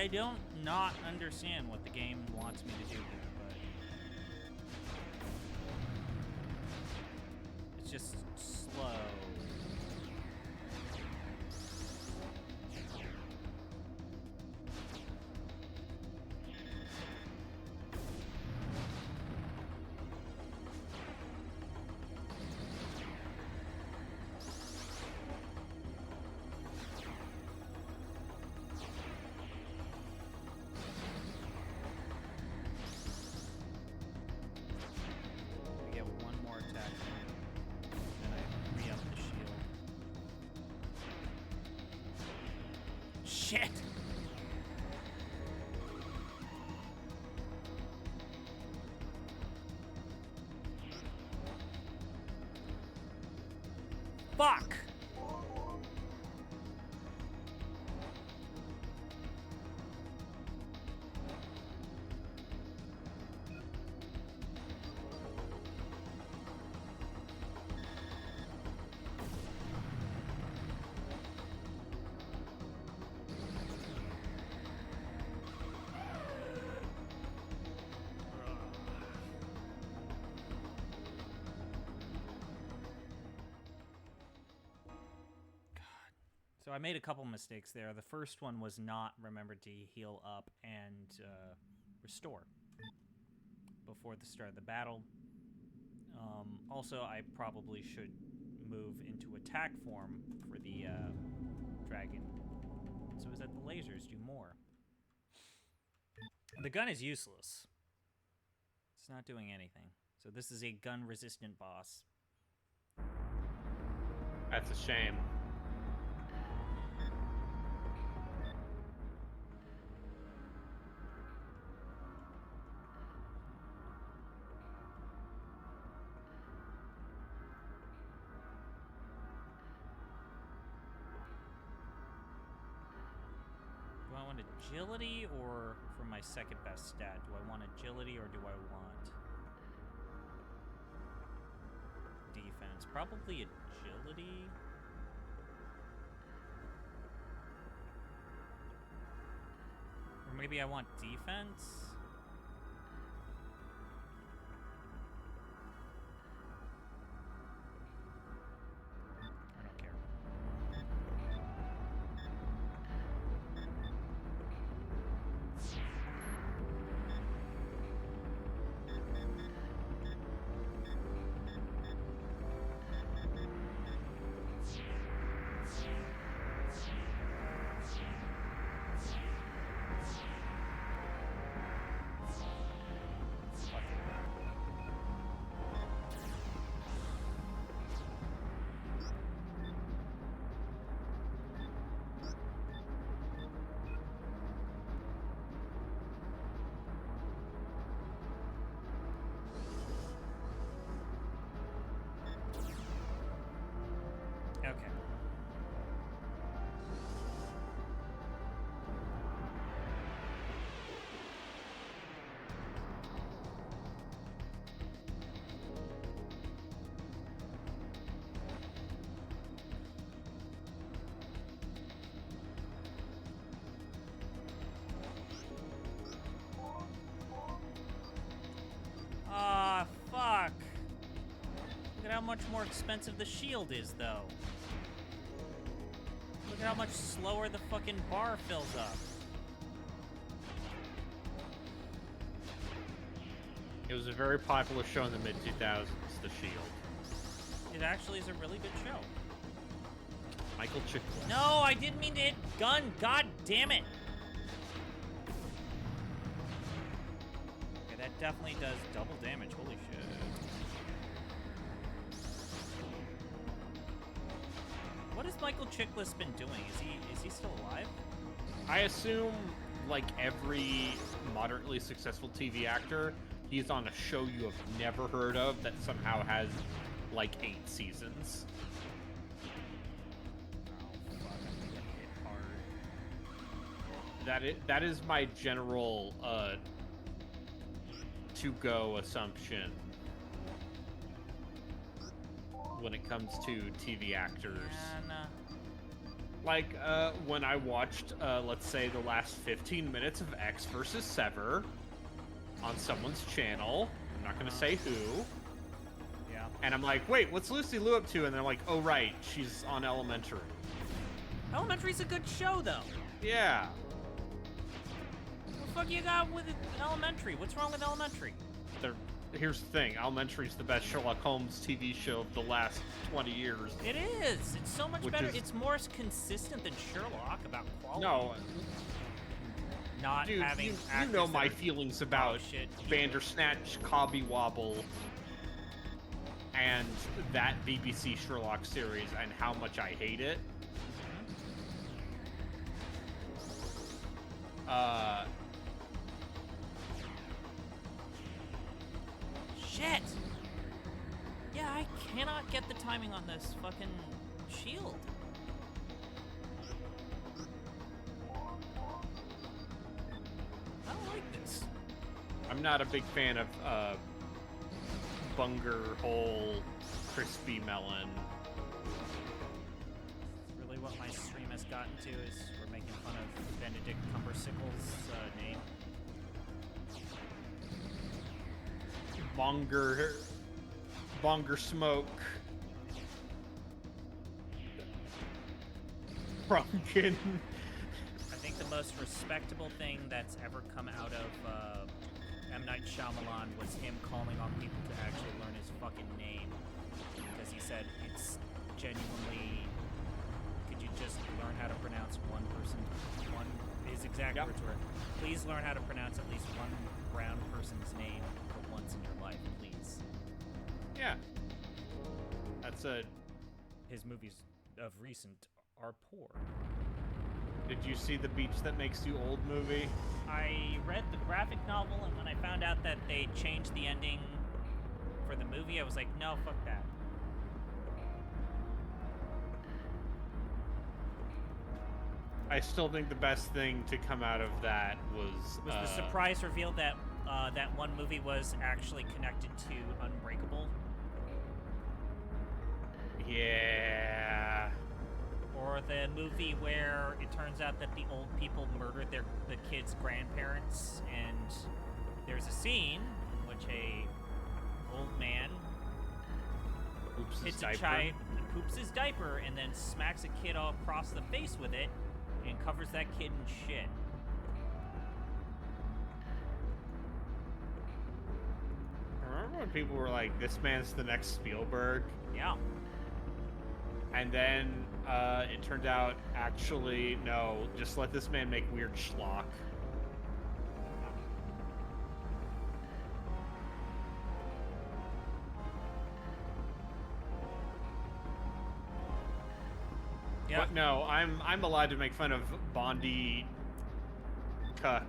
I don't not understand what the game wants me to do here, but it's just slow. I get one more attack, then I re-up the shield. Shit! Fuck! So I made a couple mistakes there. The first one was not remember to heal up and restore before the start of the battle. Also, I probably should move into attack form for the dragon. So is that the lasers do more. The gun is useless. It's not doing anything. So this is a gun-resistant boss. That's a shame. Do I want agility or for my second best stat? Do I want agility or do I want defense? Probably agility. Or maybe I want defense? I don't care. Okay. Ah, fuck. Look at how much more expensive the shield is, though. Look at how much slower the fucking bar fills up. It was a very popular show in the mid-2000s, The Shield. It actually is a really good show. Michael Chiklis. No, I didn't mean to hit gun. God damn it. Okay, that definitely does double damage. Holy shit. What has Michael Chiklis been doing? Is he still alive? I assume, like every moderately successful TV actor, he's on a show you have never heard of that somehow has, like, 8 seasons. Oh, fuck. I'm gonna get hit hard. That is my general, to-go assumption when it comes to TV actors. Man, Like, when I watched, let's say, the last 15 minutes of X versus Sever on someone's channel. I'm not gonna say who. Yeah. And I'm like, wait, what's Lucy Liu up to? And they're like, oh, right, she's on Elementary. Elementary's a good show, though. Yeah. What the fuck you got with Elementary? What's wrong with Elementary? Here's the thing. Elementary's the best Sherlock Holmes TV show of the last 20 years. It is. It's so much Which better. is- It's more consistent than Sherlock about quality. No, Not dude, having you actors know that my are feelings about shit. Bandersnatch, Cobby Wobble, and that BBC Sherlock series, and how much I hate it. Shit! Yeah, I cannot get the timing on this fucking shield. I don't like this. I'm not a big fan of Bunger Hole Crispy Melon. Really what my stream has gotten to is we're making fun of Benedict Cumbersickel's name. Bonger Smoke. Brunkin. I think the most respectable thing that's ever come out of M. Night Shyamalan was him calling on people to actually learn his fucking name. Because he said it's genuinely... Could you just learn how to pronounce his exact Yep. words were, please learn how to pronounce at least one brown person's name for once in your life, please. Yeah. That's a... His movies of recent are poor. Did you see the Beach That Makes You Old movie? I read the graphic novel, and when I found out that they changed the ending for the movie, I was like, no, fuck that. I still think the best thing to come out of that was The surprise reveal that that one movie was actually connected to Unbreakable. Yeah. Or the movie where it turns out that the old people murdered the kids' grandparents, and there's a scene in which a old man hits a child, poops his diaper, and then smacks a kid all across the face with it, and covers that kid in shit. Remember when people were like, this man's the next Spielberg? Yeah. And then it turned out, actually, no, just let this man make weird schlock. Yeah. But no, I'm allowed to make fun of Bondi Cuck.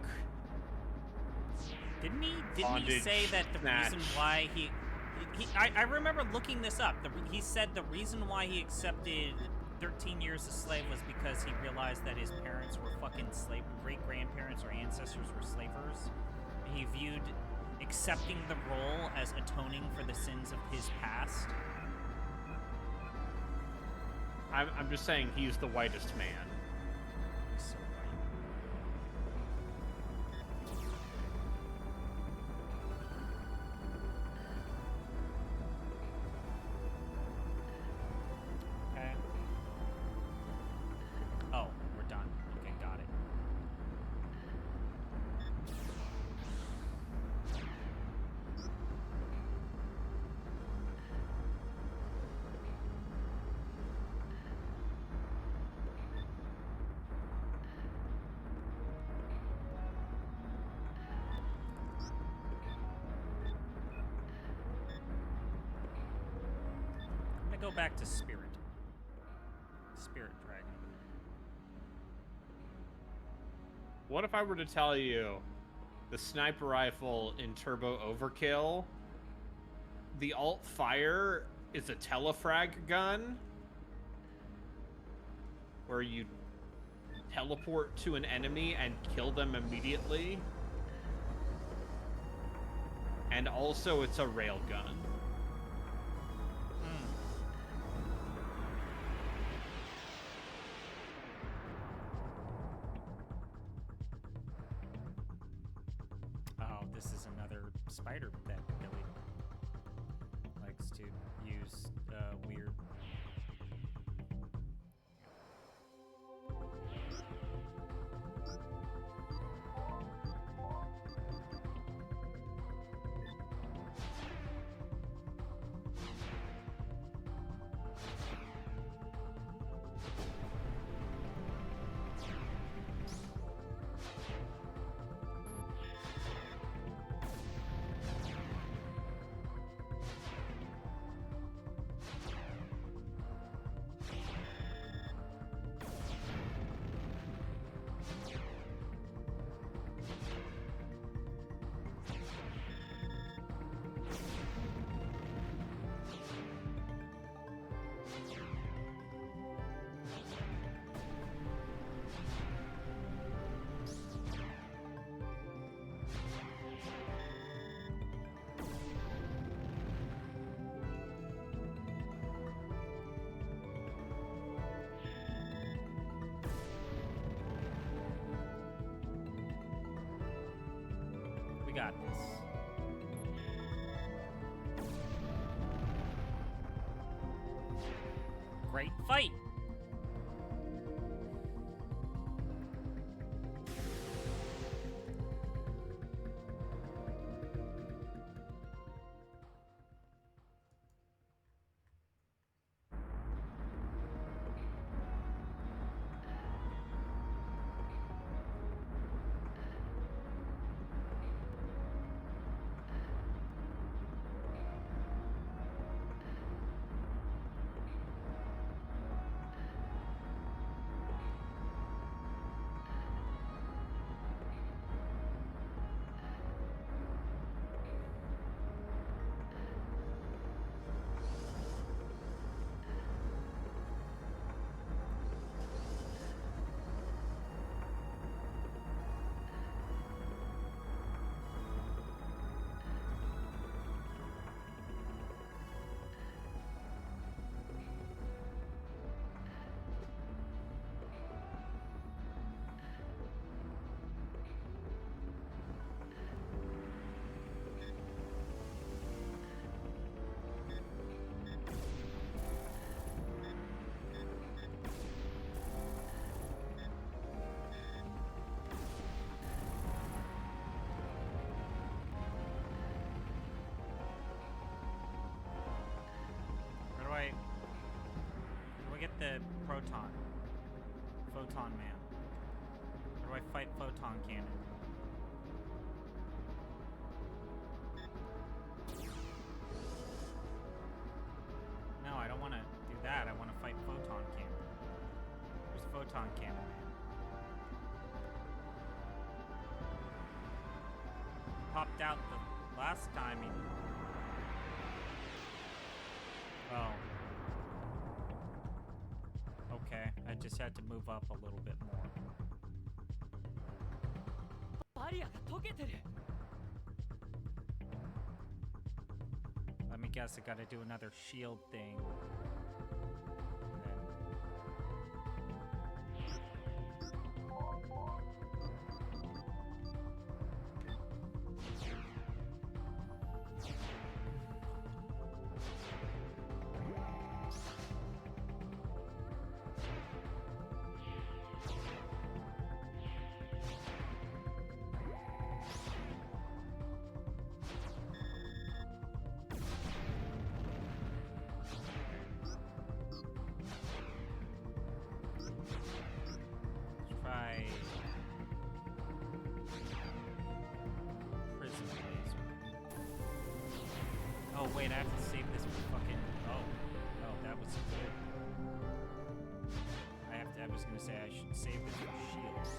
Didn't he Bondage say that the reason snatch. why I remember looking this up. He said the reason why he accepted 13 years a slave was because he realized that his parents were fucking great-grandparents or ancestors were slavers. He viewed accepting the role as atoning for the sins of his past. I'm just saying he's the whitest man. He's so right. Okay. Oh, we're done. Okay, got it. I'm gonna go back to Spirit. Spirit Dragon. What if I were to tell you the sniper rifle in Turbo Overkill, the alt fire is a telefrag gun where you teleport to an enemy and kill them immediately, and also it's a railgun. spider that Billy likes to use weird. We got this. Great fight! Where do I get the Photon Man? Where do I fight Photon Cannon? No, I don't want to do that. I want to fight Photon Cannon. Where's Photon Cannon Man? Popped out the last time he... Oh. Okay, I just had to move up a little bit more. Let me guess, I gotta do another shield thing. Oh wait, I have to save this for fucking... Oh, that was good. I was gonna say I should save this for shields.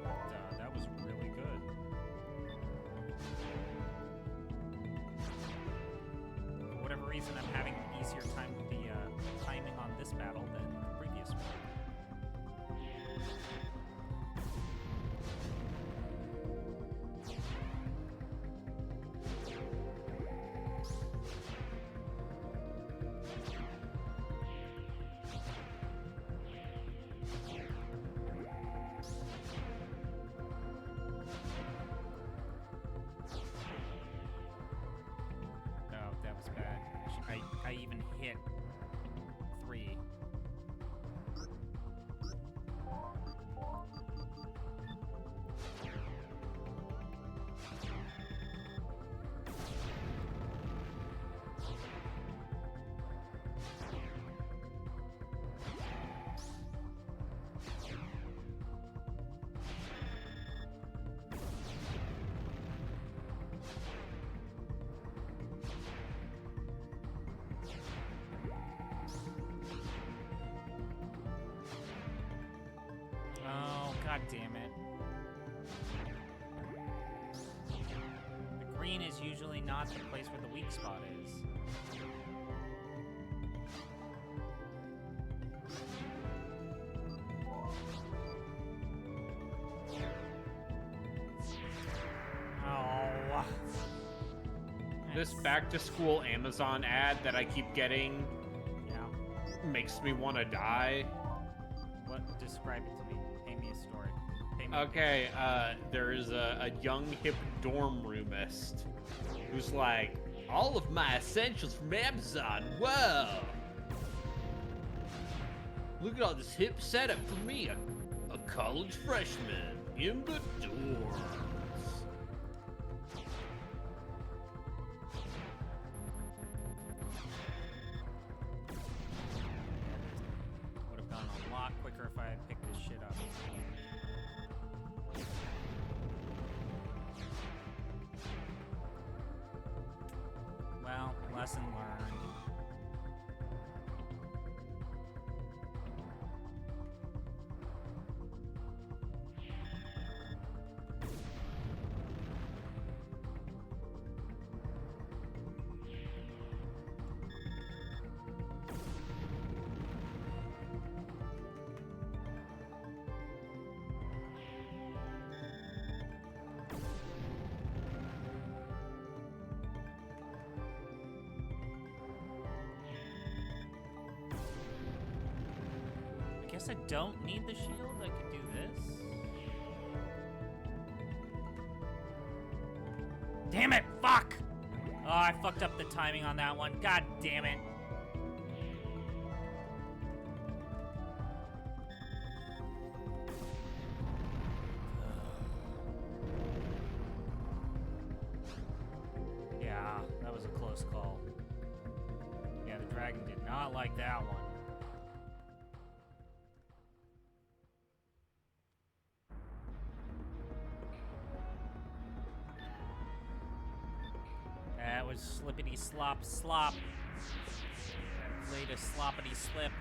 But, that was really good. For whatever reason, I'm having an easier time with the timing on this battle than the previous one. God damn it. The green is usually not the place where the weak spot is. Oh. This back-to-school Amazon ad that I keep getting makes me want to die. What? Describe it to me. Paint me a story. Paint me Okay, there is a young, hip dorm roomist who's like, all of my essentials from Amazon, whoa! Look at all this hip setup for me, a college freshman in the dorms. would have gone a lot quicker if I had picked this shit up. Well, lesson learned. I guess I don't need the shield. I could do this. Damn it! Fuck! Oh, I fucked up the timing on that one. God damn it. Yeah, that was a close call. Yeah, the dragon did not like that one. That was slippity slop slop. That played a sloppity slip.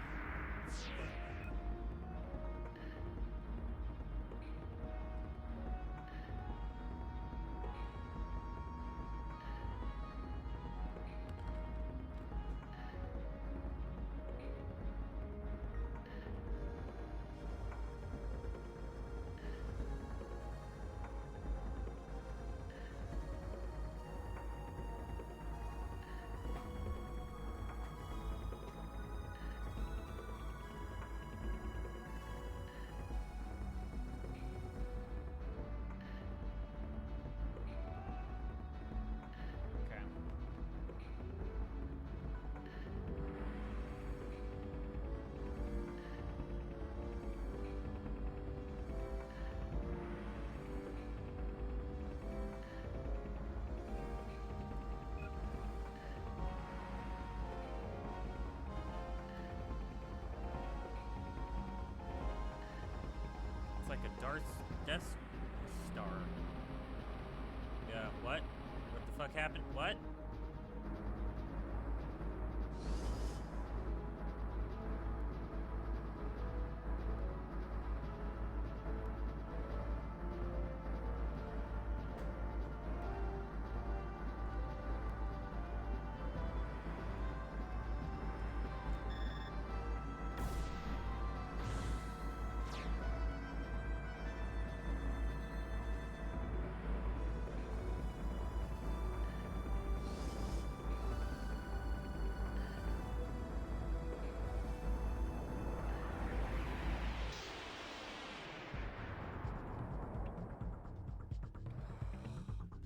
Okay. It's like a Death Star. Yeah, what? What the fuck happened? What?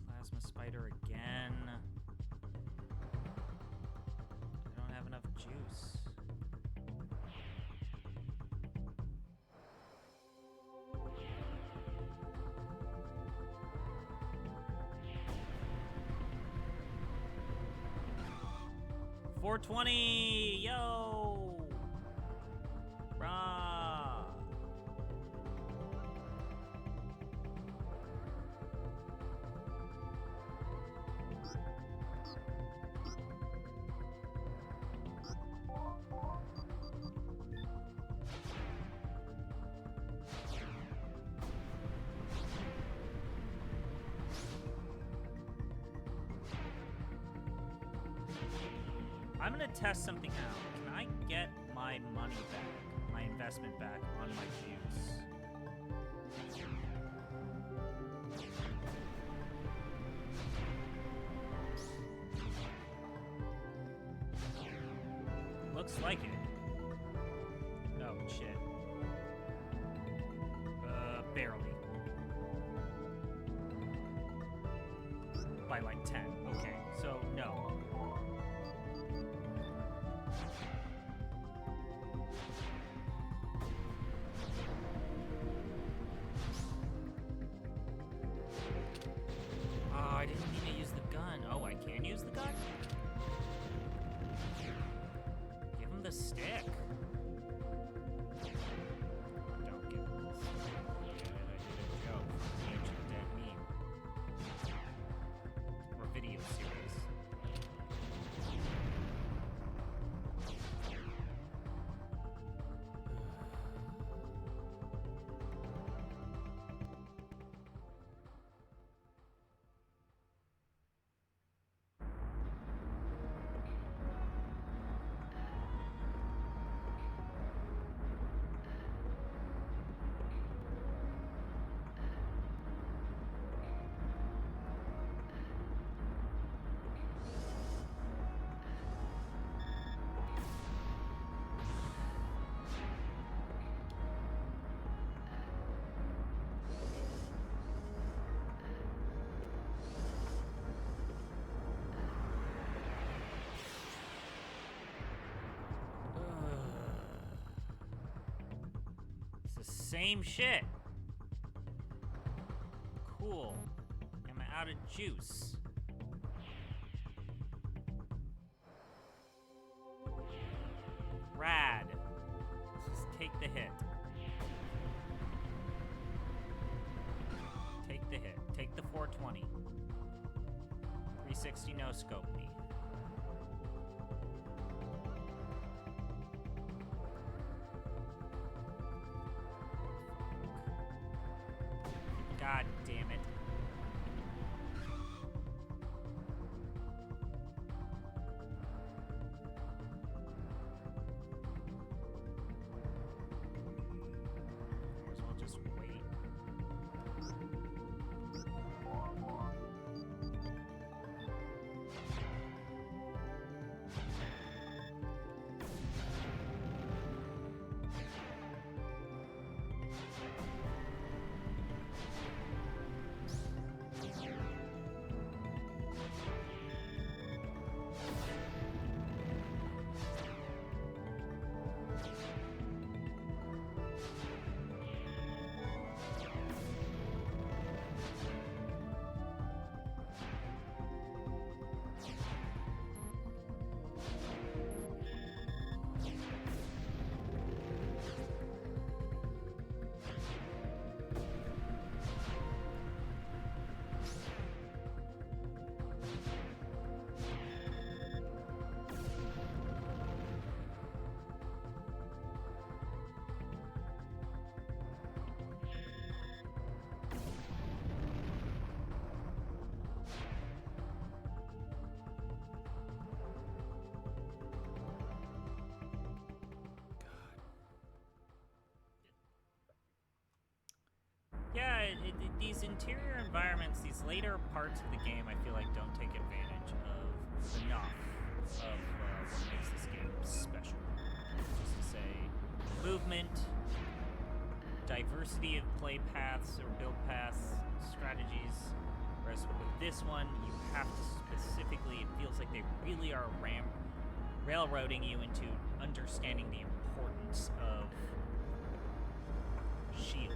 Plasma spider again. I don't have enough juice. $420, yo! Rah! I'm gonna test something out. Can I get my money back, my investment back on my juice? Looks like it. Oh, shit. Barely. By like 10. Okay, so no. Oh, I didn't mean to use the gun. Oh, I can use the gun? Give him the stick. Don't give him the stick. I did a joke. Ancient dead meme. Or video series. It's the same shit. Cool. Am I out of juice? Rad. Just take the hit. Take the hit. Take the 420. 360 no scope me. God damn it. Might as well just wait. Yeah, these interior environments, these later parts of the game, I feel like don't take advantage of enough of what makes this game special. Just to say, movement, diversity of play paths or build paths, strategies. Whereas with this one, you have to specifically, it feels like they really are railroading you into understanding the importance of shield.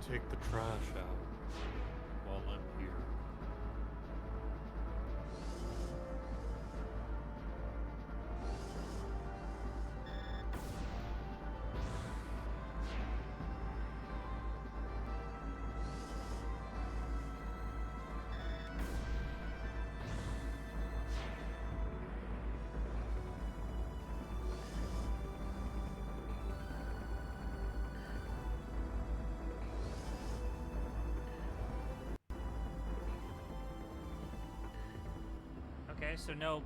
take the trash out while I'm here. Okay, so no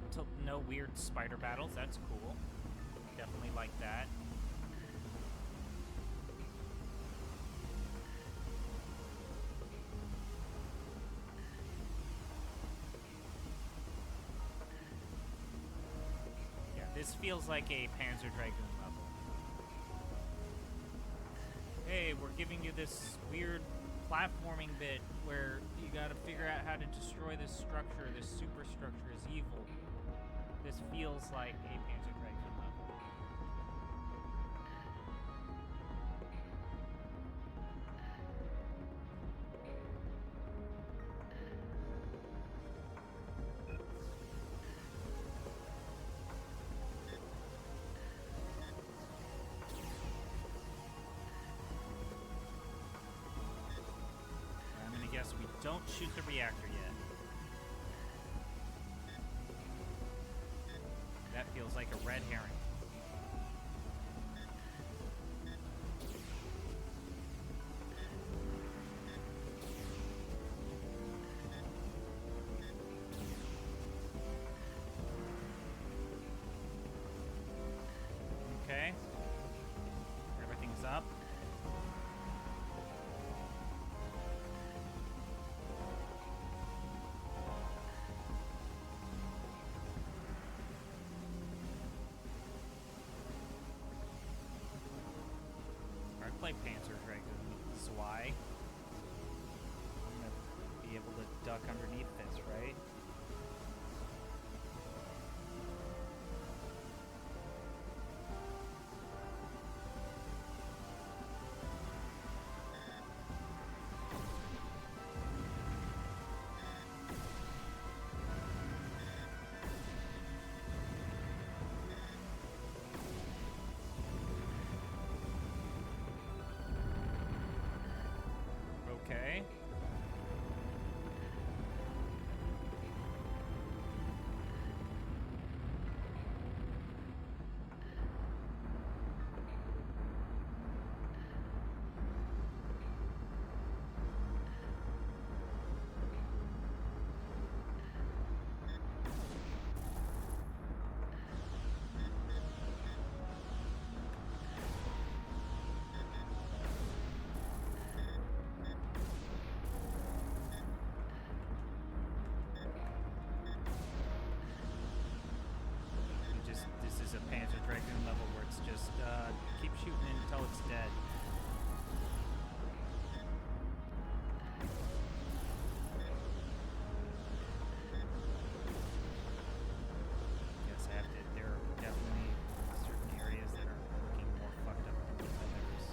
weird spider battles. That's cool. Definitely like that. Yeah, this feels like a Panzer Dragoon level. Hey, we're giving you this weird platforming bit where you gotta figure out how to destroy this structure. This superstructure is evil. This feels like a Panzer Dragoon level. I'm gonna guess we don't shoot the reactor yet. That feels like a red herring. Okay. Everything's up. I play Panzer Dragoon. This is why I'm gonna be able to duck underneath this, right? Okay. This is a Panzer Dragoon level where it's just keep shooting until it's dead. Yes, I have to. There are definitely certain areas that are looking more fucked up than others.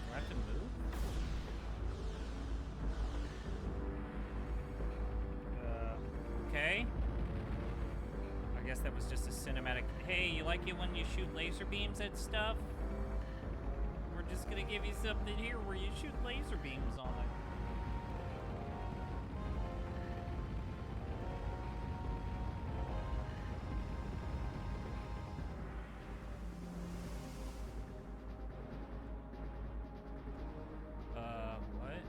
Do I have to move? Okay. I guess that was just a cinematic. Hey, you like it when you shoot laser beams at stuff? We're just gonna give you something here where you shoot laser beams on it. What?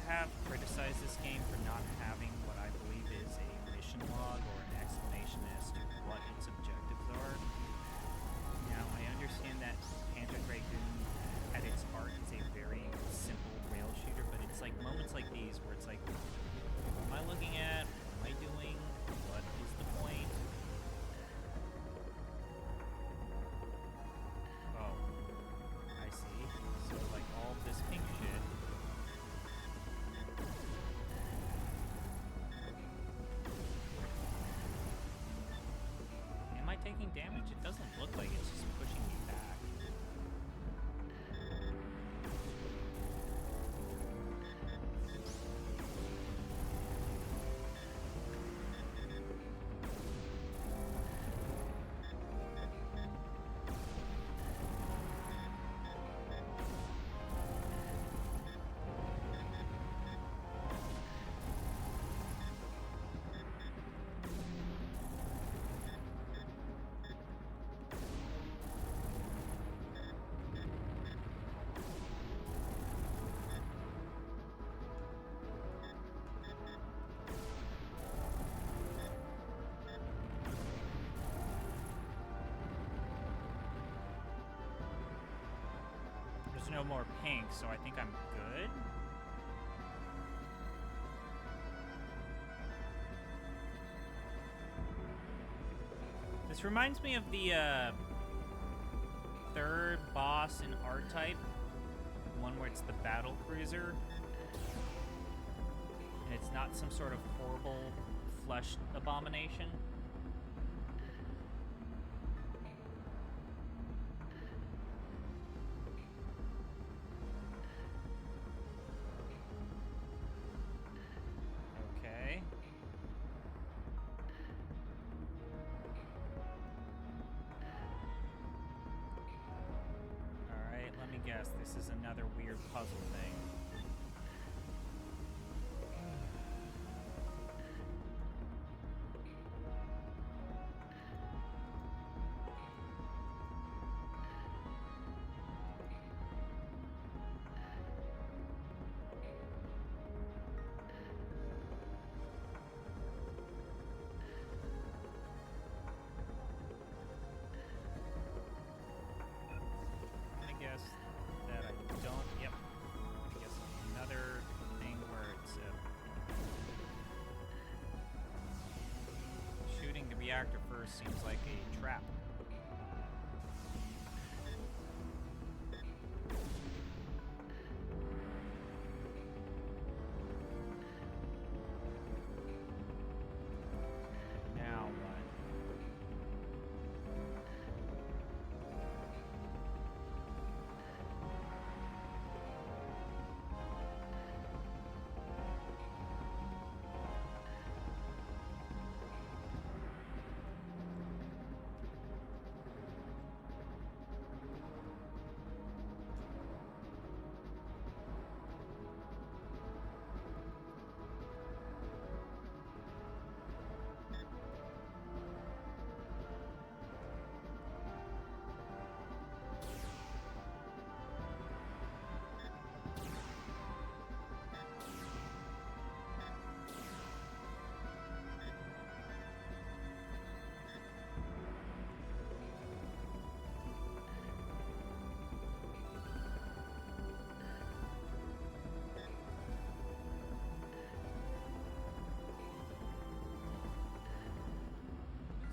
have criticized this game for not having what I believe is a mission log or an explanation as to what its objectives are. Now, I understand that Panzer Dragoon, at its heart, is a very simple rail shooter, but it's like moments like these where it's like, what am I looking at? What am I doing? What is the point? Oh, I see. So, like, all of this pink shit. Am I taking damage? It doesn't look like it's just pushing me back. There's no more pink, so I think I'm good. This reminds me of the third boss in R-Type, one where it's the battle cruiser, and it's not some sort of horrible flesh abomination. Okay. Alright, let me guess. This is another weird puzzle thing. I guess that I don't. Yep. I guess another thing where it's shooting the reactor first seems like a trap. Now what?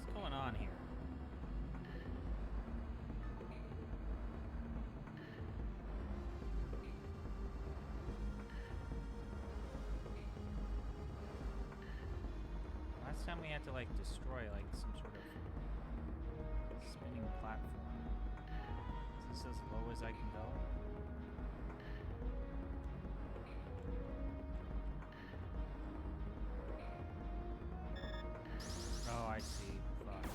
What's going on here? Last time we had to like destroy like some sort of spinning platform. Is this as low as I can go? Oh, I see. Fuck.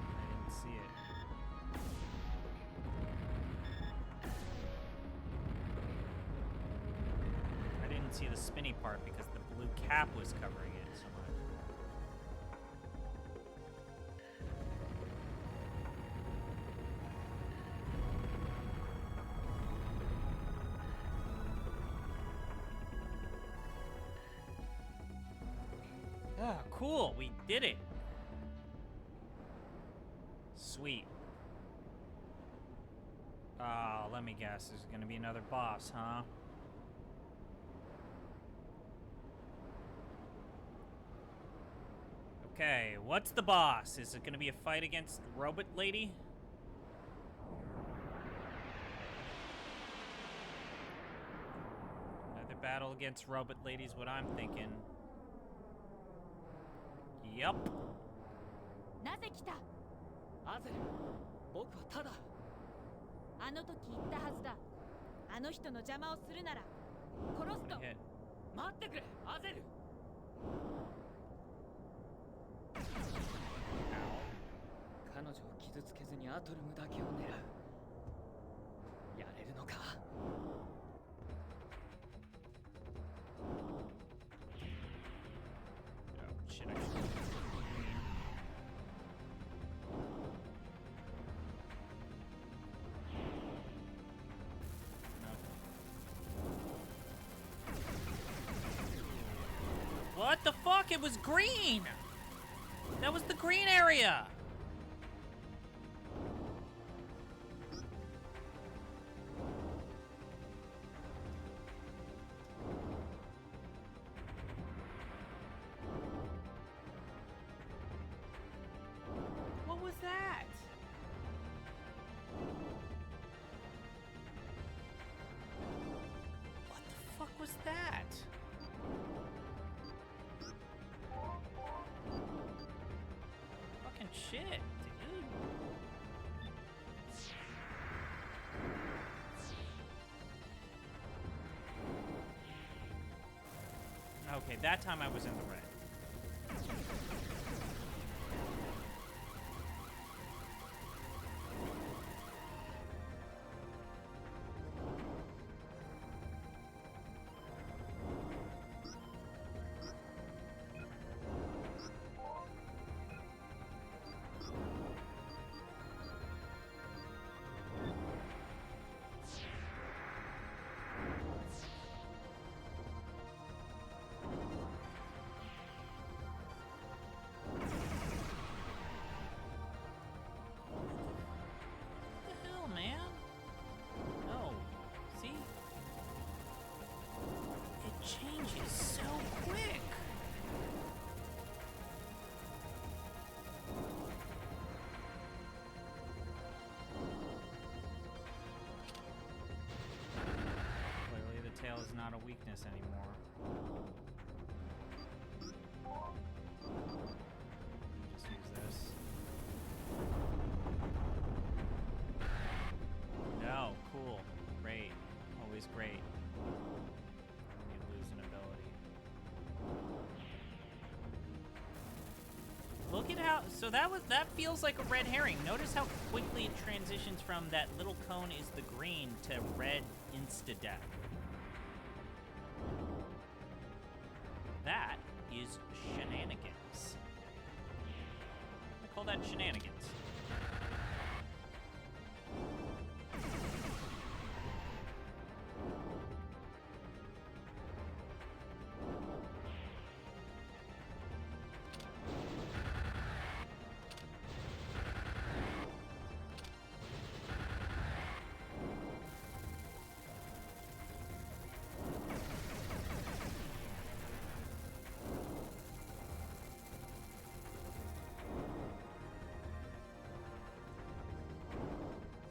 I didn't see it. I didn't see the spinny part because the blue cap was covering it so much. Ah, cool. We did it. Sweet. Let me guess. There's gonna be another boss, huh? Okay, what's the boss? Is it gonna be a fight against the robot lady? Another battle against robot lady is what I'm thinking. Yup. なぜ来た？アゼル、僕はただ。あの時言ったはずだ。あの人の邪魔をするなら殺すと。 Hit. 待ってくれ、アゼル。彼女を傷つけずにアトルムだけを狙う。やれるのか。Oh, shit, I should... What the fuck? It was green! That was the green area! What was that? What the fuck was that? Fucking shit, dude. Okay, that time I was in the red. What the hell, man? No. See? It changes so quick. Clearly the tail is not a weakness anymore. Just use this. No, cool. Great. Always great. When you lose an ability. Look at how, so that feels like a red herring. Notice how quickly it transitions from that little cone is the green to red insta-death. That is shenanigans. I call that shenanigans.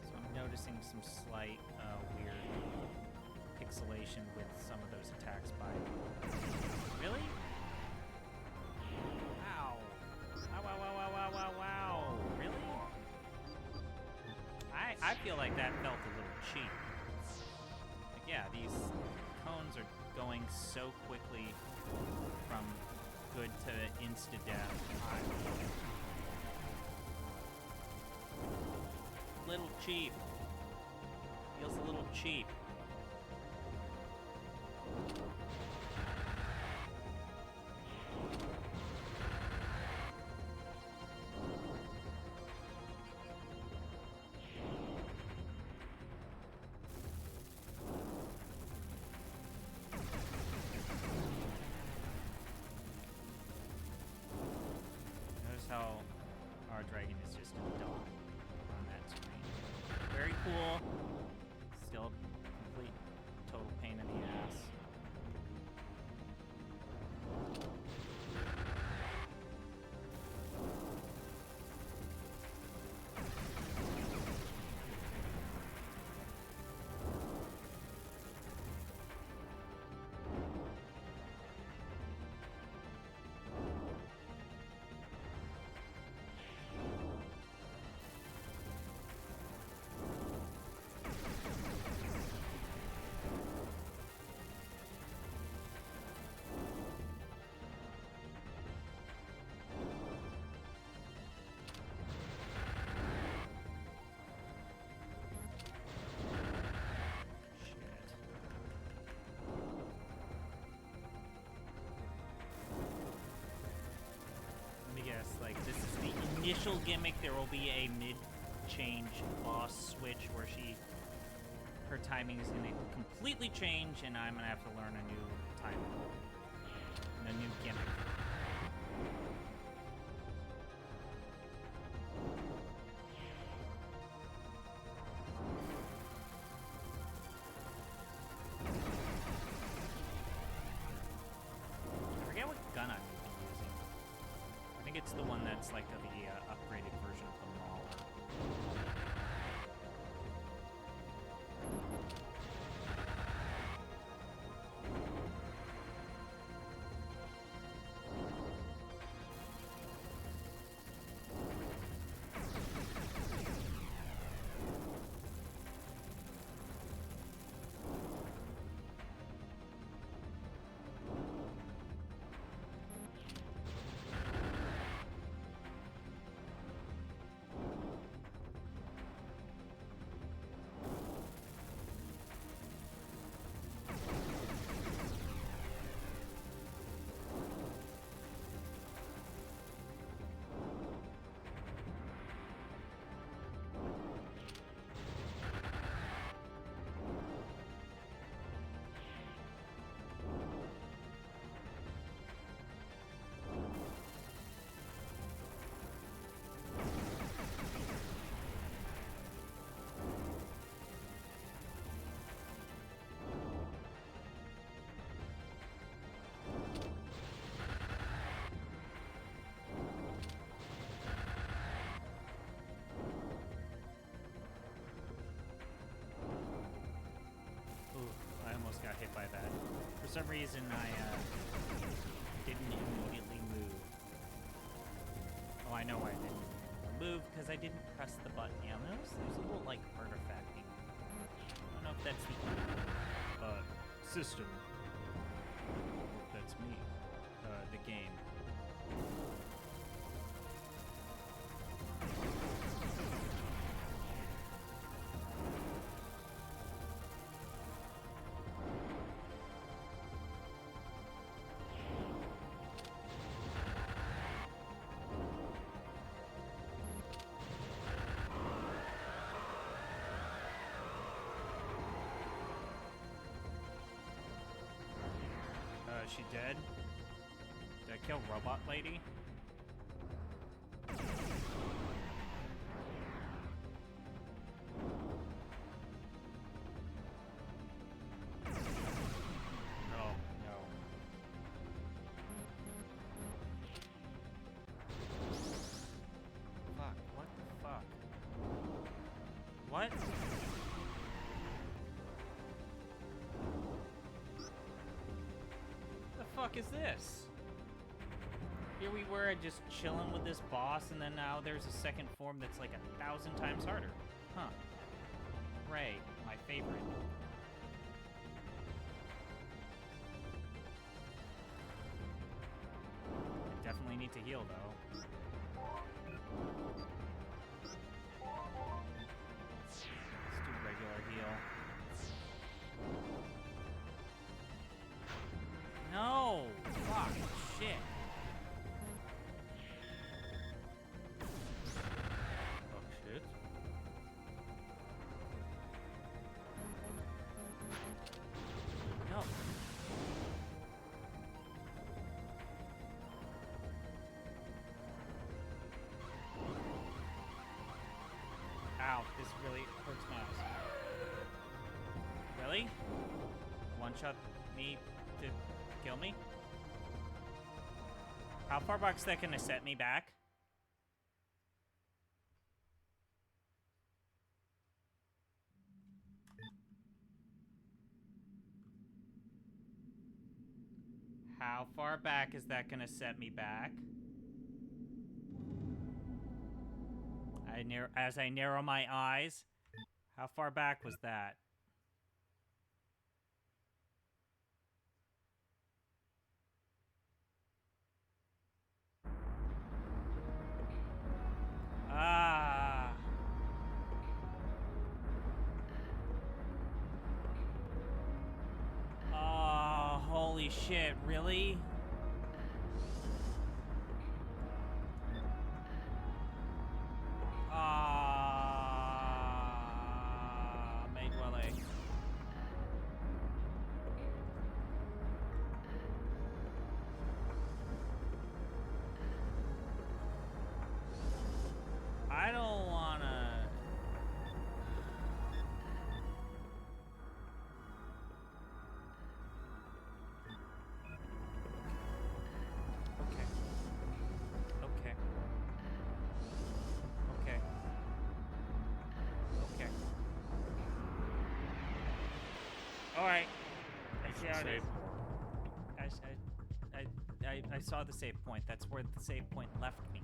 So I'm noticing some slight weird pixelation with some of those attacks by... Really? Wow. Wow, wow, wow, wow, wow, wow, wow. Really? I feel like that felt a little cheap. Like, yeah, these cones are going so quickly from good to insta-death. Little cheap. Feels a little cheap. how our dragon is just a dot on that screen. Very cool. Still complete total pain in the ass. Like, this is the initial gimmick. There will be a mid-change boss switch where her timing is going to completely change, and I'm going to have to learn a new timing, a new gimmick. I forget what gun I'm using. I think it's the one that's like the upgraded version of the Mauler. Got hit by that. For some reason, I didn't immediately move. Oh, I know why I didn't move, because I didn't press the button. Yeah, there's a little, like, artifacting. I don't know if that's the system. That's me. The game. Is she dead? Did I kill Robot Lady? No, no. Fuck, what the fuck? What? Fuck is this? Here we were just chilling with this boss, and then now there's a second form that's like 1,000 times harder. Huh. Ray, my favorite. I definitely need to heal, though. Let's do regular heal. No! Fuck. Shit. Fuck shit. No. Ow, this really hurts my eyes. Really? One-shot me to kill me? How far back's that gonna set me back? How far back is that gonna set me back? As I narrow my eyes, how far back was that? Ah. Oh, holy shit, really? Maydwelle. I don't wanna... Okay. Okay. Okay. Okay. Alright. I see how it is. I saw the save point. That's where the save point left me.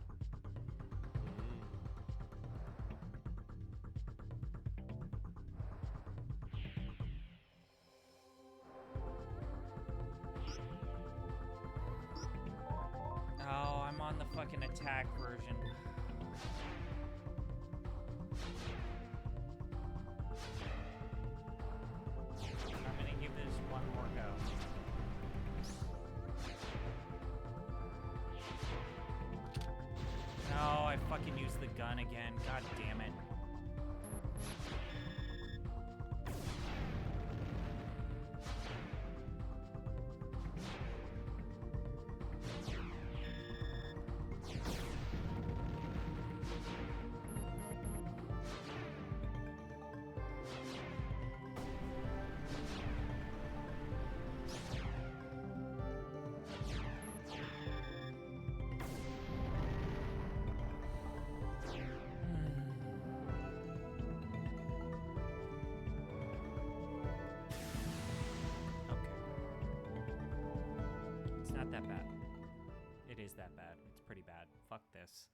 Oh, I'm on the fucking attack version. I'm gonna give this one more go. No, I fucking used the gun again. God damn it. Not that bad. It is that bad. It's pretty bad. Fuck this.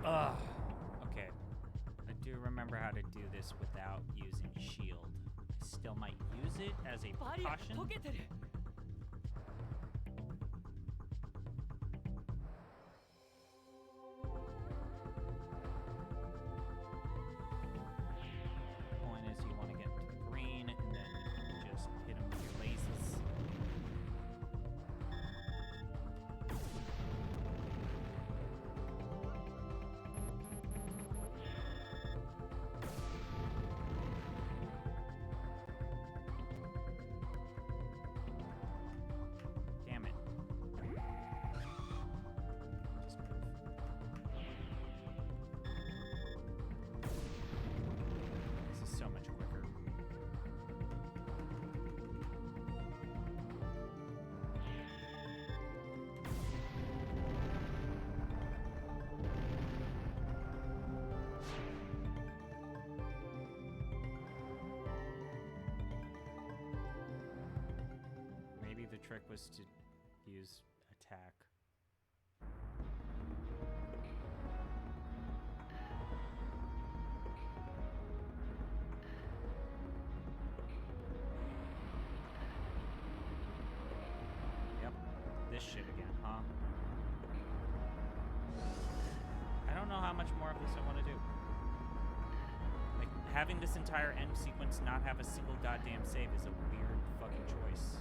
Ugh. Okay. I do remember how to do this without using shield. I still might use it as a バリアが precaution. 溶けてる。 Point is you want to get to the green and then just hit him with your lasers. Damn it. Just move. This is so much quicker. Maybe the trick was to use attack. much more of this I want to do. Like, having this entire end sequence not have a single goddamn save is a weird fucking choice.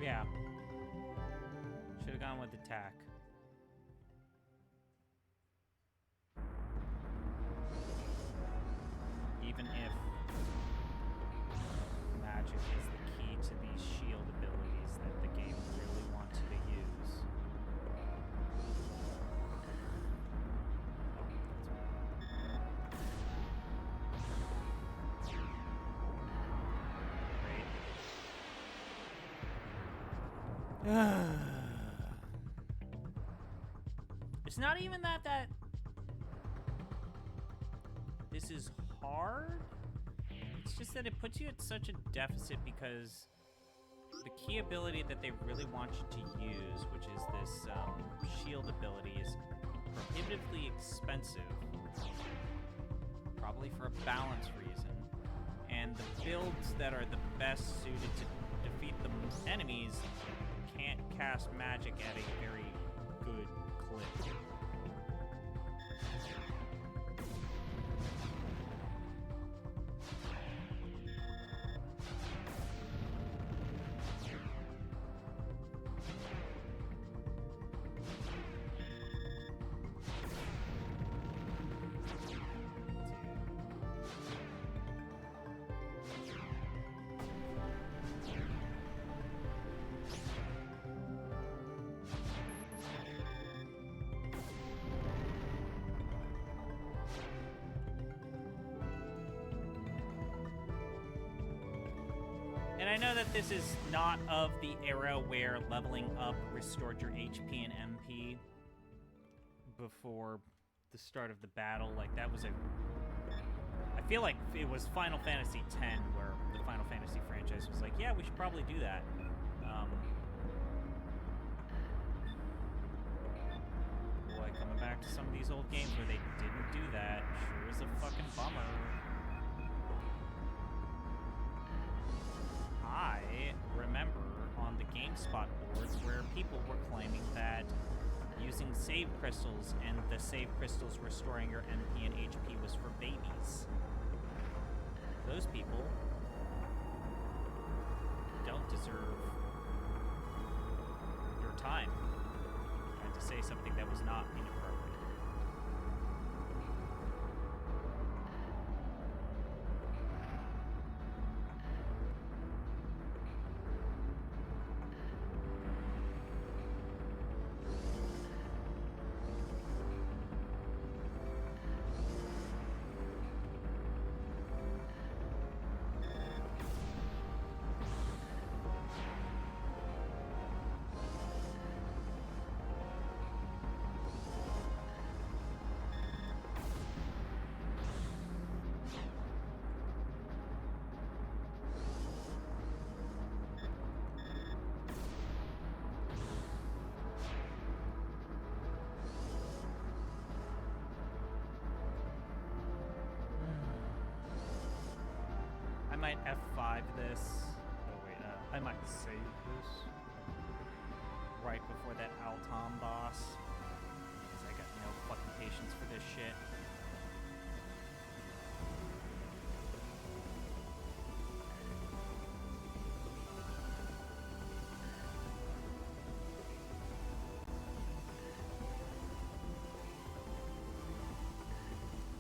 Yeah. Should have gone with attack. Even if magic is the key to these shield abilities that the game really wants you to use. It's not even that this is hard. It's just that it puts you at such a deficit because the key ability that they really want you to use, which is this shield ability, is prohibitively expensive. Probably for a balance reason. And the builds that are the best suited to defeat the enemies can't cast magic at a very good clip. And I know that this is not of the era where leveling up restored your HP and MP before the start of the battle. Like, that was I feel like it was Final Fantasy X where the Final Fantasy franchise was like, yeah, we should probably do that. Boy, coming back to some of these old games where they didn't do that sure is a fucking bummer. I remember on the GameSpot boards where people were claiming that using save crystals and the save crystals restoring your MP and HP was for babies. Those people don't deserve your time. I had to say something that was not inappropriate. I might F5 this. Oh wait, I might save this right before that Altom boss, because I got no fucking patience for this shit.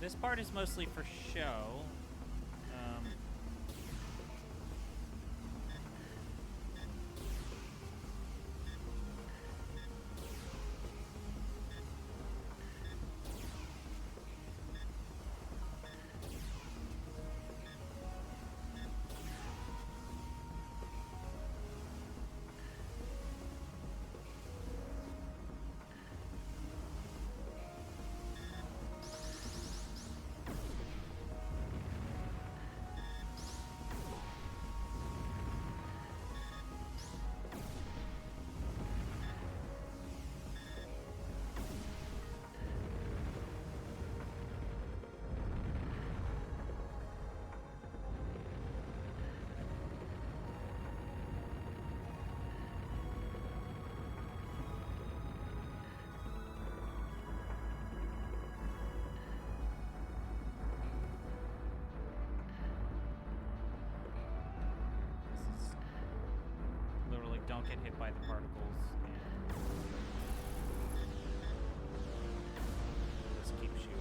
This part is mostly for show. Literally don't get hit by the particles and just keep shooting.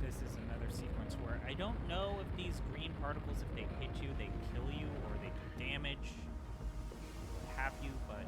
This is another sequence where I don't know if these green particles, if they hit you, they kill you, or they do damage, what have you, but...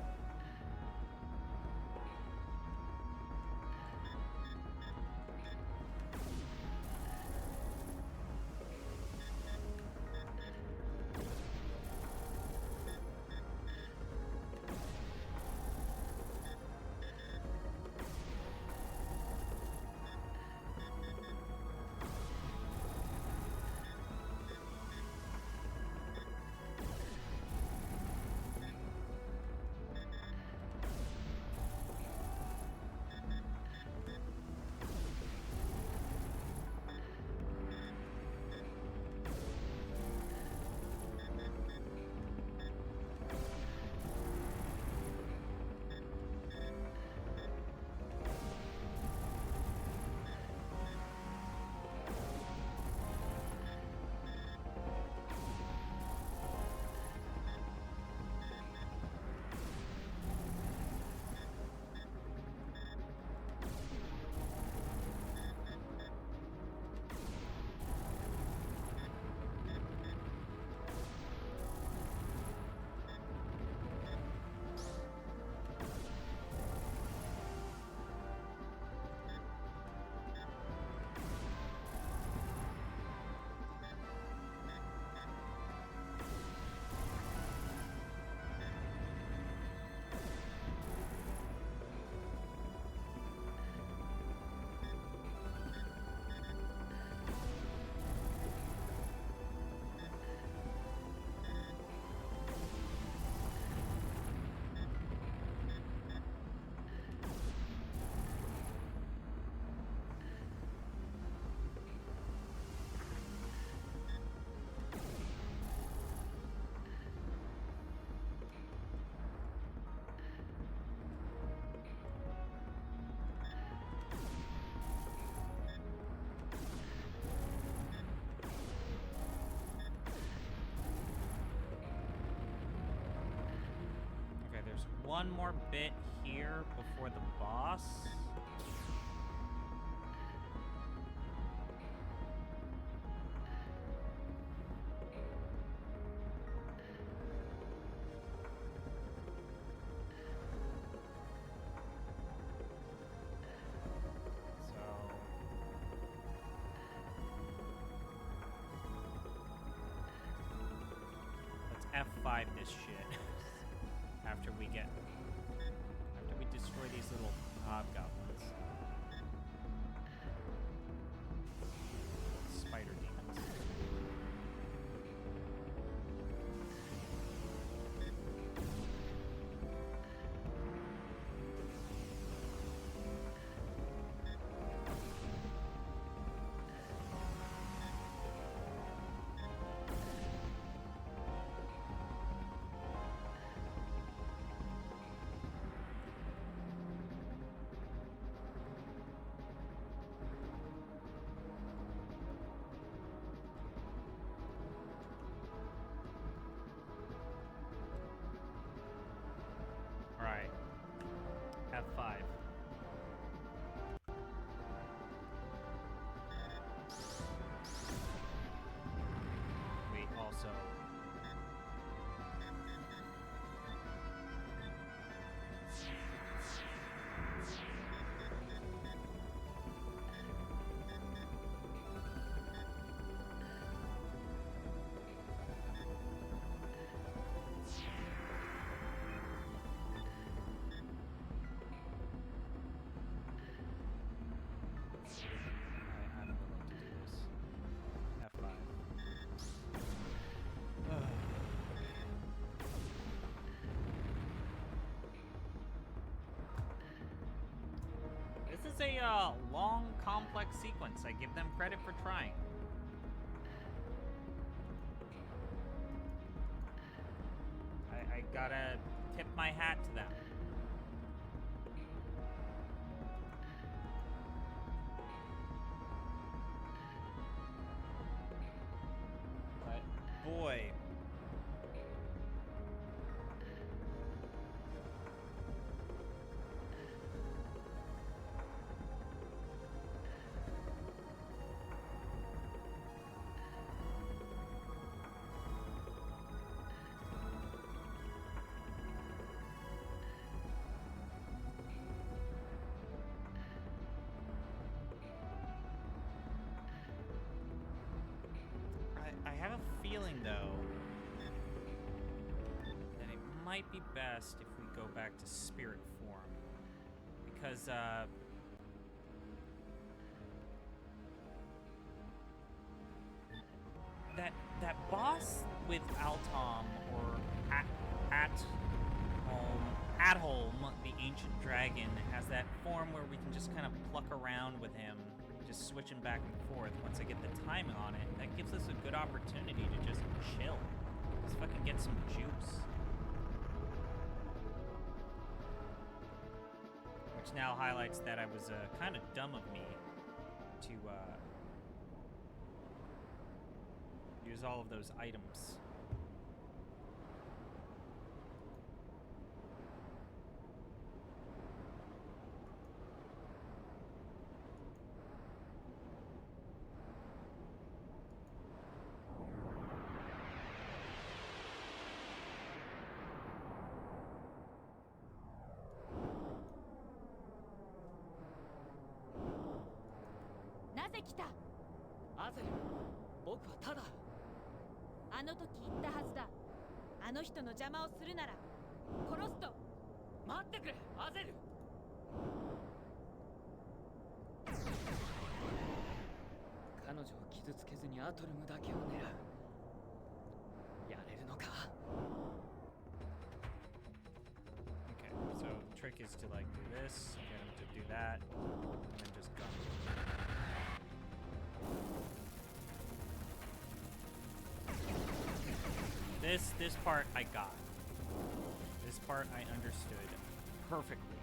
one more bit here before the boss. F5 this shit after we destroy these little hobgoblins. Spider demons. Alright. F5. We also... I'm willing to do this. F5. This is a long, complex sequence. I give them credit for trying. I gotta tip my hat to them. But boy. I have a feeling, though, that it might be best if we go back to spirit form. Because, that boss with Altom, or Adholm, the ancient dragon, has that form where we can just kind of pluck around with him, just switching back and forth. Once I get the timing on it, that gives us a good opportunity to just chill. Let's fucking get some juice. Which now highlights that I was kind of dumb of me to use all of those items.アゼル、僕はただあの時言ったはずだ。あの人の邪魔をするなら殺すと。待ってくれ、アゼル。彼女を傷つけずにアトルムだけを狙う。やれるのか。Okay, so the trick is to like do this, get him to do that, and then just gun. This part I got. This part I understood perfectly.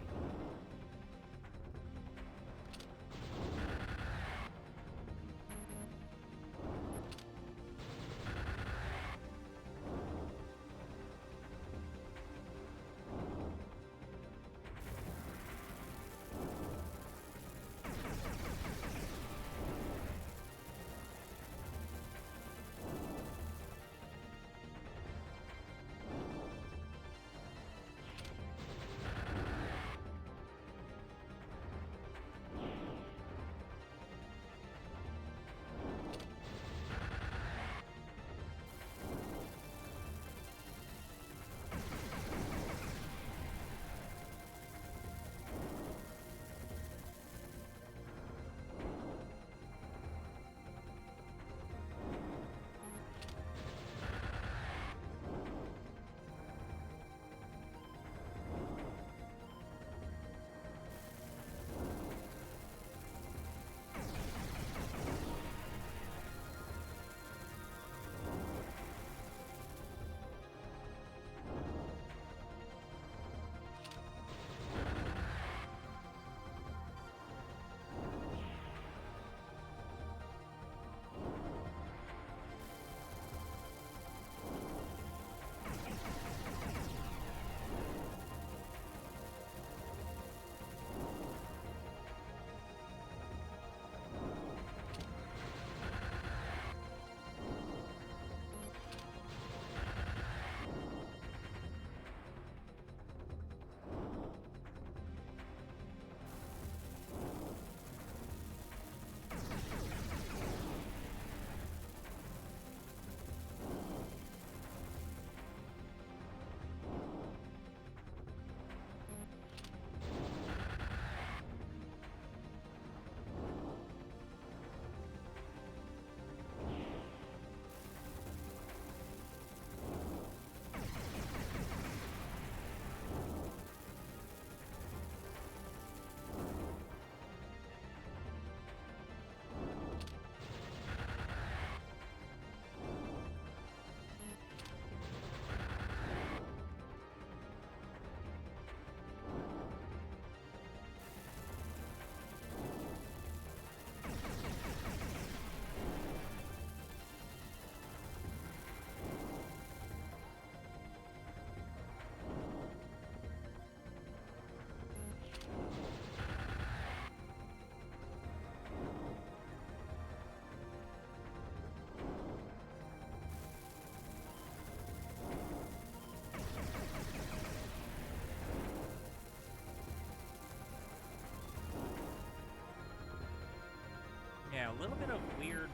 Yeah, a little bit of weird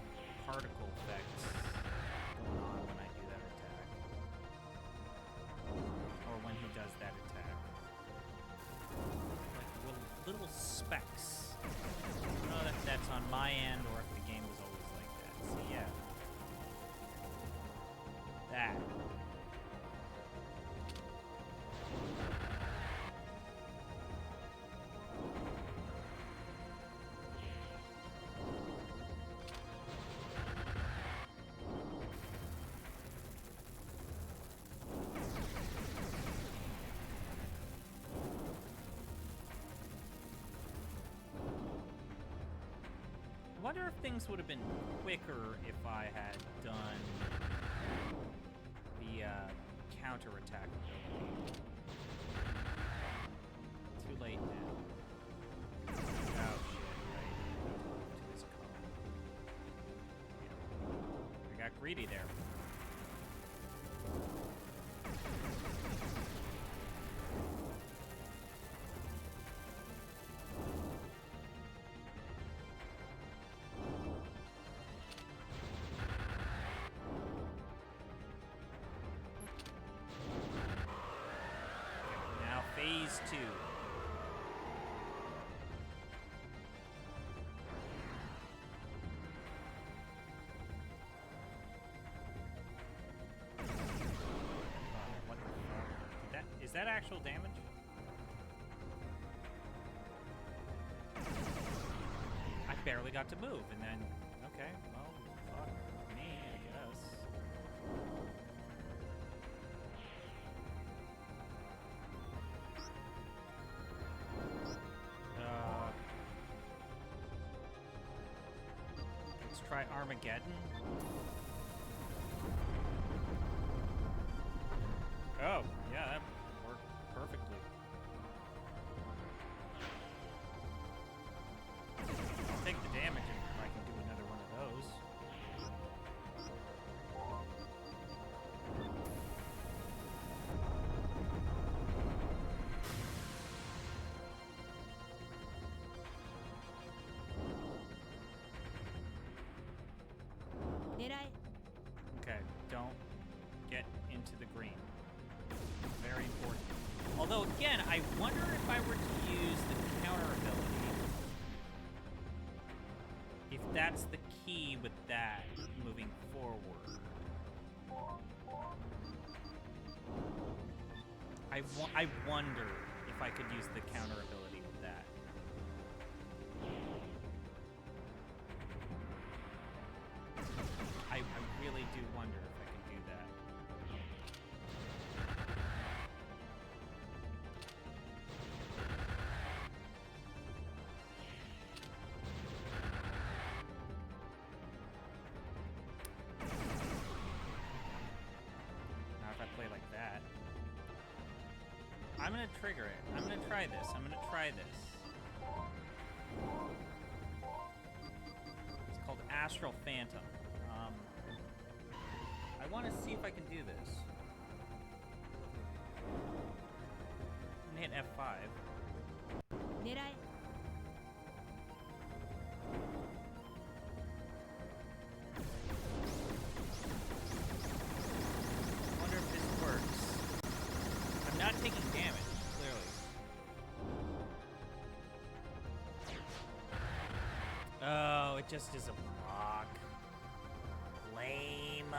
particle effects going on when I do that attack. Or when he does that attack. Like little specks. I don't know if that's on my end or if the game was always like that. So yeah. That. I wonder if things would have been quicker if I had done the counterattack ability. Too late now. Oh shit, right. To this cone. I got greedy there. Phase 2. What the fuck? Is that actual damage? I barely got to move, and then, okay, well, fuck me, I guess. Try Armageddon. Oh, yeah, that worked perfectly. I'll take the damage if I can do another one of those. Okay, don't get into the green. Very important. Although, again, I wonder if I were to use the counter ability, if that's the key with that moving forward. I wonder if I could use the counter ability with that. I really do wonder if I can do that. Now if I play like that, I'm gonna trigger it. I'm gonna try this. I'm gonna try this. It's called Astral Phantom. I want to see if I can do this. I'm gonna hit F5. I wonder if this works. I'm not taking damage, clearly. Oh, it just is a block. Lame.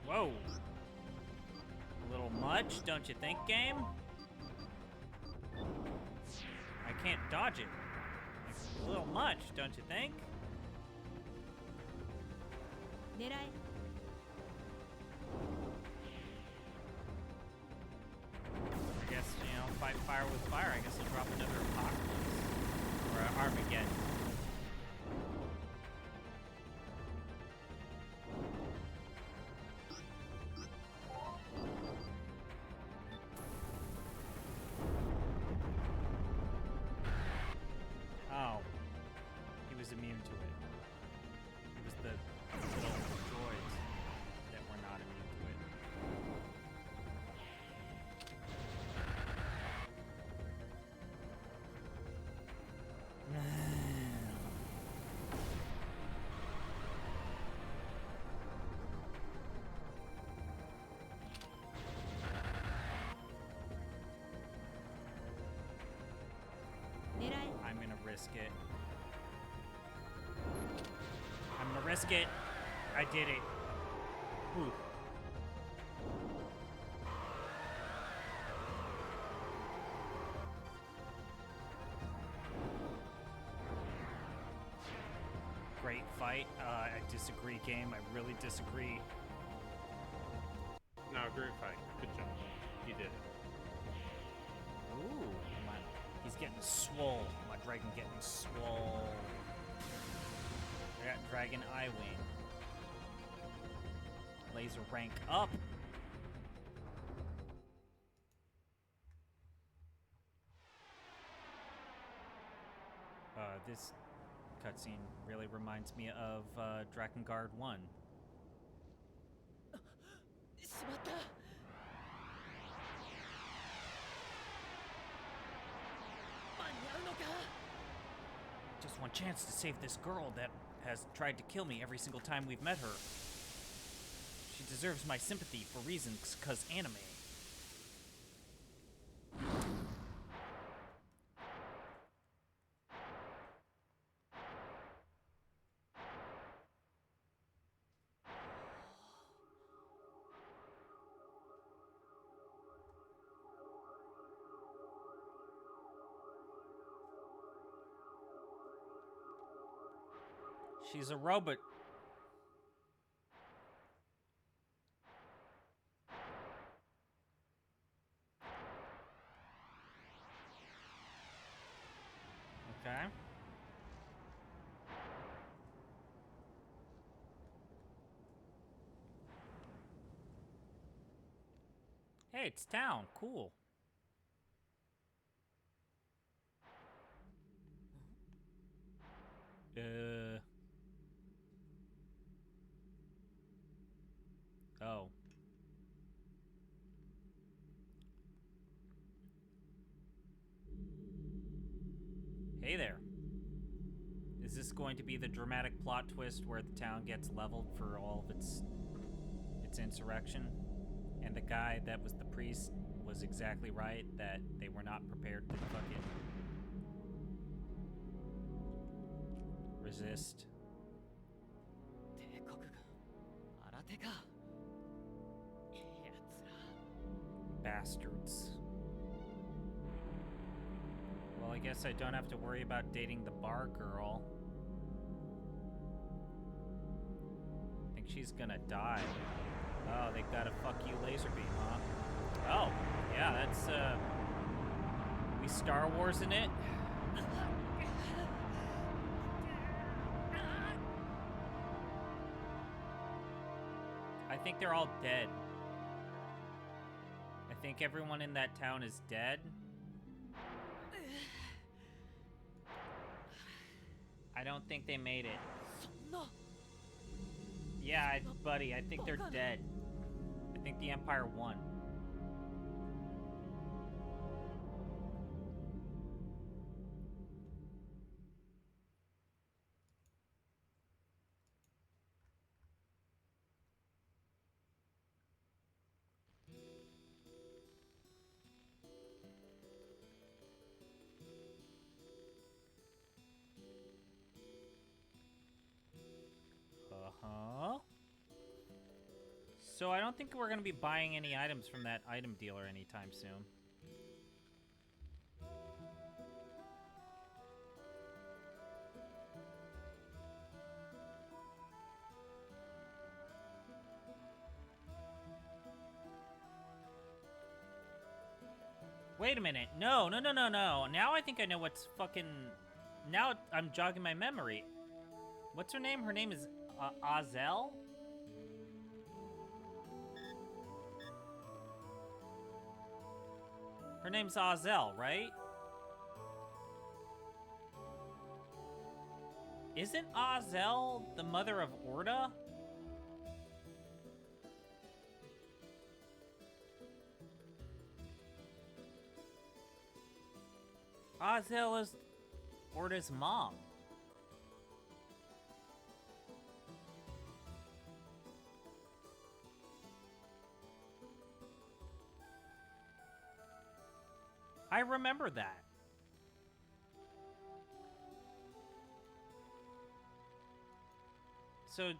Whoa. A little much, don't you think, game? I can't dodge it. It's a little much, don't you think? I guess, you know, if I fight fire with fire. I guess I'll drop another Apocalypse. Or Armageddon. Oh. He was immune to it. It was the little droids that were not immune to it. I'm gonna risk it. I'm gonna risk it. I did it. Whew. Great fight. I disagree, game. I really disagree. No, great fight. Good job. You did it. Ooh, he's getting swole. My dragon getting swole. I got Dragon Eye Wing. Laser rank up. This cutscene really reminds me of Drakengard 1. しまった。間に合うのか。 Just one chance to save this girl that has tried to kill me every single time we've met her. She deserves my sympathy for reasons 'cause anime. She's a robot. Okay. Hey, it's town. Cool. Oh. Hey there. Is this going to be the dramatic plot twist where the town gets leveled for all of its insurrection? And the guy that was the priest was exactly right, that they were not prepared to fucking resist. 帝国軍新手か。やつら。 Bastards. Well, I guess I don't have to worry about dating the bar girl. I think she's gonna die. Oh, they got a fuck you laser beam, huh? Oh, yeah, that's, we Star Wars in it? I think they're all dead. I think everyone in that town is dead. I don't think they made it. Yeah, buddy, I think they're dead. I think the Empire won. Uh-huh. So I don't think we're going to be buying any items from that item dealer anytime soon. Wait a minute. No. Now I think I know what's fucking... Now I'm jogging my memory. What's her name? Her name is Azel? Her name's Azel, right? Isn't Azel the mother of Orda? Azel is Orda's mom. I remember that. So,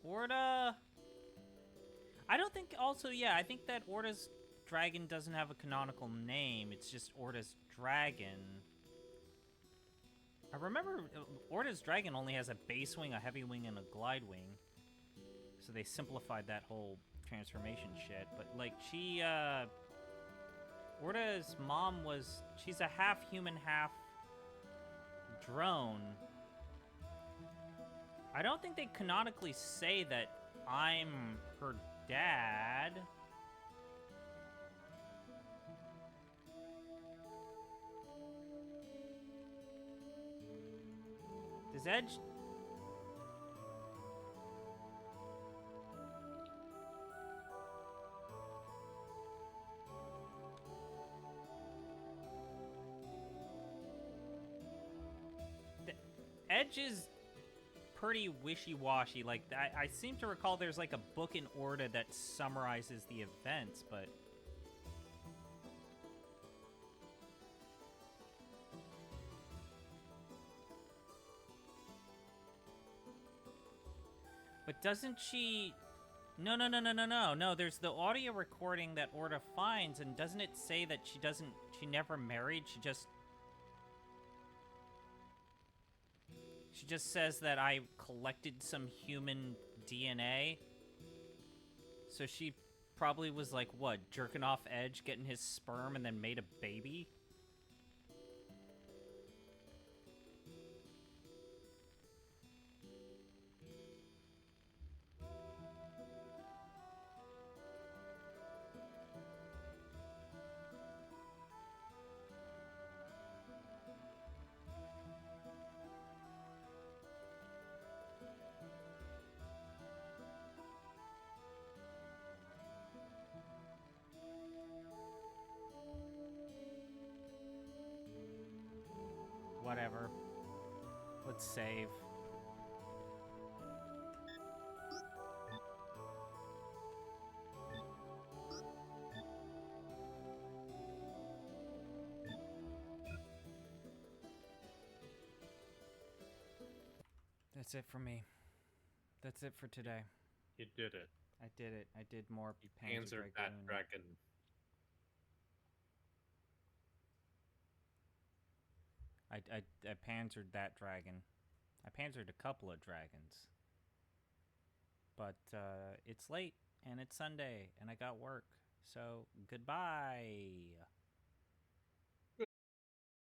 Orda... I don't think also, yeah, I think that Orda's dragon doesn't have a canonical name. It's just Orda's dragon. I remember Orda's dragon only has a base wing, a heavy wing, and a glide wing. So they simplified that whole transformation shit. But, like, she, Orda's mom was... She's a half human, half drone. I don't think they canonically say that I'm her dad. Does Edge... Edge is pretty wishy-washy. Like, I seem to recall there's like a book in Orda that summarizes the events, but... But doesn't she... No, there's the audio recording that Orda finds, and doesn't it say that she never married, she just says that I collected some human DNA. So she probably was like, what, jerking off Edge, getting his sperm, and then made a baby? Whatever. Let's save. That's it for me. That's it for today. You did it. I did it. I did more You Panzer answered that dragon. I panzered that dragon. I panzered a couple of dragons. But it's late, and it's Sunday, and I got work. So, goodbye.